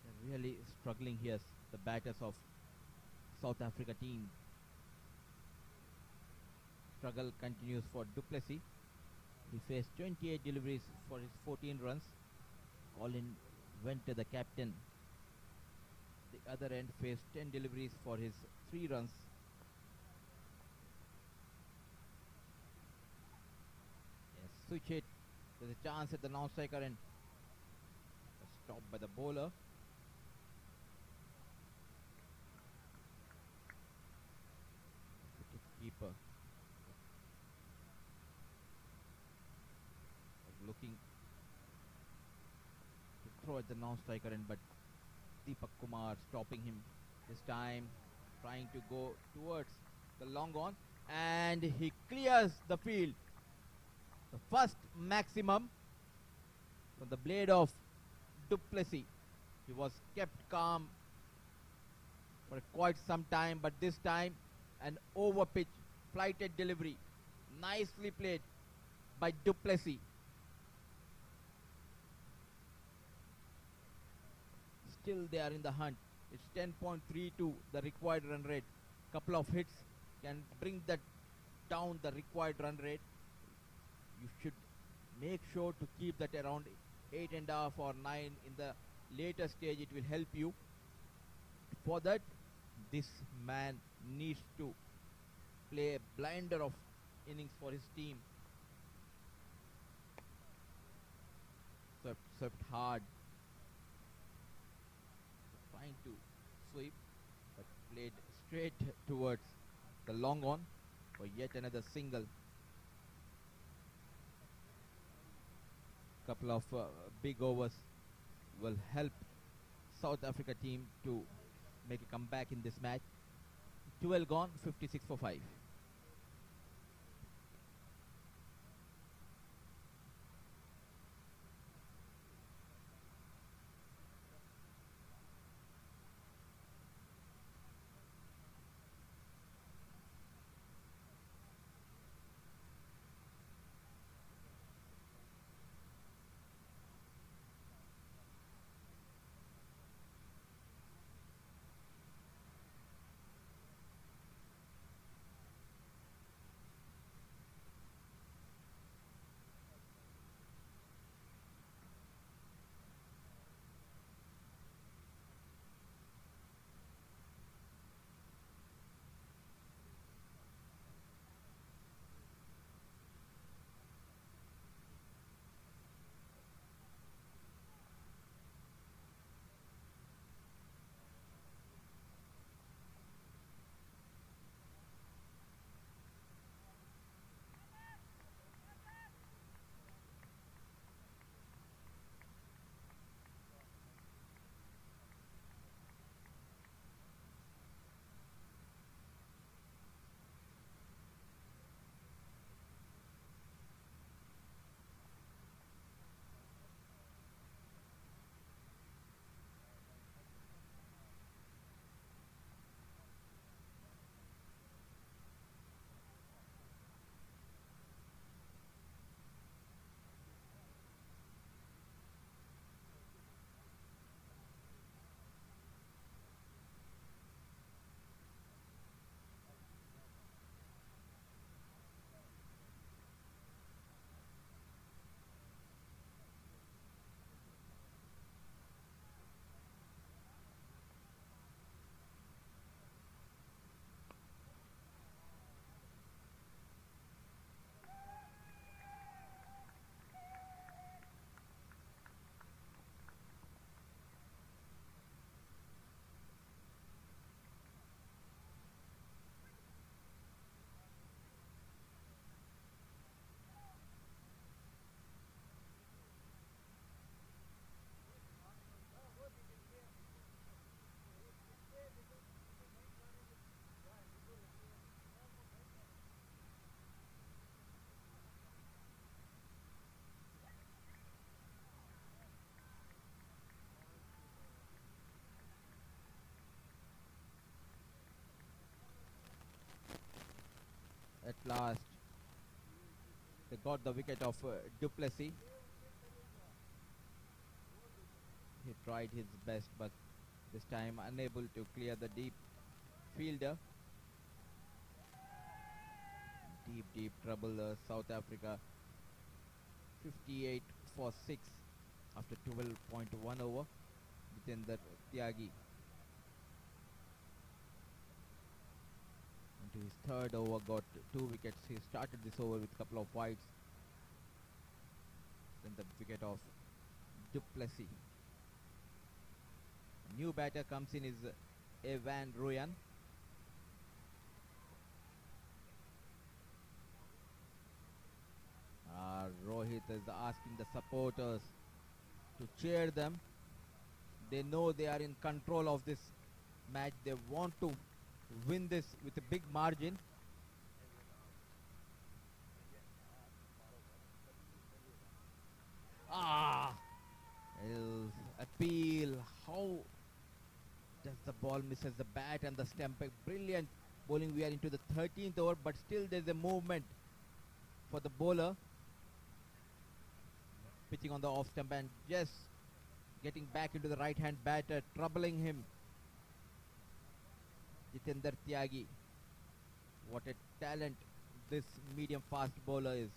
They're really struggling here, the batters of South Africa team. Struggle continues for Du Plessis. He faced 28 deliveries for his 14 runs. Colin went to the captain. The other end faced 10 deliveries for his 3 runs. Yes, switch hit. There's a chance at the non-striker end. Stopped by the bowler. Keeper looking to throw at the non-striker end, but Deepak Kumar stopping him this time, trying to go towards the long on, and he clears the field. The first maximum from the blade of Du Plessis. He was kept calm for quite some time, but this time an over pitch flighted delivery, nicely played by Du Plessis. Still they are in the hunt. It's 10.32 the required run rate. Couple of hits can bring that down, the required run rate. You should make sure to keep that around 8.5 or 9 in the later stage. It will help you. For that, this man needs to play a blinder of innings for his team. Swept hard, trying to sweep, but played straight towards the long on for yet another single. Couple of big overs will help South Africa team to make a comeback in this match. 12 gone, 56 for 5. last they got the wicket of Duplessis. He tried his best, but this time unable to clear the deep fielder. Deep trouble. South Africa 58 for 6 after 12.1 over. Jitendra Tyagi into his third over got 2 wickets. He started this over with a couple of wides. Then the wicket of Duplessis. New batter comes in is Evan Royan. Rohit is asking the supporters to cheer them. They know they are in control of this match. They want to win this with a big margin. Appeal. How does the ball misses the bat and the stump? Brilliant bowling. We are into the 13th over, but still there's a movement for the bowler. Pitching on the off stump and just getting back into the right hand batter, troubling him. Jitendra Tyagi. What a talent this medium fast bowler is.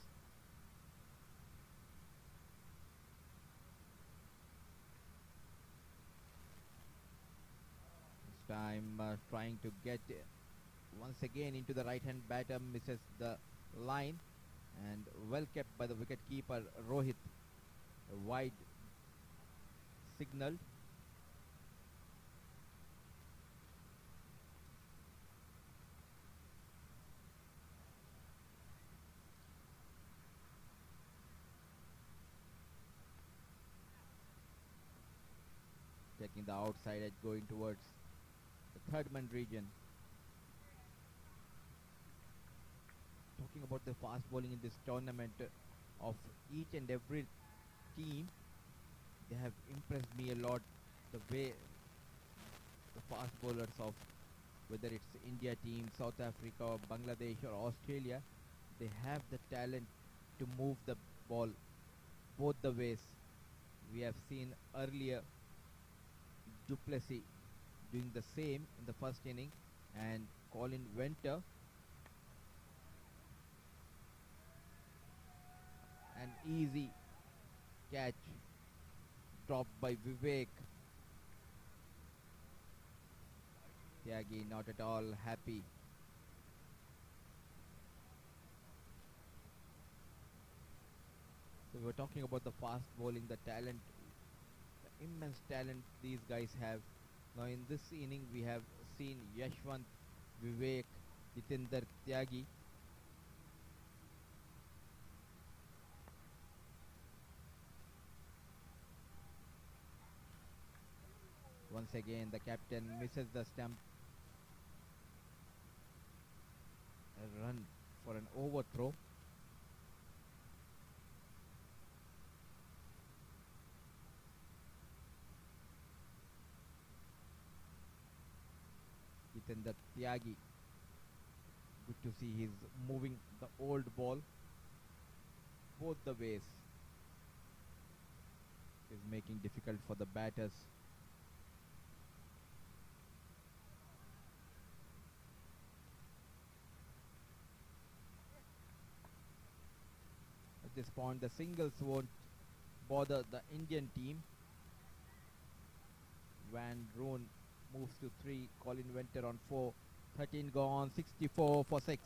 This time trying to get once again into the right hand batter, misses the line, and well kept by the wicket keeper Rohit. A wide signal. Taking the outside edge, going towards the third man region. Talking about the fast bowling in this tournament of each and every team, they have impressed me a lot. The way the fast bowlers of whether it's India team, South Africa, or Bangladesh or Australia, they have the talent to move the ball both the ways. We have seen earlier Duplessis doing the same in the first inning, and Colin Venter, an easy catch dropped by Vivek. Tyagi not at all happy. So we were talking about the fast bowling, the talent, the immense talent these guys have. Now in this inning we have seen Yashwant, Vivek, Jitendra Tyagi. Once again the captain misses the stump. A run for an overthrow. Jitendra Tyagi, good to see he's moving the old ball both the ways. Is making difficult for the batters. At this point the singles won't bother the Indian team. Van Roon moves to 3, Colin Venter on 4, 13 gone, 64 for 6.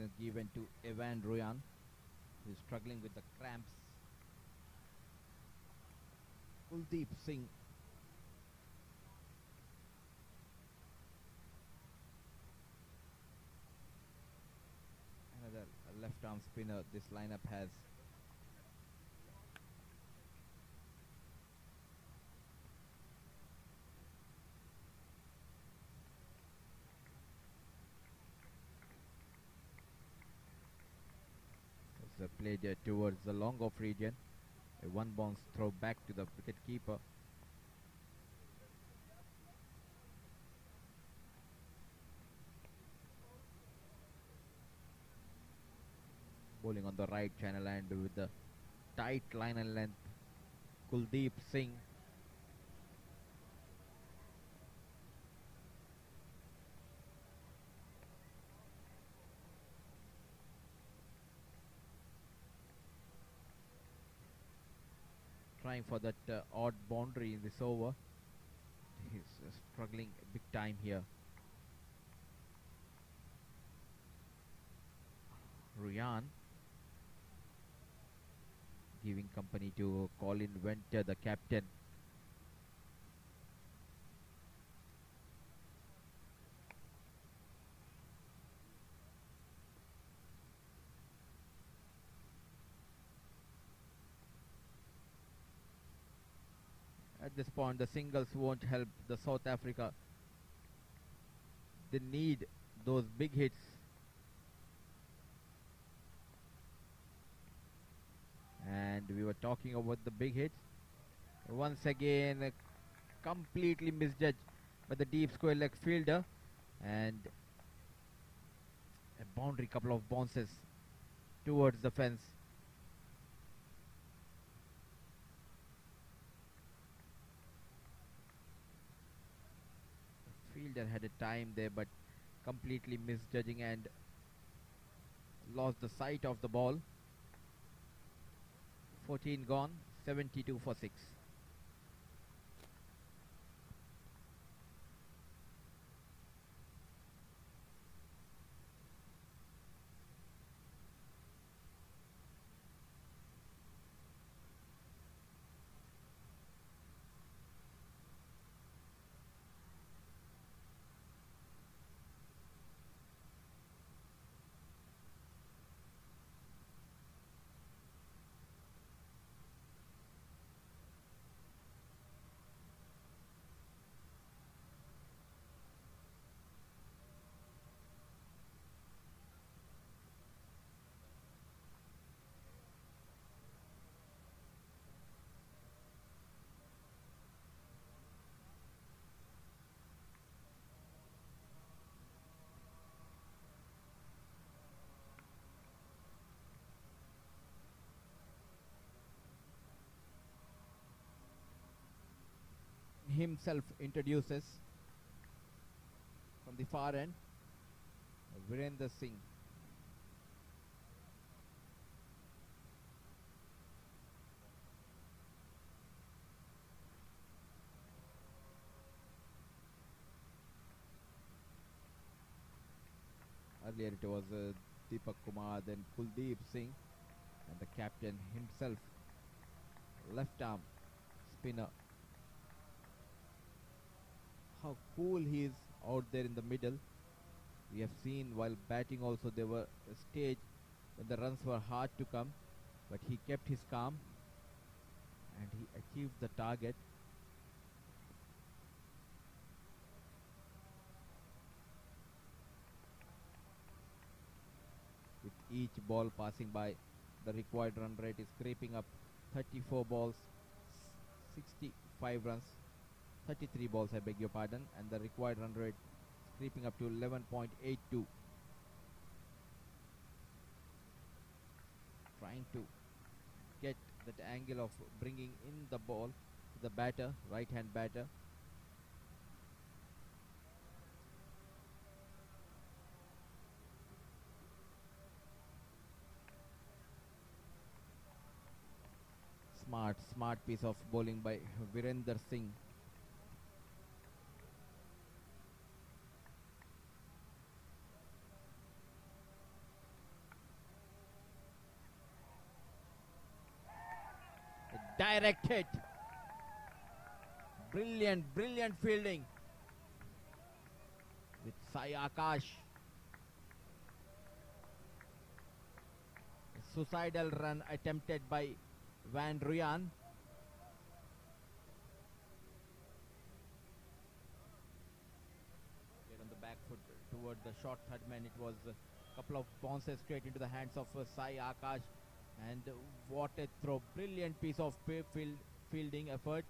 been given to Evan Royan, who is struggling with the cramps. Kuldeep Singh. Another left arm spinner this lineup has. It's played towards the long off region. A one bounce throw back to the wicket keeper. Bowling on the right channel and with the tight line and length, Kuldeep Singh. Trying for that odd boundary in this over. He's struggling big time here. Ruyan giving company to Colin Venter, the captain. At this point, the singles won't help the South Africa. They need those big hits. And we were talking about the big hits. Once again, completely misjudged by the deep square leg fielder. And a boundary, couple of bounces towards the fence. Fielder had a time there, but completely misjudging and lost the sight of the ball. 14 gone, 72 for 6. Himself introduces from the far end, Virender Singh. Earlier it was Deepak Kumar, then Kuldeep Singh, and the captain himself, left arm spinner. How cool he is out there in the middle. We have seen while batting also there were a stage when the runs were hard to come, but he kept his calm and he achieved the target. With each ball passing by, the required run rate is creeping up. 34 balls, 65 runs. 33 balls, I beg your pardon, and the required run rate is creeping up to 11.82. Trying to get that angle of bringing in the ball to the batter, right hand batter. Smart piece of bowling by Virender Singh. direct hit. Brilliant fielding with Sai Akash. A suicidal run attempted by Van Ruyan. Get on the back foot toward the short third man. It was a couple of bounces straight into the hands of Sai Akash. And what a throw. Brilliant piece of fielding effort.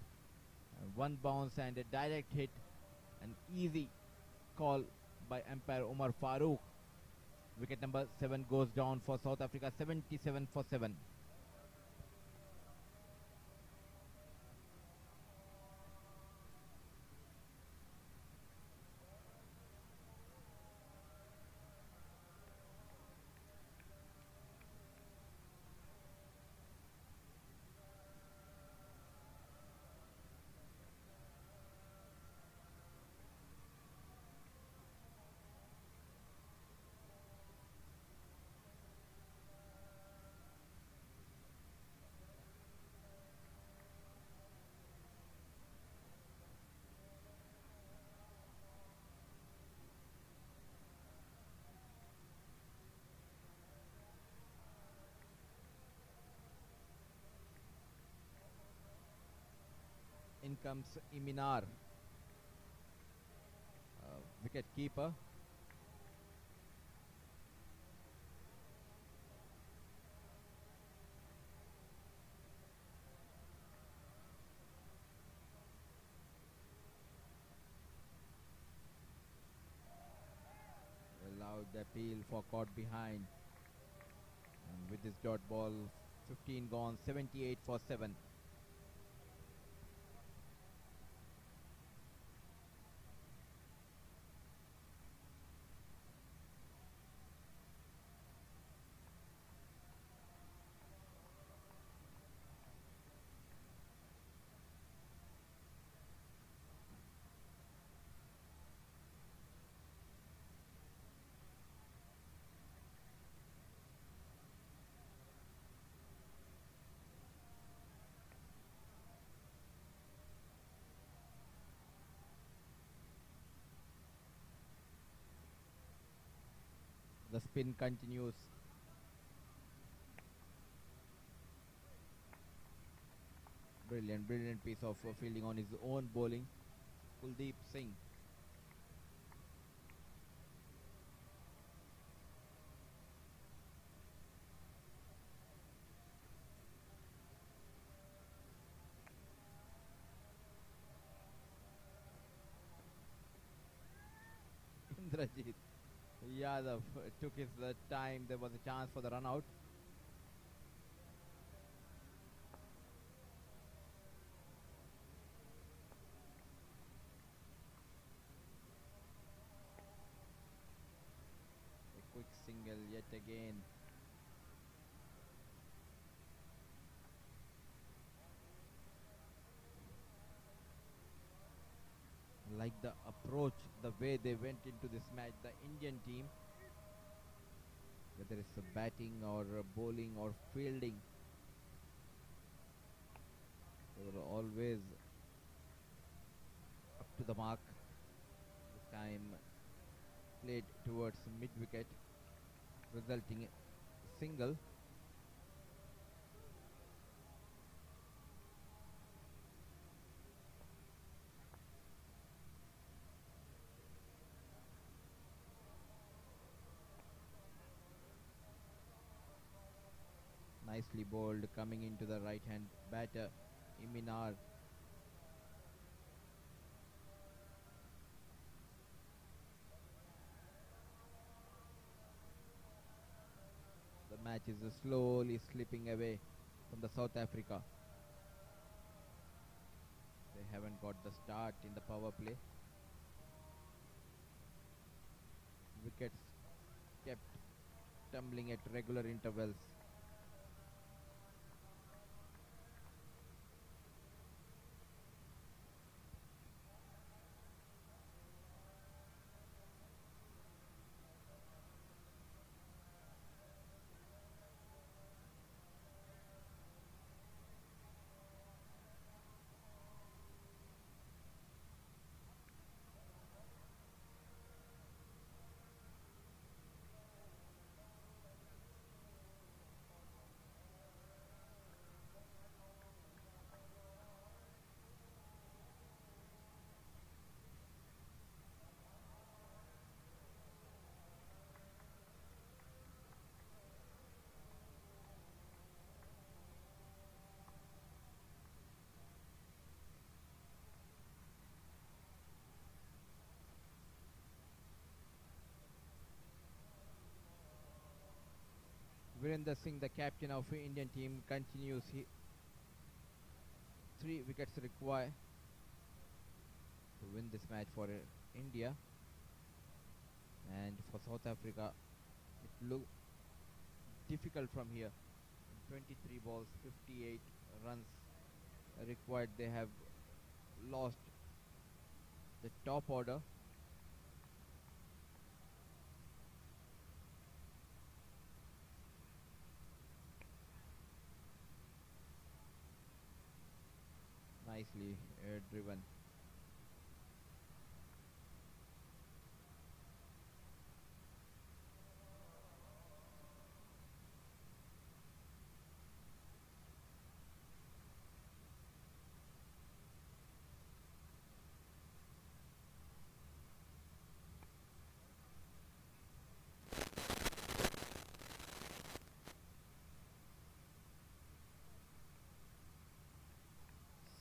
One bounce and a direct hit. An easy call by umpire Umar Farooq. Wicket number 7 goes down for South Africa, 77 for 7. In comes Iminar, wicket keeper. Allowed the appeal for caught behind. And with this dot ball, 15 gone, 78 for 7. The spin continues. Brilliant piece of fielding on his own bowling. Kuldeep Singh. Indrajit Yadav took his time. There was a chance for the run out. A quick single yet again. Like the approach, the way they went into this match, the Indian team, whether it's batting or bowling or fielding, they were always up to the mark. This time played towards mid wicket, resulting in single. Nicely bowled, coming into the right hand batter Iminar. The match is slowly slipping away from the South Africa. They haven't got the start in the power play. Wickets kept tumbling at regular intervals. Virender Singh, the captain of Indian team, continues. 3 wickets required to win this match for India. And for South Africa, it looked difficult from here. 23 balls, 58 runs required. They have lost the top order. Nicely driven.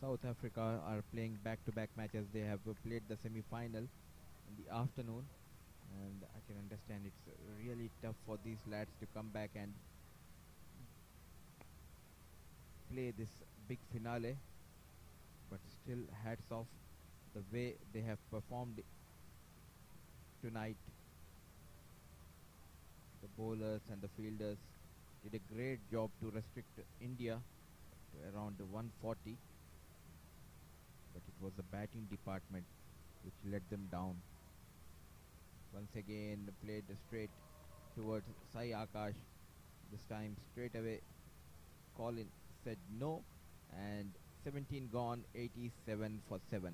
South Africa are playing back-to-back matches. They have played the semi-final in the afternoon, and I can understand it's really tough for these lads to come back and play this big finale. But still, hats off the way they have performed tonight. The bowlers and the fielders did a great job to restrict India to around 140. But it was the batting department which let them down. Once again played straight towards Sai Akash. This time straight away Colin said no, and 17 gone, 87 for 7.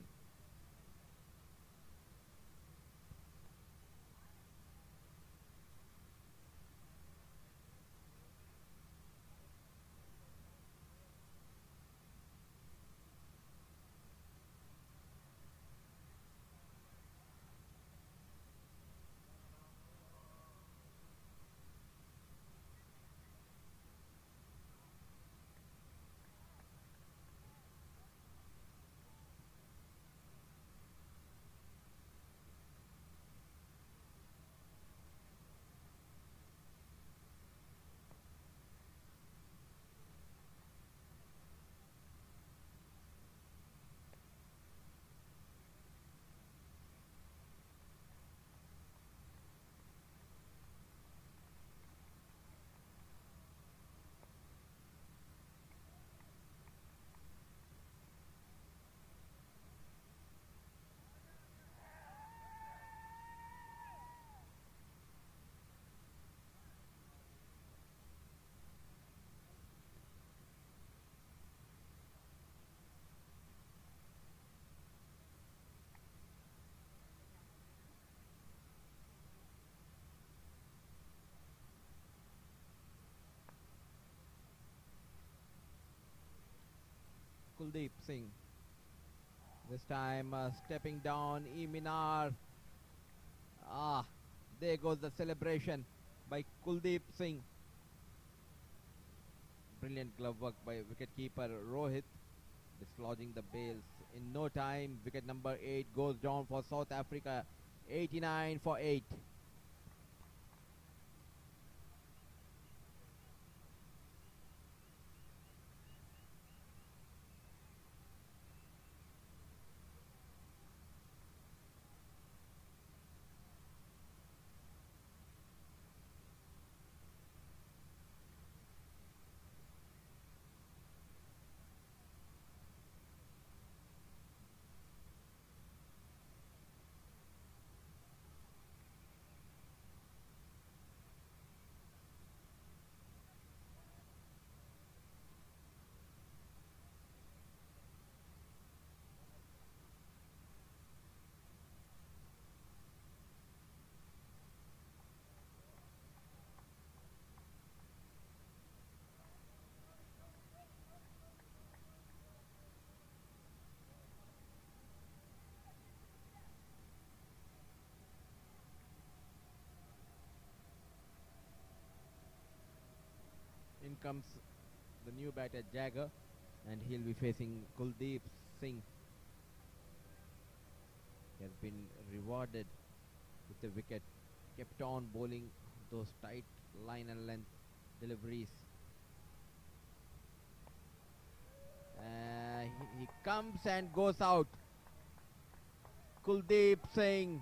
Kuldeep Singh. This time stepping down, Minar. There goes the celebration by Kuldeep Singh. Brilliant glove work by wicketkeeper Rohit, dislodging the bails in no time. Wicket number 8 goes down for South Africa, 89 for 8. In comes the new batter Jagger, and he'll be facing Kuldeep Singh. He has been rewarded with the wicket, kept on bowling those tight line and length deliveries. He comes and goes out. Kuldeep Singh,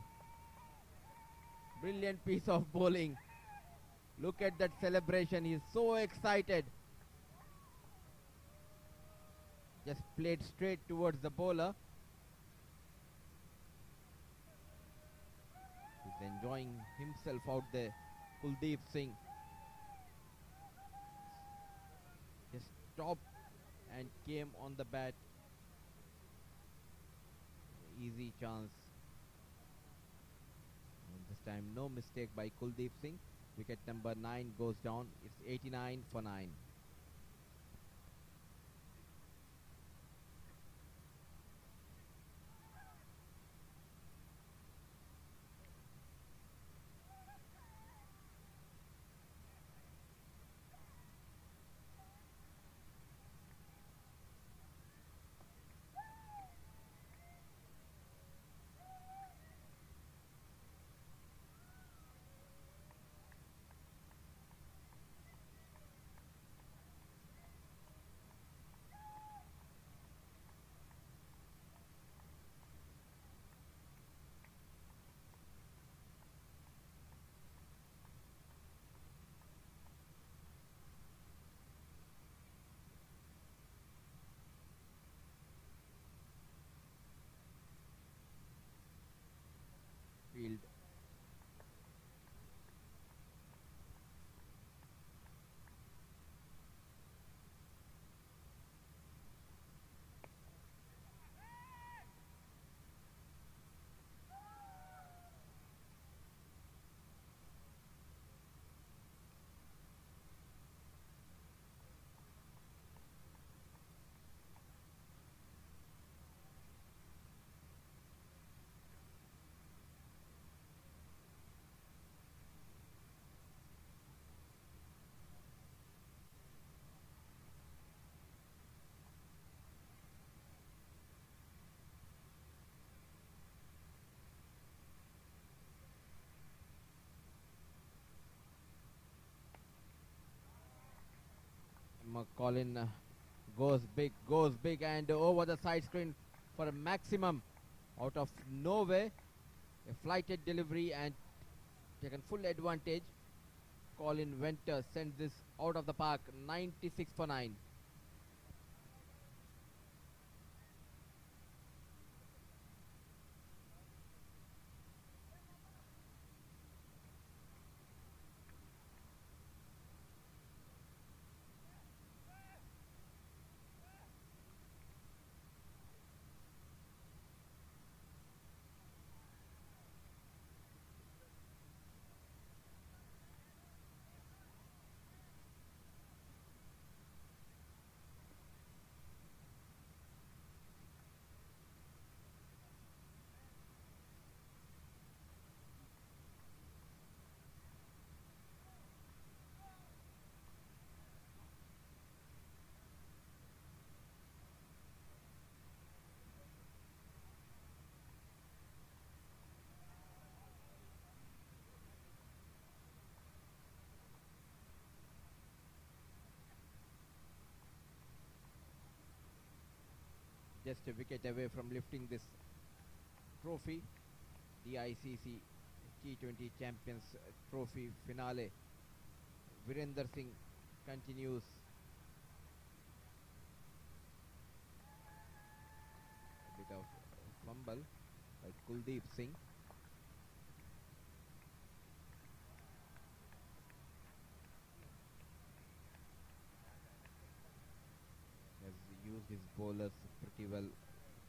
brilliant piece of bowling. Look at that celebration, he's so excited. Just played straight towards the bowler. He's enjoying himself out there, Kuldeep Singh. Just stopped and came on the bat. Easy chance. And this time no mistake by Kuldeep Singh. Wicket number 9 goes down. It's 89 for 9. Field. Colin goes big and over the side screen for a maximum out of nowhere. A flighted delivery and taken full advantage. Colin Venter sends this out of the park. 96 for 9. Just a wicket away from lifting this trophy, the ICC T20 Champions Trophy finale. Virender Singh continues. A bit of fumble by Kuldeep Singh. Has used his bowlers pretty well.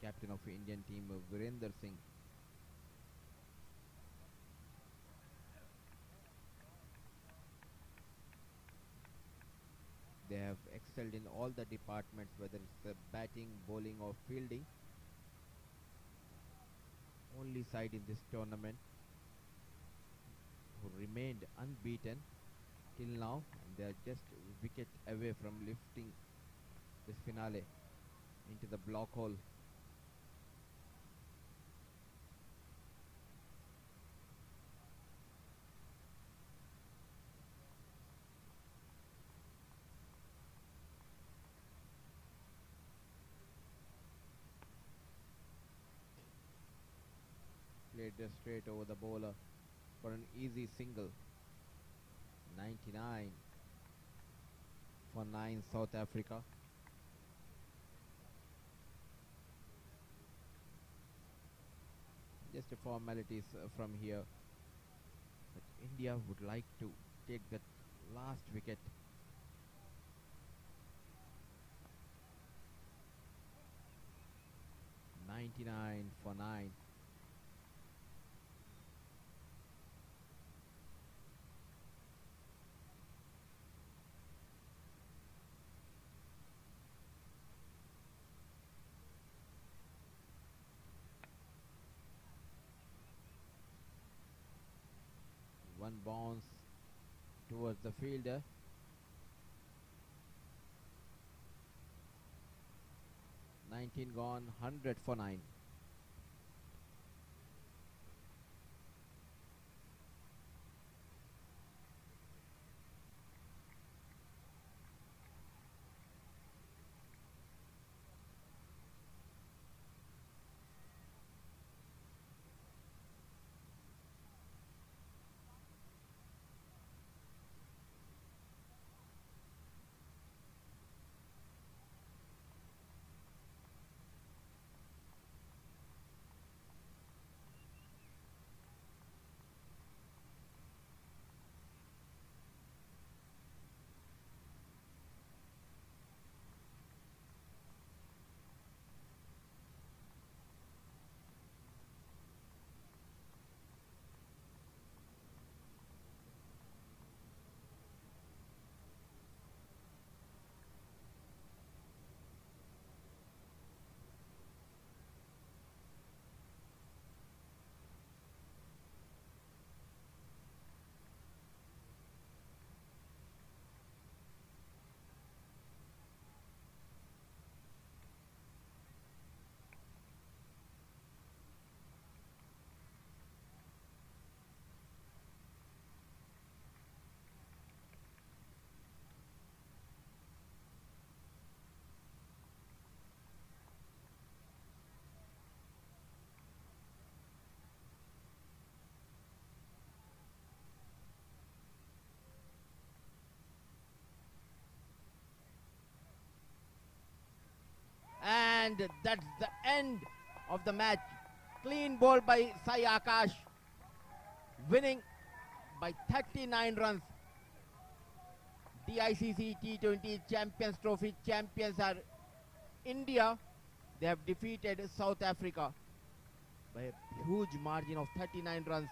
Captain of Indian team Virender Singh. They have excelled in all the departments, whether it's batting, bowling or fielding. Only side in this tournament who remained unbeaten till now, and they are just a wicket away from lifting this finale into the block hole. played straight over the bowler for an easy single. 99 for 9 South Africa. Just a formalities from here. But India would like to take that last wicket. "99 for 9. One bounce towards the fielder. "19 gone, 100 for 9. And that's the end of the match. Clean ball by Sai Akash, winning by 39 runs. DICC T20 Champions Trophy champions are India. They have defeated South Africa by a huge margin of 39 runs.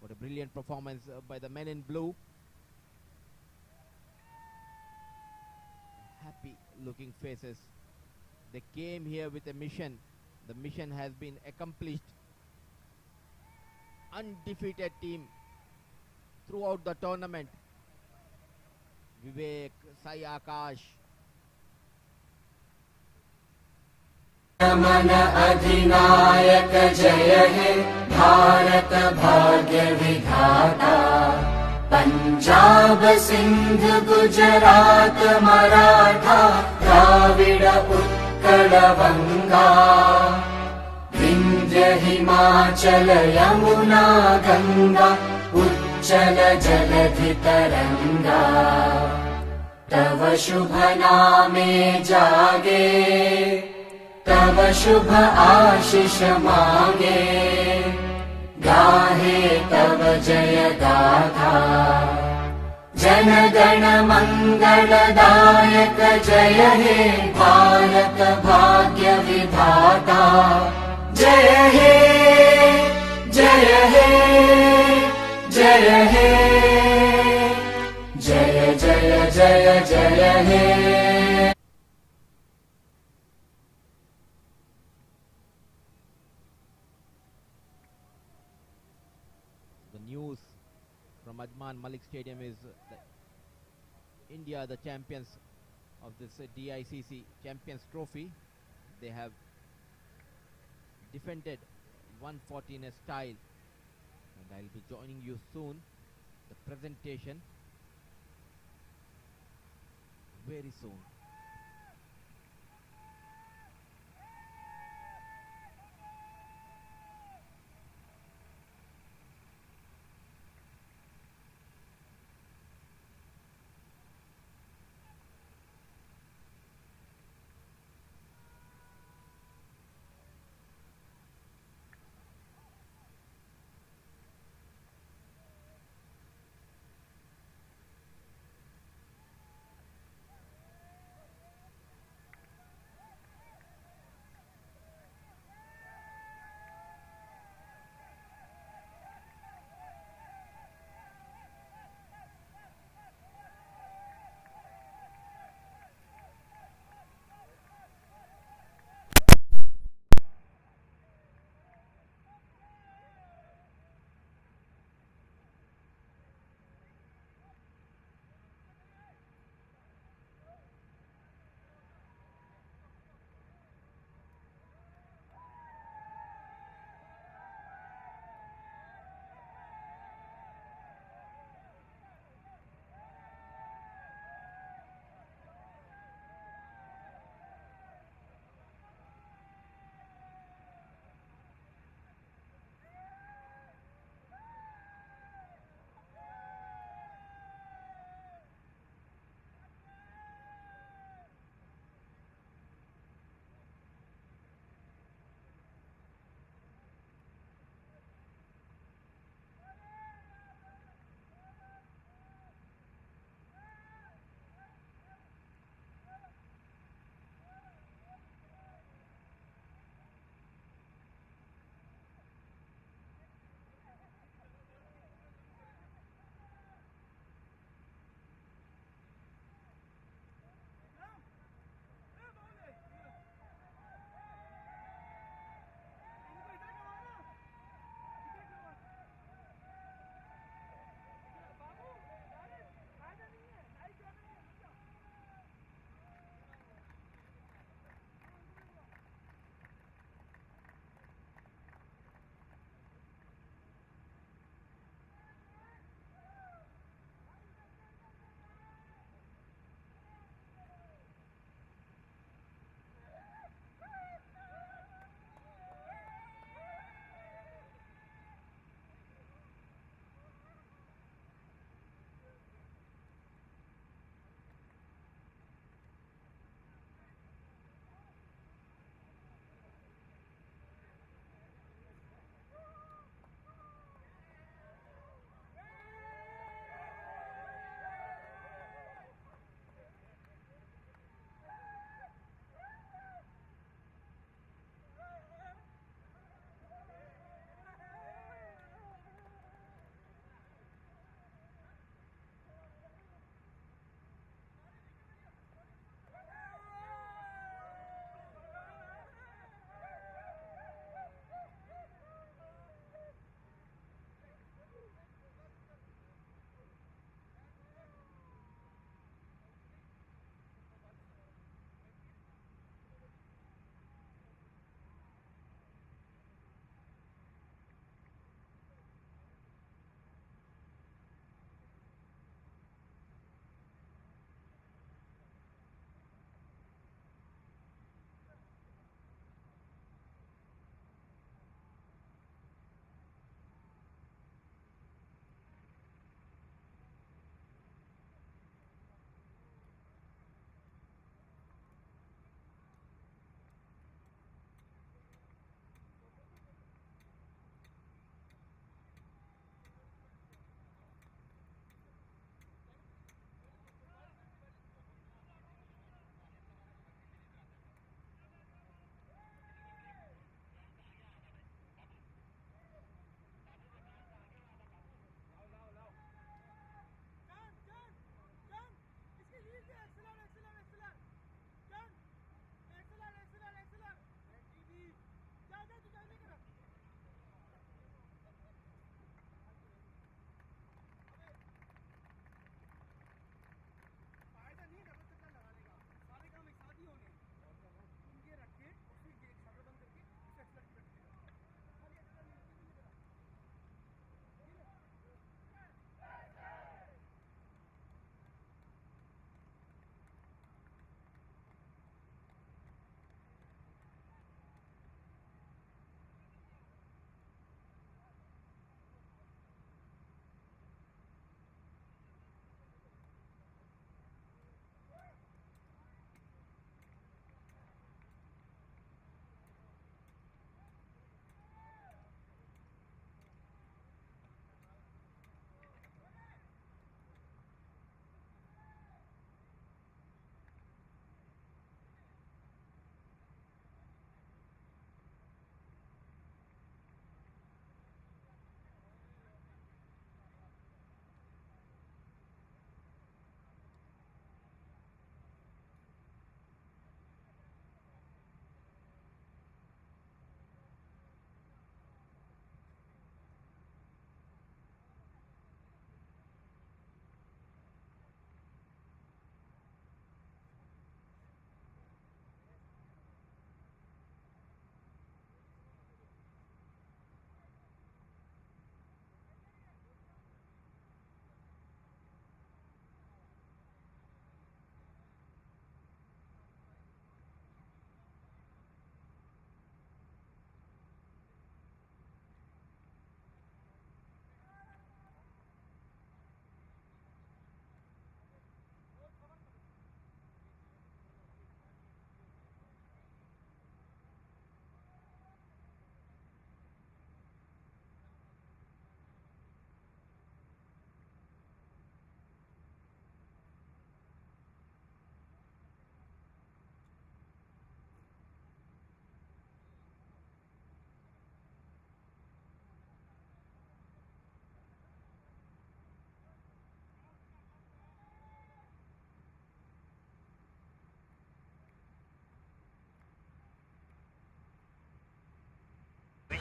What a brilliant performance by the men in blue. Happy looking faces. They came here with a mission. The mission has been accomplished. Undefeated team throughout the tournament. Vivek, Sai Akash. मन अधिनायक जय हे भारत भाग्य विधाता पंजाब सिंध गुजरात मराठा द्राविड उत्कल गंगा विंध्य हिमाचल यमुना गंगा उच्चल जलधि तरंगा तव शुभ नामे जागे तव शुभ आशीष मांगे गाहे तव जय गाथा जन गण मंगलदायक जय हे भारत भाग्य विधाता जय हे जय हे जय हे जय जय जय जय हे News from Ajman Malik Stadium is that India, the champions of this DICC Champions Trophy, they have defended 140 in a style, and I'll be joining you soon. The presentation very soon.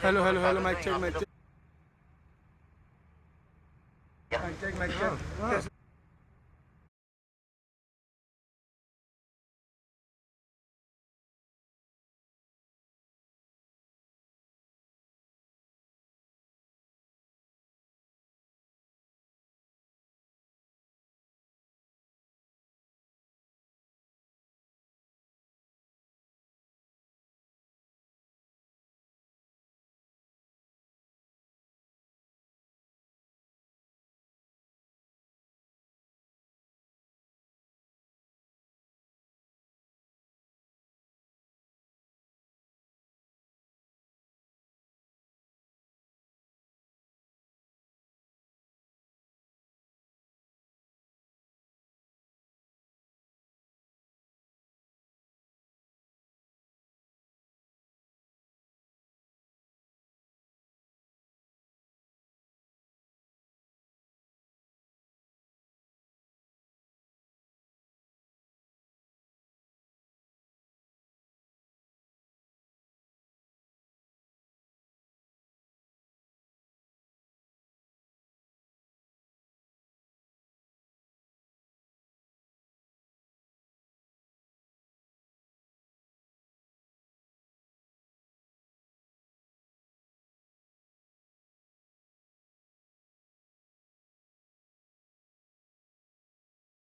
Hello, hello, hello, mic check, mic check. Mic check, mic check. Yes.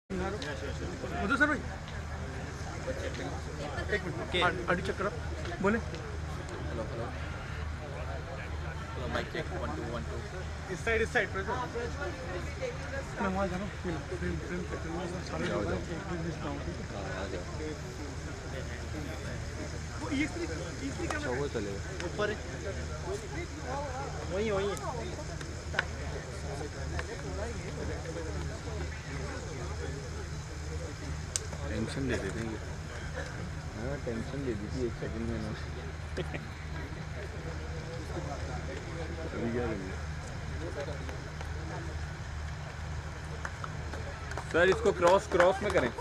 उधर sir भाई एक minute आडी check करो बोले Hello, hello. Hello, mic check. 1 2 1 2. इस side मैं वहाँ जा रहा हूँ फिल्म सारे लोग वो ये क्या वो चलेगा ऊपर वही टेंशन दे देते हैं हाँ टेंशन दे दी थी 1 सेकंड में ना अभी क्या करेंगे सर इसको क्रॉस में करें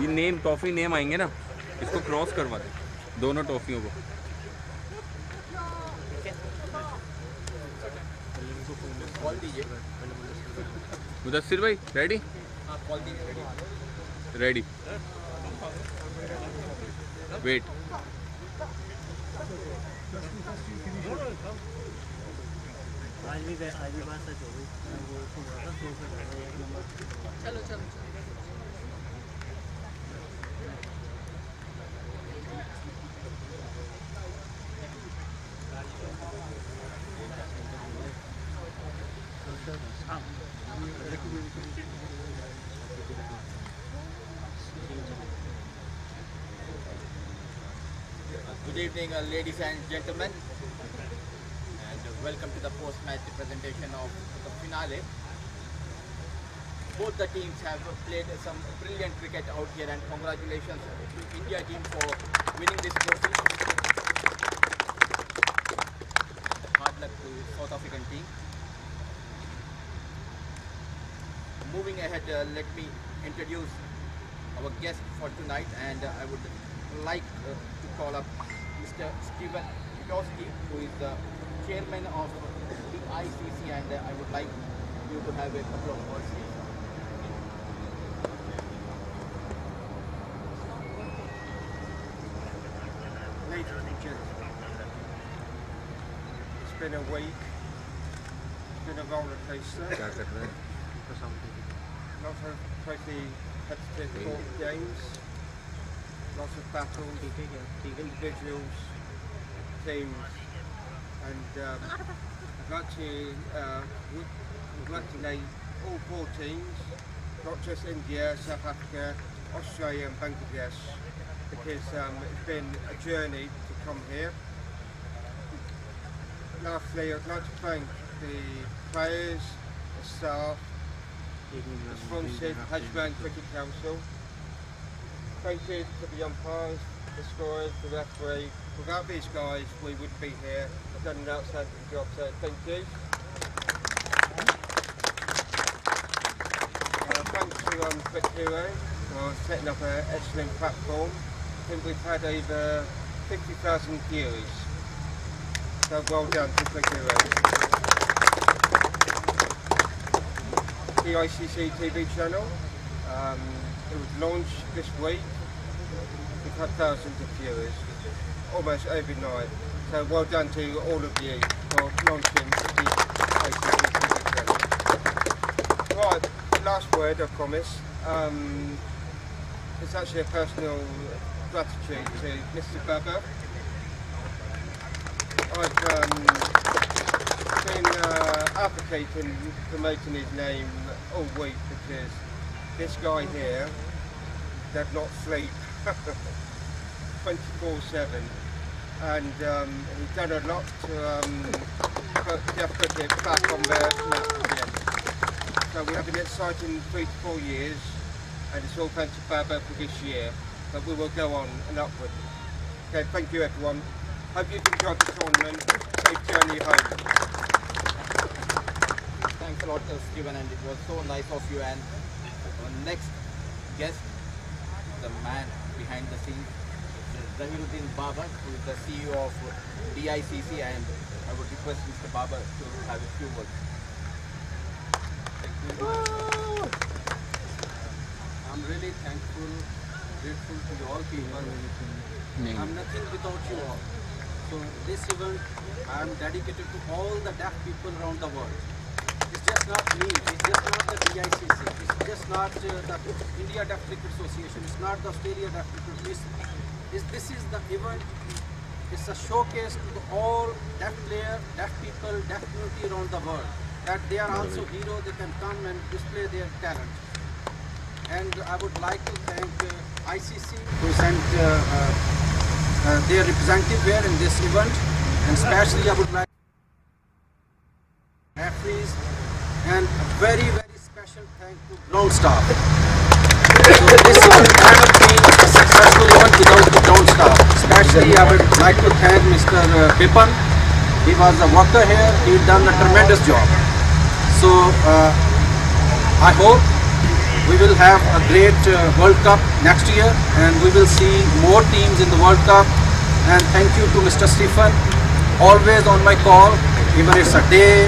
ये नेम टॉफी नेम आएंगे ना इसको क्रॉस करवा दें दोनों टॉफियों को कॉल दीजिए. मुदस्सिर भाई रेडी हाँ, कॉल दीजिए. रेडी वेट चलो. Good evening, ladies and gentlemen, and welcome to the post-match presentation of the finale. Both the teams have played some brilliant cricket out here, and congratulations to India team for winning this trophy. Hard luck to South African team. Moving ahead, let me introduce our guest for tonight, and I would like to call up Mr. Stephen Dicc, who is the chairman of the ICC, and I would like you to have a couple of words here. Ladies and gentlemen, it's been a week, it's been a roller coaster, lots of pretty competitive court games, lots of battles, individuals, teams, and I'd like to congratulate all 4 teams, not just India, South Africa, Australia and Bangladesh, because it's been a journey to come here. Lastly, I'd like to thank the players, the staff, the sponsors, Hajman Cricket Council. Thank you to the umpires, the scorers, the referee. Without these guys, we wouldn't be here. I've done an outstanding job, so thank you. Thanks to Quick Hero for setting up an excellent platform. I think we've had over 50,000 viewers. So well done to Click Heroes. Dicc TV channel. It was launched this week. We've had thousands of viewers, almost overnight. So well done to all of you for launching the Dicc TV channel. Right, last word, I promise. It's actually a personal gratitude to Mr. Baba. I've been advocating, promoting his name all week because this guy here does not sleep 24/7, and he's done a lot to put Deaf cricket back on the map again. So we have an exciting 3 to 4 years, and it's all thanks to Baba for this year, but we will go on and upward. Okay, thank you everyone. Hope you've enjoyed the tournament. Safe journey home. Thanks a lot, Stephen, and it was so nice of you. And our next guest, the man behind the scenes, Zahiruddin Baba, who is the CEO of DICC, and I would request Mr. Baba to have a few words. Thank you. I'm really thankful, grateful to you all people. I'm nothing without you all. So this event, I am dedicated to all the deaf people around the world. It's just not me, it's just not the DICC, it's just not the India Deaf Cricket Association, it's not the Australia Deaf Cricket Association. This is the event, it's a showcase to all deaf players, deaf people, deaf community around the world. That they are also heroes, they can come and display their talent. And I would like to thank ICC who sent their representative here in this event, and especially I would like referees, and a very special thank to ground staff. So this event never been a successful one without the ground staff. Especially I would like to thank Mr. Bipan. He was a worker here, he done a tremendous job. So I hope we will have a great World Cup next year, and we will see more teams in the World Cup. And thank you to Mr. Stephen, always on my call, even it's a day,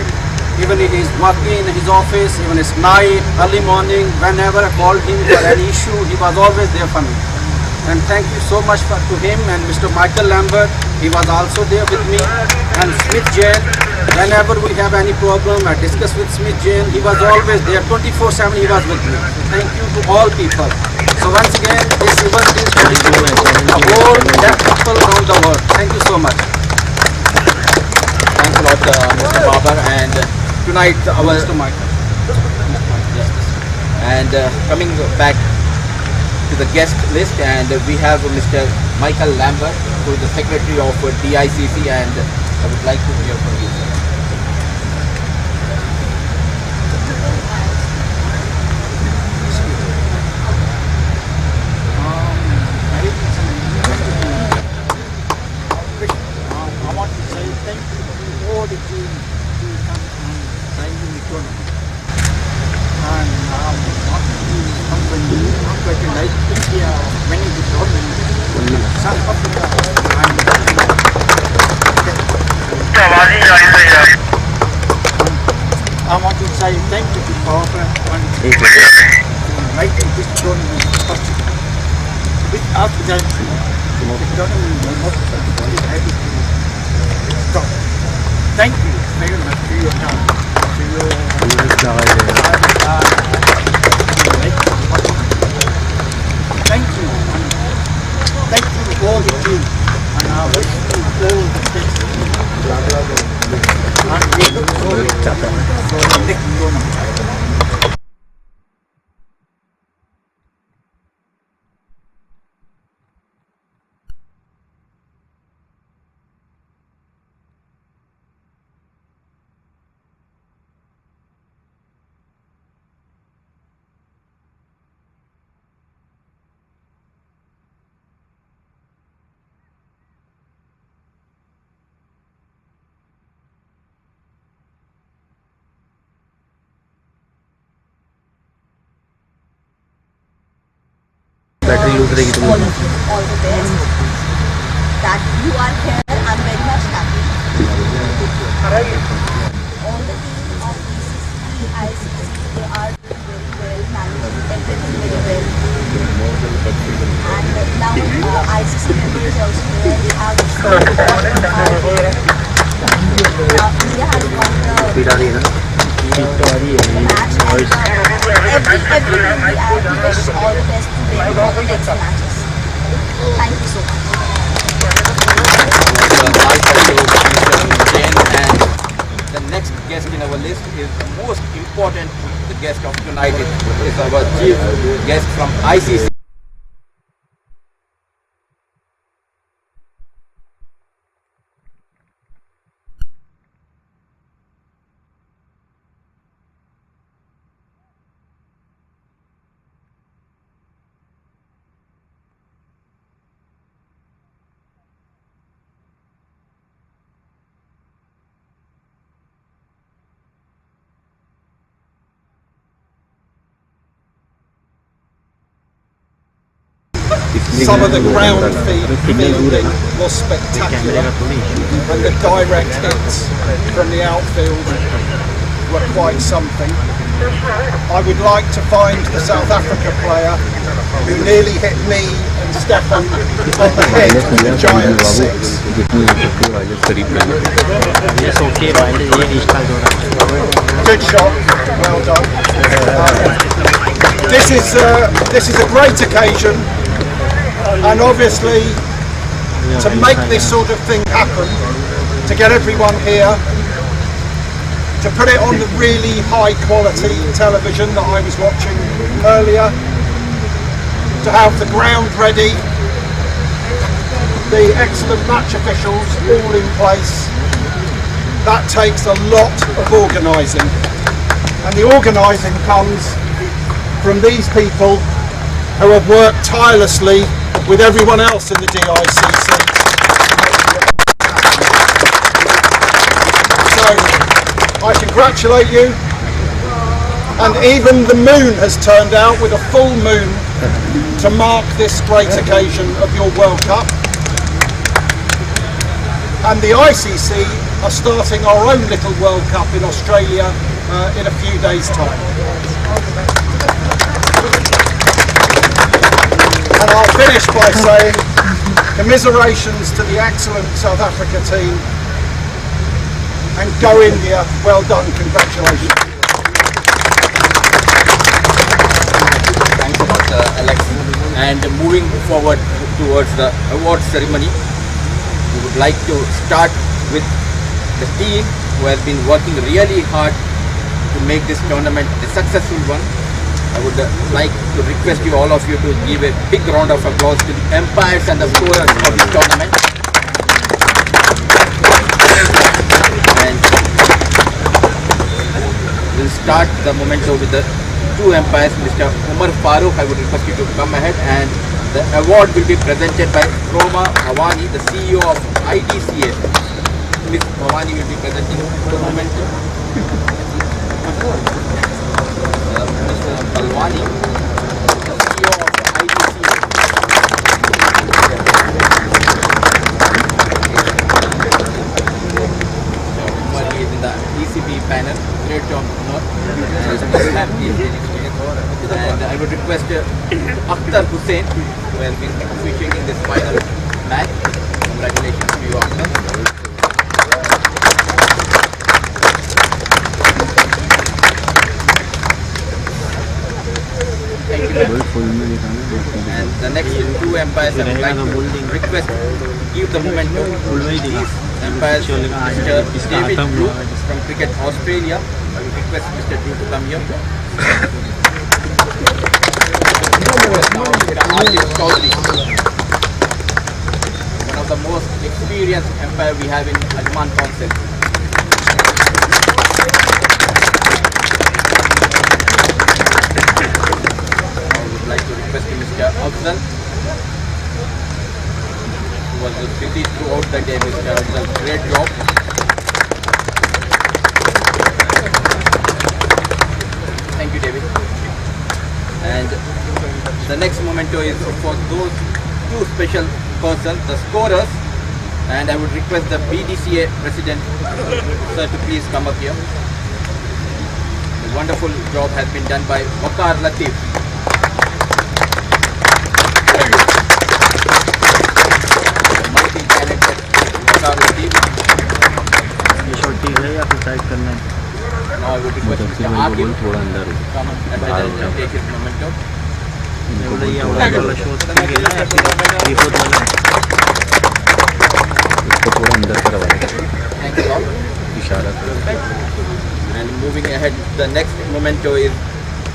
even if he's working in his office, even it's night, early morning, whenever I called him for any issue, he was always there for me. And thank you so much to him and Mr. Michael Lambert, he was also there with me, and Smith Jain. Whenever we have any problem, I discuss with Smith Jain. He was always there, 24/7 he was with me. Thank you to all people. So once again, this event is dedicated to the whole deaf people around the world. Thank you so much. Thanks a lot, Mr. Baba. And tonight, Mr. Michael. And coming back to the guest list, and we have Mr. Michael Lambert, who is the secretary of DICC, and I would like to hear from you, sir. I want to say thank you to all the team who come and sign in the tournament. And I'm going to like India, many of the tournaments, South Africa, I want to say thank you to Barbara and making this tournament possible. Without them, the tournament will not be able to stop. Thank you very much for your time. Thank you. Thank you to all the team. And I wish you all the best. And we look forward to the next tournament. Battery loose रहेगी तो all the best. that you are here. I'm very much happy. All the team of Dicc, they are doing very well, managing everything very well. And now ICC members also there. We have India has won the match. Every team we wish all the best to them for the next matches. Thank you so much. And the next guest in our list is the most important, the guest of tonight is our chief guest from ICC. Some of the ground fielding was spectacular, and the direct hits from the outfield were quite something. I would like to find the South Africa player who nearly hit me and Stefan on the head with a giant six. Good shot, well done. This is a great occasion. And obviously, to make this sort of thing happen, to get everyone here, to put it on the really high quality television that I was watching earlier, to have the ground ready, the excellent match officials all in place, that takes a lot of organising. And the organising comes from these people who have worked tirelessly with everyone else in the DICC. So I congratulate you, and even the moon has turned out with a full moon to mark this great occasion of your World Cup. And the ICC are starting our own little World Cup in Australia in a few days' time. And I'll finish by saying commiserations to the excellent South Africa team, and go India, well done, congratulations. Thanks a lot, Alex. And moving forward towards the award ceremony, we would like to start with the team who has been working really hard to make this tournament a successful one. I would like to request you, all of you, to give a big round of applause to the umpires and the scorers of this tournament. And we'll start the memento with the two umpires. Mr. Umar Farooq, I would request you to come ahead, and the award will be presented by Roma Bhavani, the CEO of IDCA. Ms. Bhavani will be presenting the memento. Mr. Balwani, the CEO of IDCA. Umar is in the ECB panel. Great job, Umar. And I would request Akhtar Hussain, who has been officiating this final match. Congratulations to you, Akhtar. Thank you. And the next two umpires I would like to request to give the memento to these umpires, Mr. David Drew from Cricket Australia. I would request Mr. Drew to come here. Mr. Chaudhary, one of the most experienced umpires we have in Ajman Concept. I would like to request Mr. Afzal, who was busy throughout the day. Mr. Afzal, great job. Thank you, David. And the next memento is for those two special persons, the scorers, And I would request the BDCA President, sir, to please come up here. A wonderful job has been done by Waqar Latif. Multi-talented Waqar Latif. ये shot ठीक है या फिर side करना है? Now I would request Mr. Akif थोड़ा अंदर to come and take his momentum. वाला शॉट ठीक है या फिर रिपोर्ट वाला इसको थोड़ा अंदर करवा Thanks a lot. इशारा करो. And moving ahead, the next memento is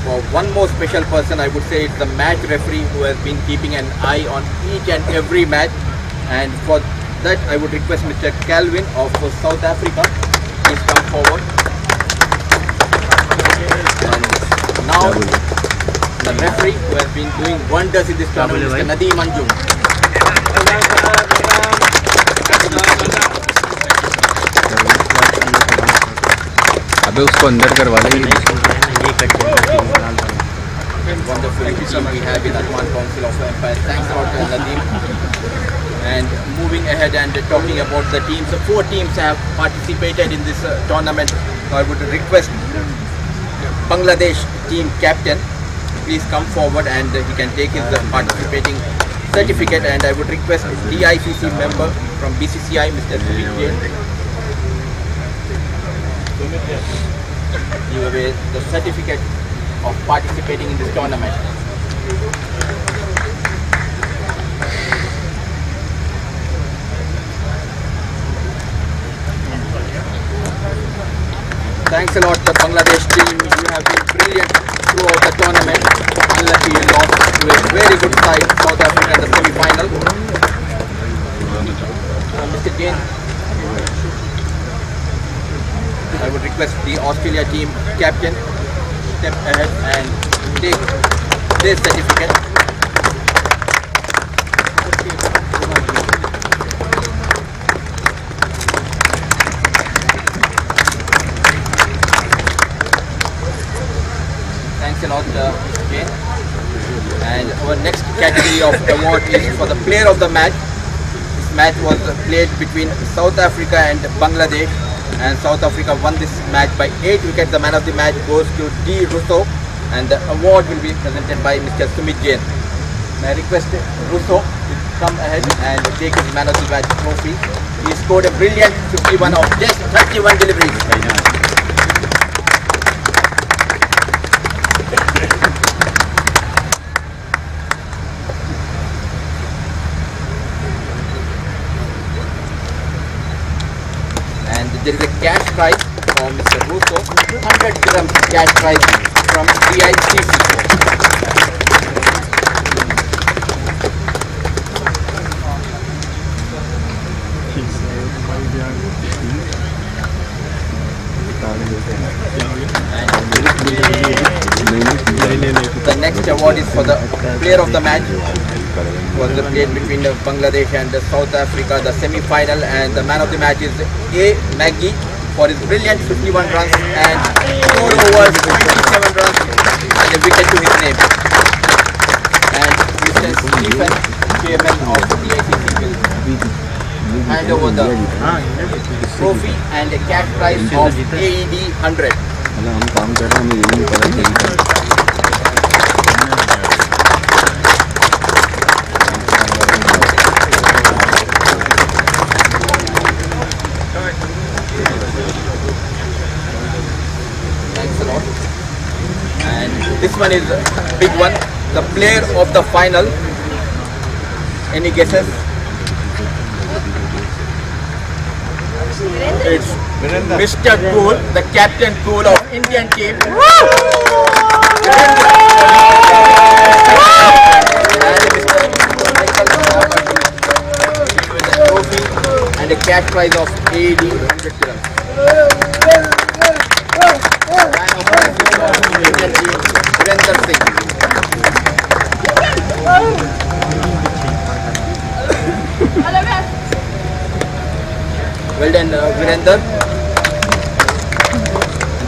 for one more special person. I would say it's the match referee who has been keeping an eye on each and every match. And for that, I would request Mr. Calvin of South Africa. Please come forward. And now, the referee who has been doing wonders in this tournament, Mr. Nadeem Anjum. अबे उसको अंदर करवा ले. Wonderful team we have in Ajman Council of Empire. Thanks a lot to Nadeem. And moving ahead and talking about the teams, 4 teams have participated in this tournament. So I would request Bangladesh team captain, please come forward and he can take his participating certificate. And I would request DICC member from BCCI, Mr. Dicc give away the certificate of participating in this tournament. Thanks a lot, the Bangladesh team. You have been brilliant throughout the tournament. Unlucky you lost to a very good side, South Africa, in the semi-final. Mr. Jain, I would request the Australia team captain step ahead and take this certificate. Thanks a lot, Mr. Jain. And our next category of award is for the player of the match. This match was played between South Africa and Bangladesh. And South Africa won this match by 8 wickets. The man of the match goes to D. Russo, and the award will be presented by Mr. Sumit Jain. May I request Russo to come ahead and take his man of the match trophy. He scored a brilliant 51 of just 31 deliveries. There is a cash prize for Mr. Russo, 100 dirhams cash prize from Dicc. The next award is for the player of the match. It was played between Bangladesh and South Africa, the semi-final, and the man of the match is A. Maggie for his brilliant 51 runs and 4 overs, 57 runs and a wicket to his name. And Mr. Stephen, chairman of the DICC, will hand over the trophy and a cash prize of AED 100. हम काम कर रहे हैं, हमें ये नहीं पता नहीं था. Thanks a lot. And this one is a big one. The player of the final. Any guesses? It's Mr. Cool, the captain Cool of Indian team. And Mr. Michael with a trophy and a cash prize of AED 100 dirhams. Man of Indian team, Virender Singh. Well done, Virender.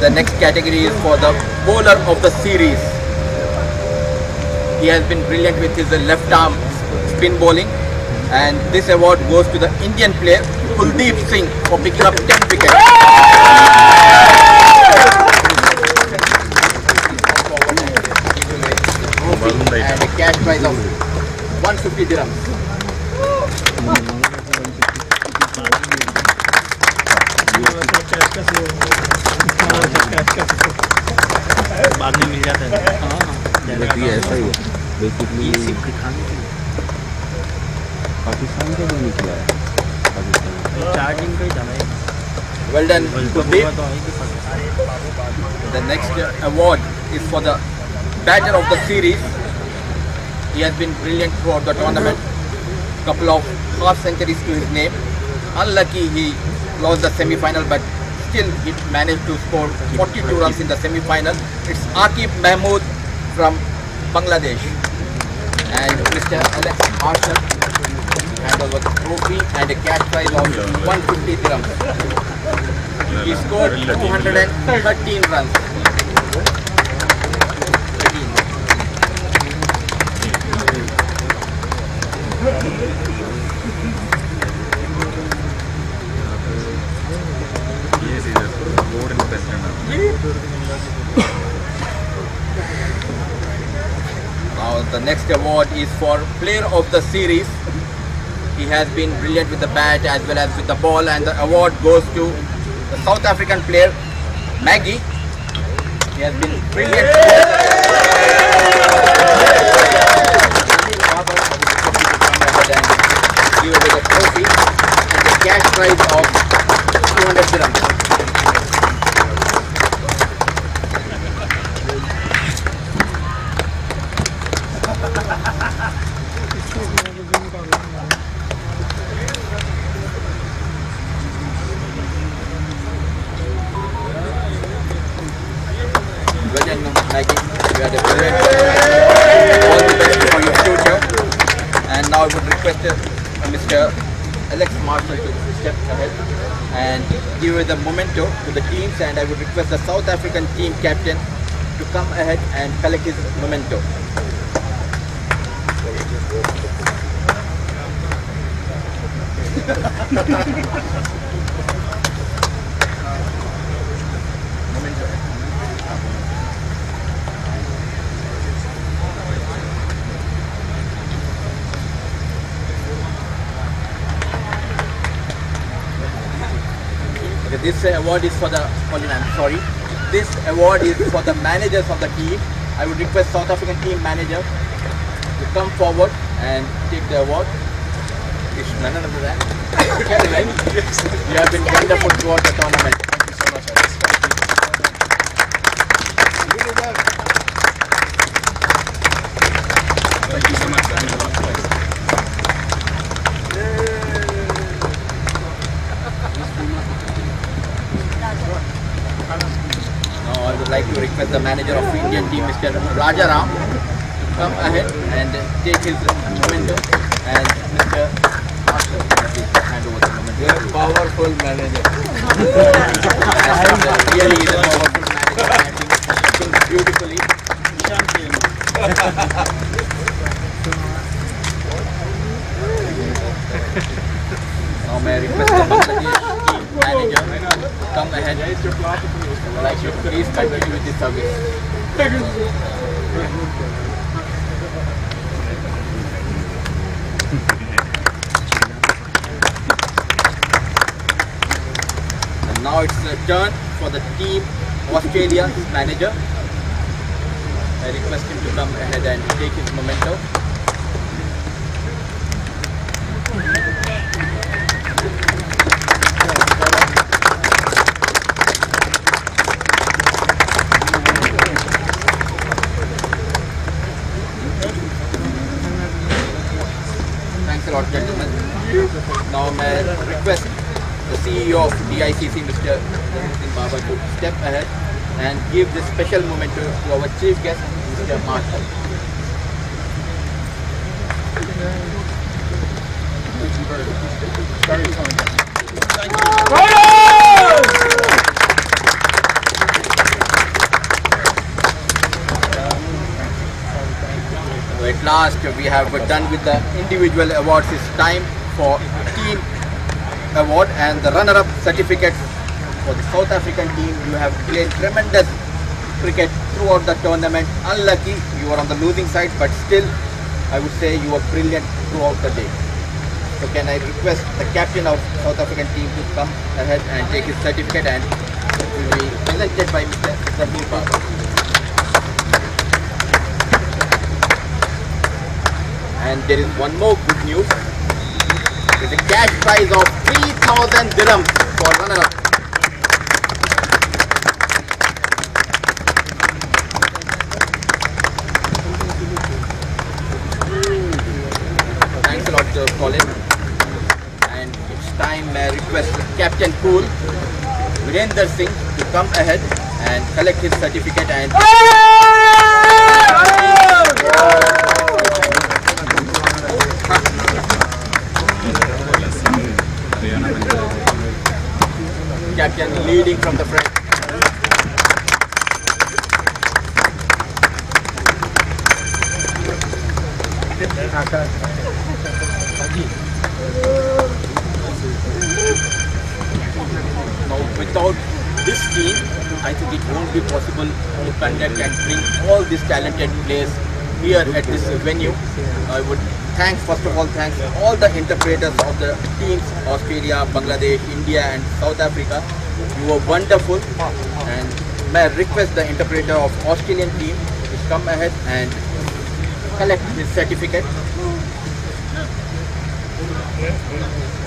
The next category is for the bowler of the series. He has been brilliant with his left arm spin bowling, And this award goes to the Indian player Kuldeep Singh for picking up 10 wickets. And a cash prize of 150 dirhams. बाद में मिल जाता है। ऐसा ही है basically Pakistan का भी निकला है चार्जिंग का ही था भाई। Well done, Kuldeep. The next award is for the batter of the series. He has been brilliant throughout the tournament. Couple of half centuries to his name. Unlucky he lost the semi-final, but still he managed to score 42 runs in the semi-final. It's Aqib Mahmood from Bangladesh. And Mr. Alex Marshall hand over the trophy and a cash prize of 150 dirhams. He scored 213 runs. Now the next award is for player of the series. He has been brilliant with the bat as well as with the ball, and the award goes to the South African player Maggie. He has been brilliant. Give away the trophy and the cash prize of 200 dirhams. Well done, Maggie. You had a brilliant all the best for your future. And now I would request Mr. Alex Marshall to step ahead and give the memento to the teams, and I would request the South African team captain to come ahead and collect his memento. This award is for the, this award is for the managers of the team. I would request South African team manager to come forward and take the award. It's none other than Caroline. You have been wonderful throughout the tournament. Thank you so much. Thank you so much. Now I would like to request the manager of Indian team, Mr. Rajaram, to come ahead and take his memento, and Mr. Marshall, please hand over the memento. You are a powerful manager. Really is a powerful manager, acting beautifully. Now may I request the Bangladesh team manager to come ahead. I would like you to please continue with this service. And now it's the turn for the team Australia manager. I request him to come ahead and take his memento. Thanks a lot, gentlemen. Now may I request the CEO of Dicc, Mr. Baba, to step ahead and give this special moment to our chief guest, Mr. Marshall. last, we have done with the individual awards. It's time for team award and the runner-up certificate for the South African team. You have played tremendous cricket throughout the tournament. Unlucky, you were on the losing side, but still, I would say you were brilliant throughout the day. So can I request the captain of South African team to come ahead and take his certificate, and it will be presented by Mr. Zahir Baba. And there is one more good news. There is a cash prize of 3,000 dirhams for runner-up. Thanks a lot, Colin. And it's time I request Captain Cool, Virender Singh, to come ahead and collect his certificate and captain leading from the front. Now, without this team, I think it won't be possible to conduct and bring all these talented players here at this venue. I would first of all thank all the interpreters of the teams, Australia, Bangladesh, India and South Africa. You were wonderful, and may I request the interpreter of Australian team to come ahead and collect his certificate.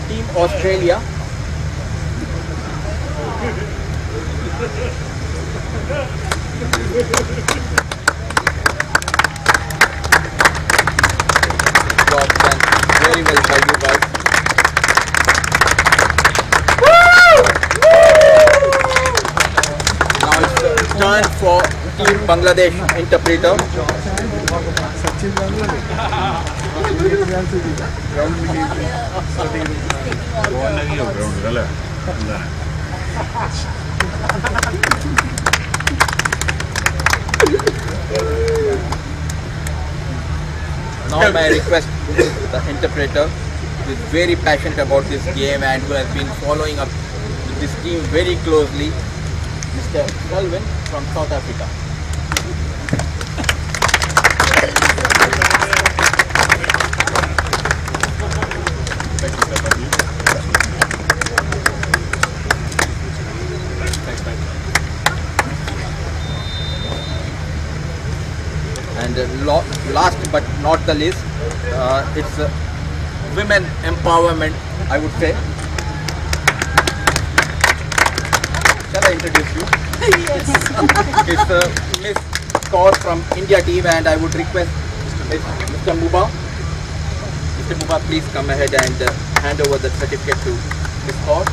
Team Australia. Job done very well by you guys. Now it's turn for Team Bangladesh interpreter. Now may I request the interpreter who is very passionate about this game and who has been following up with this team very closely, Mr. Kelvin from South Africa. And last but not the least, it's women empowerment, I would say. Shall I introduce you? Yes. It's Miss Kaur from India team, and I would request Mr. Muba. Mr. Muba, please come ahead and hand over the certificate to Miss Kaur.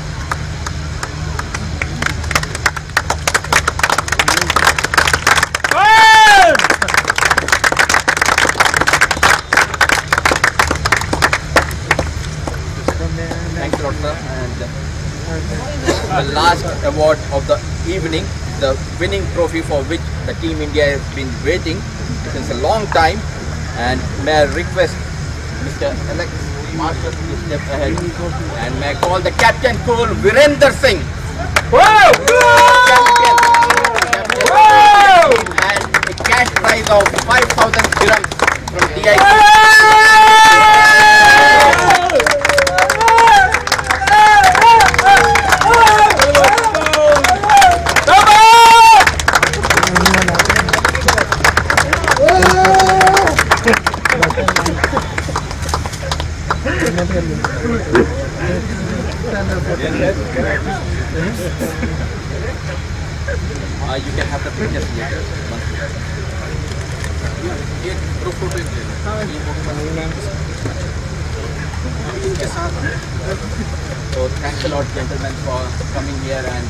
Thanks a lot, sir. And the last award of the evening, the winning trophy for which the Team India has been waiting since a long time. And may I request Mr. Alex Marshall to step ahead, and may I call the Captain Cool, Virender Singh. Whoa! Captain. And a cash prize of 5,000 dirhams from Dicc. You can have the pictures later. So thanks a lot, gentlemen, for coming here and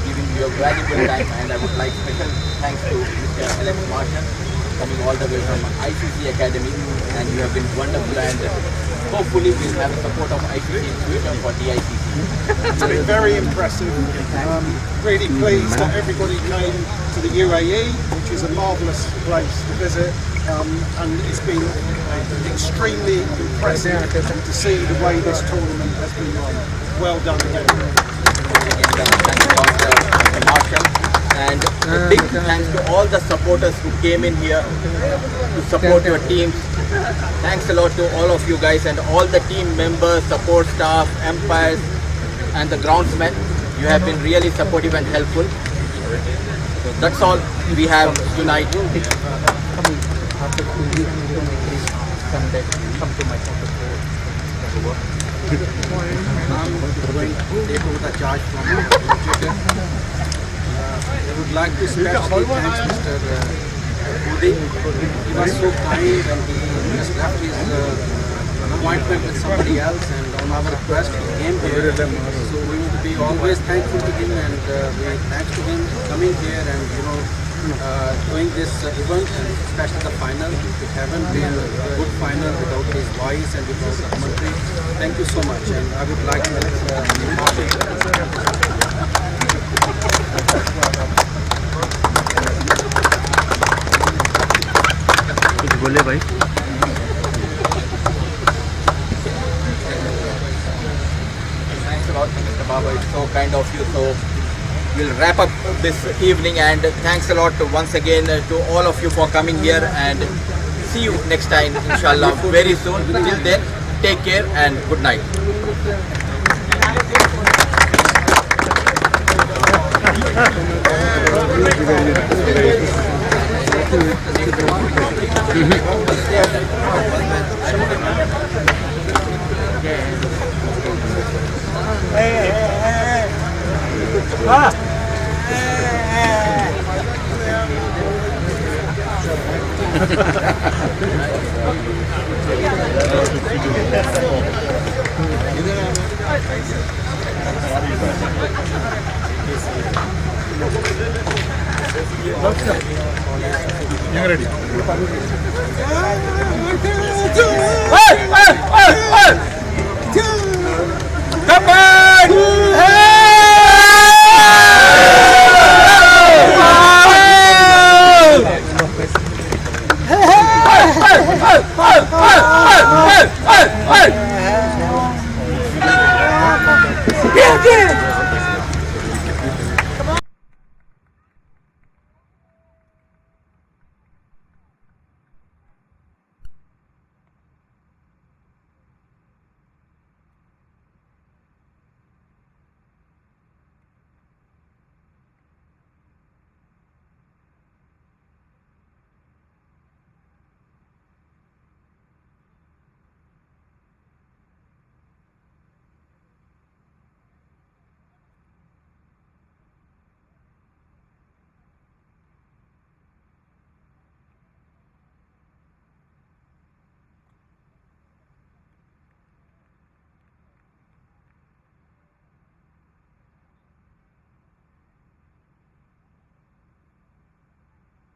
giving your valuable time. And I would like special thanks to Mr. Alex Marshall coming all the way from ICC Academy, and you have been wonderful and hopefully we'll have the support of ICC in future for DICC. It's been very impressive. Really pleased that everybody came to the UAE, which is a marvellous place to visit. And it's been extremely impressive to see the way this tournament has been run. Well done again. Marshall. And a big thanks to all the supporters who came in here to support your teams. Thanks a lot to all of you guys and all the team members, support staff, umpires and the groundsmen. You have been really supportive and helpful. So that's all we have tonight. I would like to especially thank Mr. Modi. He was so kind and he just left his appointment with somebody else, and on our request he came here. So we will be always thankful to him, and we thanks to him coming here and doing this event, and especially the final. It haven't been a good final without his voice and without the commentary. Thank you so much, and I would like to कुछ बोले भाई. Thanks a lot, Mr. Baba. It's so kind of you. So we'll wrap up this evening, and thanks a lot once again to all of you for coming here, and see you next time, inshallah, very soon. Till then, take care and good night. ready. Hey!